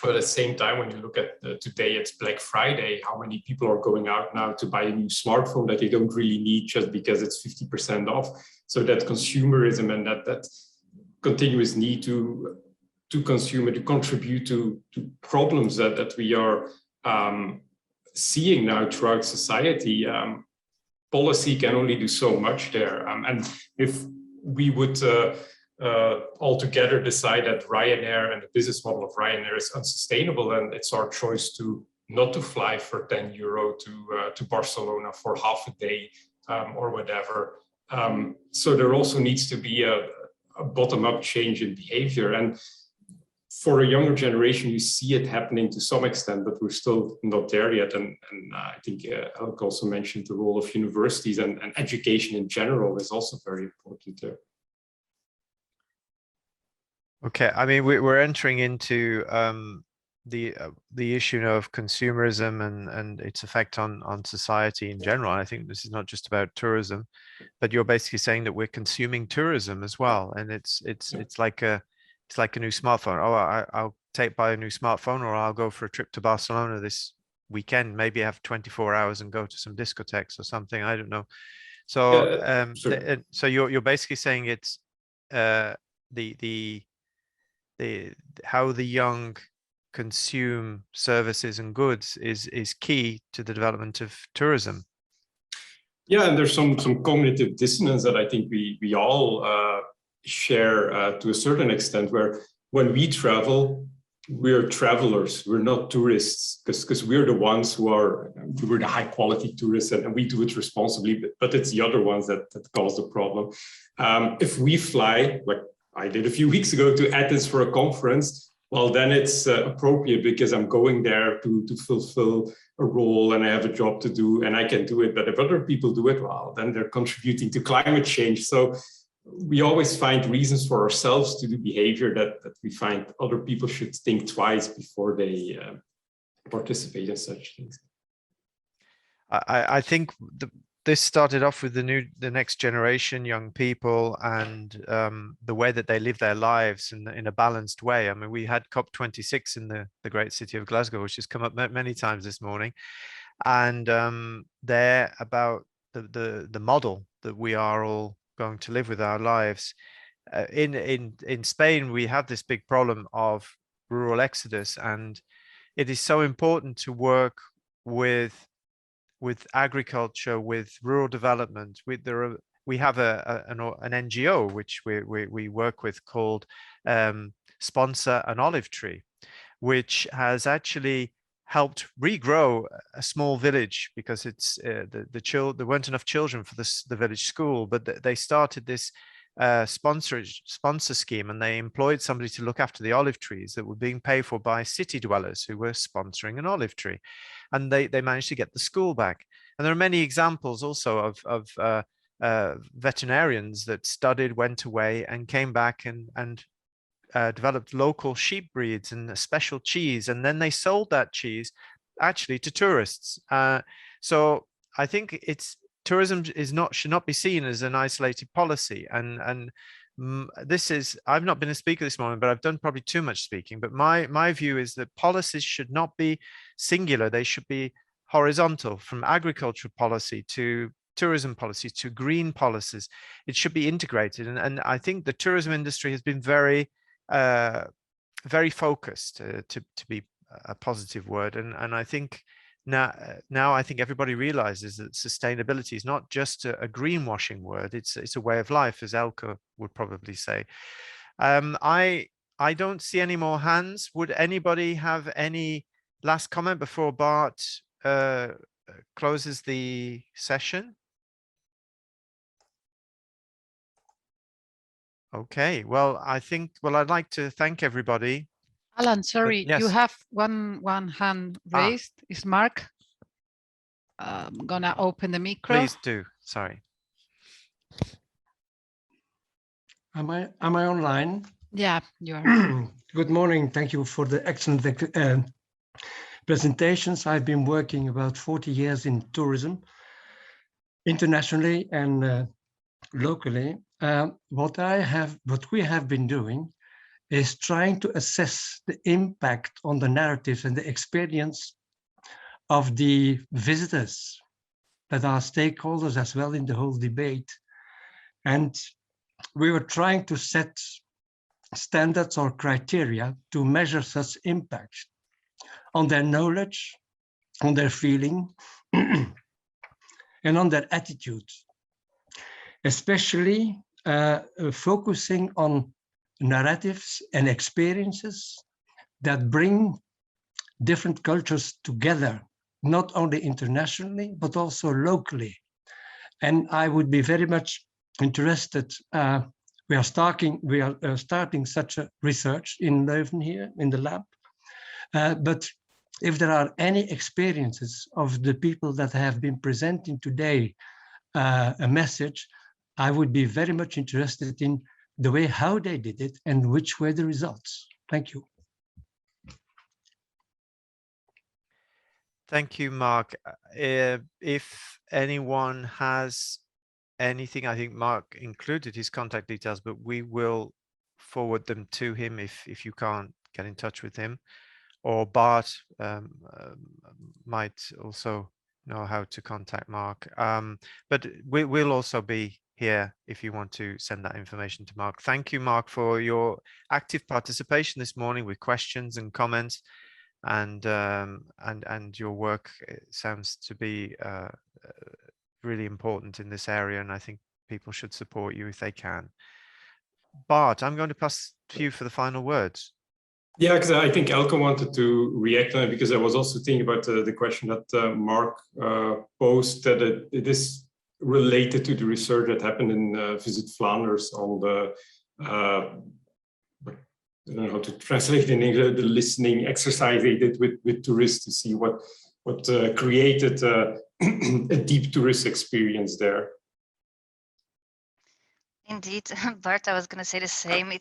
But at the same time, when you look at today, it's Black Friday, how many people are going out now to buy a new smartphone that they don't really need just because it's 50% off? So that consumerism and that continuous need to consume, to contribute to problems that we are seeing now throughout society. Policy can only do so much there. And if we would altogether decide that Ryanair and the business model of Ryanair is unsustainable, then it's our choice to not to fly for €10 to Barcelona for half a day or whatever. So there also needs to be a bottom-up change in behavior. And for a younger generation, you see it happening to some extent, but we're still not there yet. And I think Elke also mentioned the role of universities and education in general is also very important there. Okay, I mean, we're entering into the issue of consumerism and its effect on society in general. I think this is not just about tourism, but you're basically saying that we're consuming tourism as well, and it's like a new smartphone. Oh, I'll buy a new smartphone, or I'll go for a trip to Barcelona this weekend. Maybe have 24 hours and go to some discotheques or something. I don't know. So, so you're basically saying it's how the young consume services and goods is key to the development of tourism. Yeah, and there's some cognitive dissonance that I think we all share to a certain extent, where when we travel, we're travelers, we're not tourists, because we're the ones we're the high quality tourists, and we do it responsibly, but it's the other ones that cause the problem. If we fly, like I did a few weeks ago, to Athens for a conference, well, then it's appropriate because I'm going there to fulfill a role and I have a job to do and I can do it. But if other people do it, well, then they're contributing to climate change. So we always find reasons for ourselves to do behavior that we find other people should think twice before they participate in such things. I think this started off with the next generation, young people, and the way that they live their lives in a balanced way. I mean, we had COP26 in the great city of Glasgow, which has come up many times this morning, and they're about the model that we are all going to live with our lives. In Spain, we have this big problem of rural exodus, and it is so important to work with agriculture, with rural development. We have an NGO which we work with called Sponsor an Olive Tree, which has actually helped regrow a small village because it's there weren't enough children for the village school, but they started this sponsor scheme, and they employed somebody to look after the olive trees that were being paid for by city dwellers who were sponsoring an olive tree, and they managed to get the school back. And there are many examples also of veterinarians that studied, went away, and came back and developed local sheep breeds and a special cheese, and then they sold that cheese actually to tourists. So I think tourism should not be seen as an isolated policy. And this is, I've not been a speaker this morning, but I've done probably too much speaking. But my view is that policies should not be singular; they should be horizontal, from agricultural policy to tourism policy to green policies. It should be integrated, and I think the tourism industry has been very focused, to be a positive word, and I think now I think everybody realizes that sustainability is not just a greenwashing word. It's a way of life, as Elke would probably say. I don't see any more hands. Would anybody have any last comment before Bart closes the session? Okay, well, I'd like to thank everybody. Alan, sorry, yes. You have one hand raised. Is Mark? I'm gonna open the micro. Please do. Sorry. Am I online? Yeah, you are. Good morning. Thank you for the excellent presentations. I've been working about 40 years in tourism, internationally and locally. What we have been doing is trying to assess the impact on the narratives and the experience of the visitors that are stakeholders as well in the whole debate. And we were trying to set standards or criteria to measure such impact on their knowledge, on their feeling, and on their attitude, especially focusing on narratives and experiences that bring different cultures together, not only internationally, but also locally. And I would be very much interested. We are starting such a research in Leuven here in the lab. But if there are any experiences of the people that have been presenting today a message, I would be very much interested in the way how they did it and which were the results. Thank you. Thank you, Mark. If anyone has anything, I think Mark included his contact details, but we will forward them to him if you can't get in touch with him, or Bart might also know how to contact Mark. But we'll also be here if you want to send that information to Mark. Thank you, Mark, for your active participation this morning with questions and comments, and your work sounds to be really important in this area, and I think people should support you if they can. Bart, I'm going to pass to you for the final words. Yeah, because I think Elke wanted to react on it, because I was also thinking about the question that Mark posed, that it is related to the research that happened in Visit Flanders on the, I don't know how to translate in English, the listening exercise they did with tourists to see what created a deep tourist experience there. Indeed, Bart, I was going to say the same.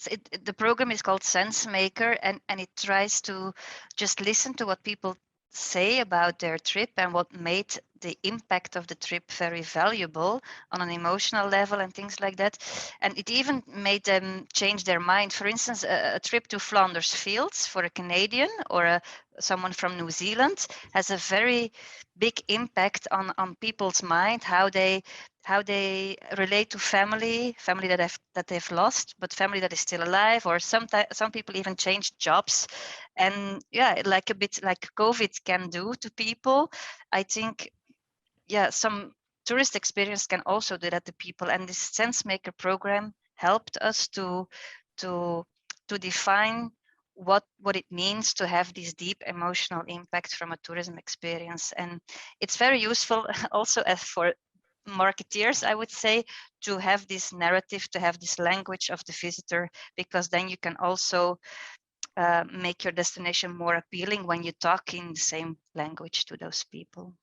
The program is called Sense Maker, and it tries to just listen to what people say about their trip and what made the impact of the trip very valuable on an emotional level and things like that. And it even made them change their mind. For instance, a trip to Flanders Fields for a Canadian or someone from New Zealand has a very big impact on people's mind, how they relate to family that they've lost, but family that is still alive, or some people even change jobs. And yeah, like a bit like COVID can do to people, I think, yeah, some tourist experience can also do that to people. And this Sense Maker program helped us to define what it means to have this deep emotional impact from a tourism experience. And it's very useful also as for marketeers, I would say, to have this narrative, to have this language of the visitor, because then you can also make your destination more appealing when you talk in the same language to those people.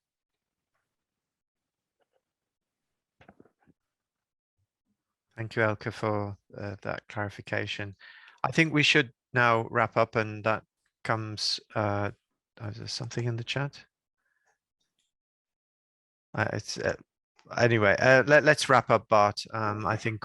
Thank you, Elke, for that clarification. I think we should now wrap up, and that comes, is there something in the chat? Anyway, let's wrap up, Bart. I think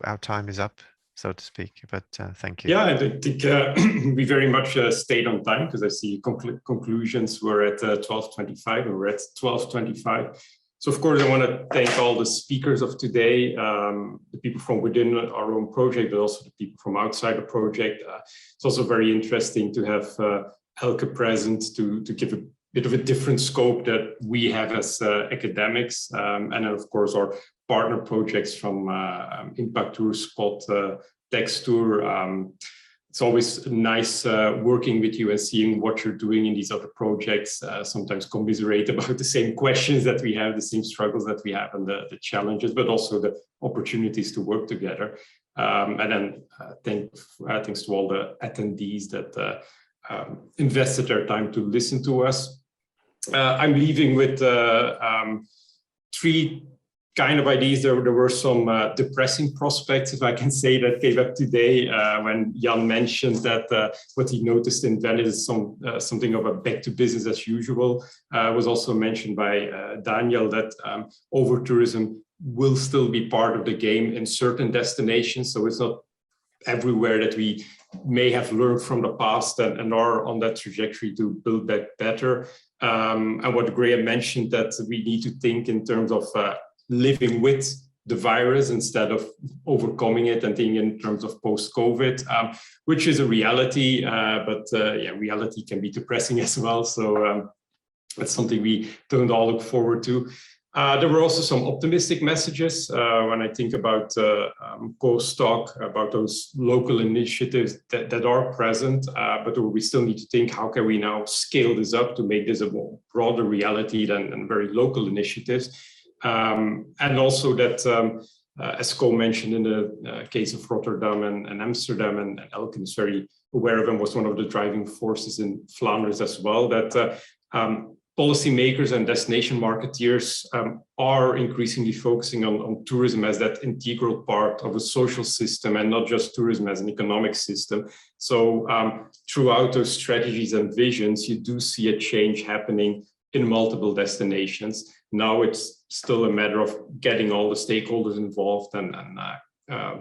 our time is up, so to speak, but thank you. Yeah, I think we very much stayed on time, because I see conclusions were at 12:25 and we're at 12:25. So of course, I want to thank all the speakers of today, the people from within our own project, but also the people from outside the project. It's also very interesting to have Elke present to give a bit of a different scope that we have as academics. And then of course, our partner projects from Impact Tour, Spot, Textour. It's always nice working with you and seeing what you're doing in these other projects, sometimes commiserate about the same questions that we have, the same struggles that we have, and the challenges, but also the opportunities to work together. And then thanks to all the attendees that invested their time to listen to us. I'm leaving with three kind of ideas. There were some depressing prospects, if I can say, that came up today when Jan mentioned that what he noticed in Venice is something of a back to business as usual. Was also mentioned by Daniel that over-tourism will still be part of the game in certain destinations. So it's not everywhere that we may have learned from the past and are on that trajectory to build back better. And what Graham mentioned, that we need to think in terms of living with the virus instead of overcoming it, and thinking in terms of post-COVID, which is a reality, but yeah, reality can be depressing as well. So that's something we don't all look forward to. There were also some optimistic messages when I think about Coast Talk, about those local initiatives that are present, but we still need to think, how can we now scale this up to make this a more broader reality than very local initiatives? And also that, as Co mentioned in the case of Rotterdam and Amsterdam, and Elke is very aware of, and was one of the driving forces in Flanders as well, that policymakers and destination marketeers are increasingly focusing on tourism as that integral part of a social system, and not just tourism as an economic system. So throughout those strategies and visions, you do see a change happening in multiple destinations. Now it's still a matter of getting all the stakeholders involved and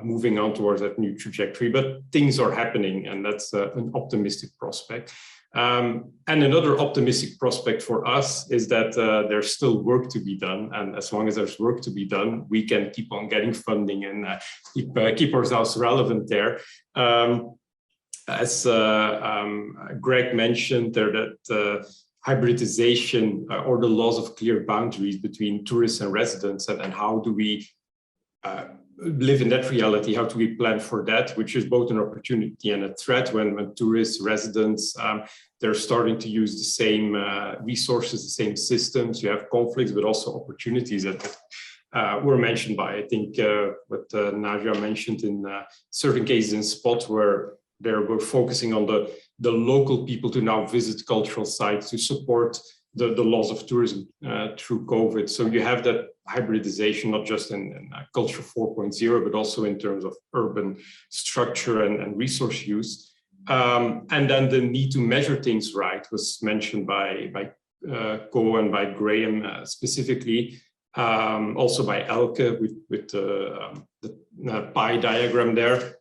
moving on towards that new trajectory, but things are happening, and that's an optimistic prospect. And another optimistic prospect for us is that there's still work to be done, and as long as there's work to be done, we can keep on getting funding and keep ourselves relevant there. As Greg mentioned there, that hybridization or the loss of clear boundaries between tourists and residents, and how do we live in that reality? How do we plan for that, which is both an opportunity and a threat when tourists, residents, they're starting to use the same resources, the same systems. You have conflicts, but also opportunities that were mentioned by, I think, what Nadia mentioned in certain cases in Spot, where we're focusing on the local people to now visit cultural sites to support the loss of tourism through COVID. So you have that hybridization, not just in Culture 4.0, but also in terms of urban structure and resource use. And then the need to measure things right was mentioned by Co and by Graham specifically, also by Elke with the pie diagram there.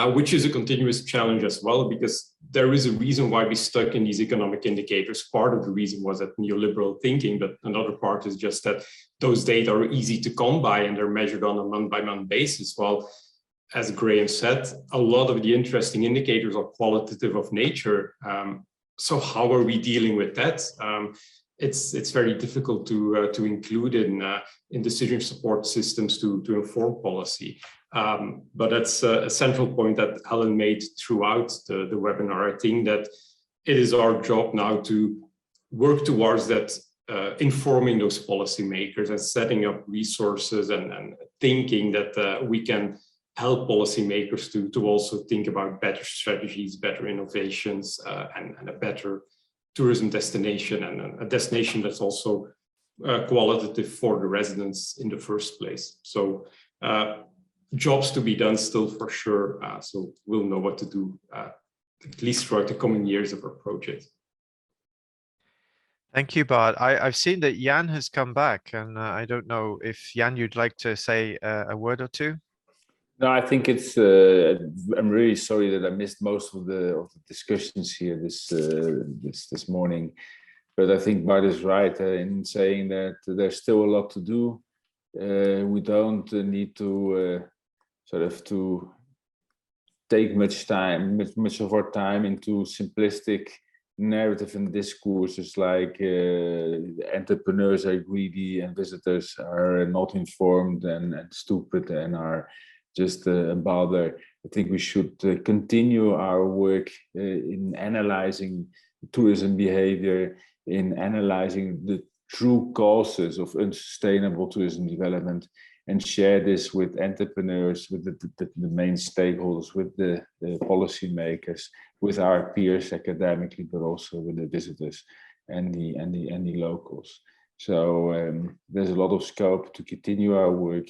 Which is a continuous challenge as well, because there is a reason why we stuck in these economic indicators. Part of the reason was that neoliberal thinking, but another part is just that those data are easy to come by and they're measured on a month-by-month basis. Well, as Graham said, a lot of the interesting indicators are qualitative of nature. So how are we dealing with that? It's very difficult to include in decision support systems to inform policy. But that's a central point that Ellen made throughout the webinar. I think that it is our job now to work towards that, informing those policymakers and setting up resources and thinking that we can help policymakers to also think about better strategies, better innovations, and a better tourism destination, and a destination that's also qualitative for the residents in the first place. So jobs to be done still for sure. So we'll know what to do, at least throughout the coming years of our project. Thank you, Bart. I've seen that Jan has come back, and I don't know if Jan, you'd like to say a word or two. No, I think it's. I'm really sorry that I missed most of the discussions here this morning, but I think Bart is right in saying that there's still a lot to do. We don't need to to take much of our time into simplistic narrative and discourses like entrepreneurs are greedy and visitors are not informed and stupid and are just a bother. I think we should continue our work in analyzing tourism behavior, in analyzing the true causes of unsustainable tourism development, and share this with entrepreneurs, with the main stakeholders, with the policymakers, with our peers academically, but also with the visitors and the locals. So there's a lot of scope to continue our work,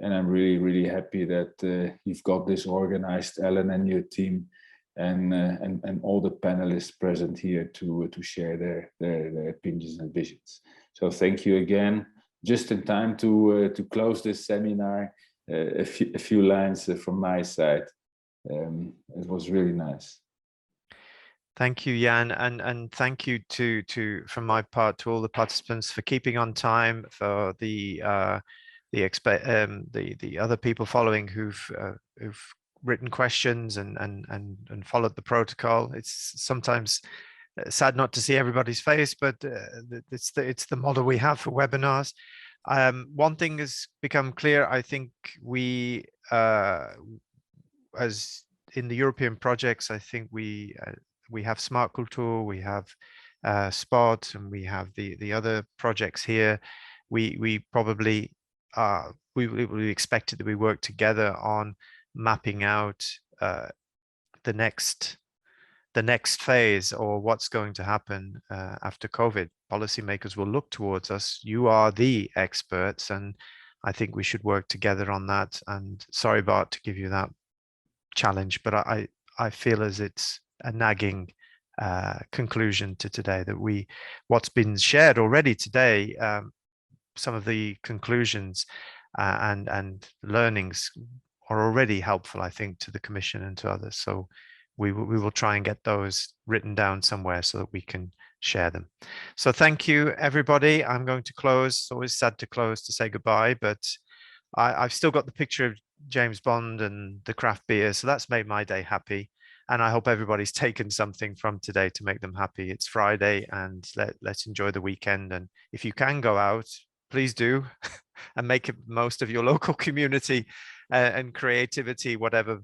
and I'm really happy that you've got this organized, Ellen and your team, and all the panelists present here to share their opinions and visions. So thank you again. Just in time to close this seminar, a few lines from my side. It was really nice. Thank you, Jan, and thank you to from my part to all the participants for keeping on time, for the other people following who've written questions and followed the protocol. It's sometimes sad not to see everybody's face, but it's the model we have for webinars. One thing has become clear. I think we, as in the European projects, I think we have SmartCulTour, we have Spot, and we have the other projects here. We probably we expected that we work together on mapping out the next phase, or what's going to happen after COVID. Policymakers will look towards us. You are the experts, and I think we should work together on that. And sorry, Bart, to give you that challenge, but I feel as it's a nagging conclusion to today that what's been shared already today, some of the conclusions and learnings are already helpful, I think, to the Commission and to others. So we will try and get those written down somewhere so that we can share them. So thank you, everybody. I'm going to close. It's always sad to close, to say goodbye, but I've still got the picture of James Bond and the craft beer, so that's made my day happy. And I hope everybody's taken something from today to make them happy. It's Friday, and let's enjoy the weekend. And if you can go out, please do, and make the most of your local community and creativity, whatever.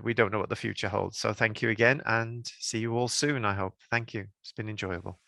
We don't know what the future holds. So thank you again, and see you all soon, I hope. Thank you. It's been enjoyable.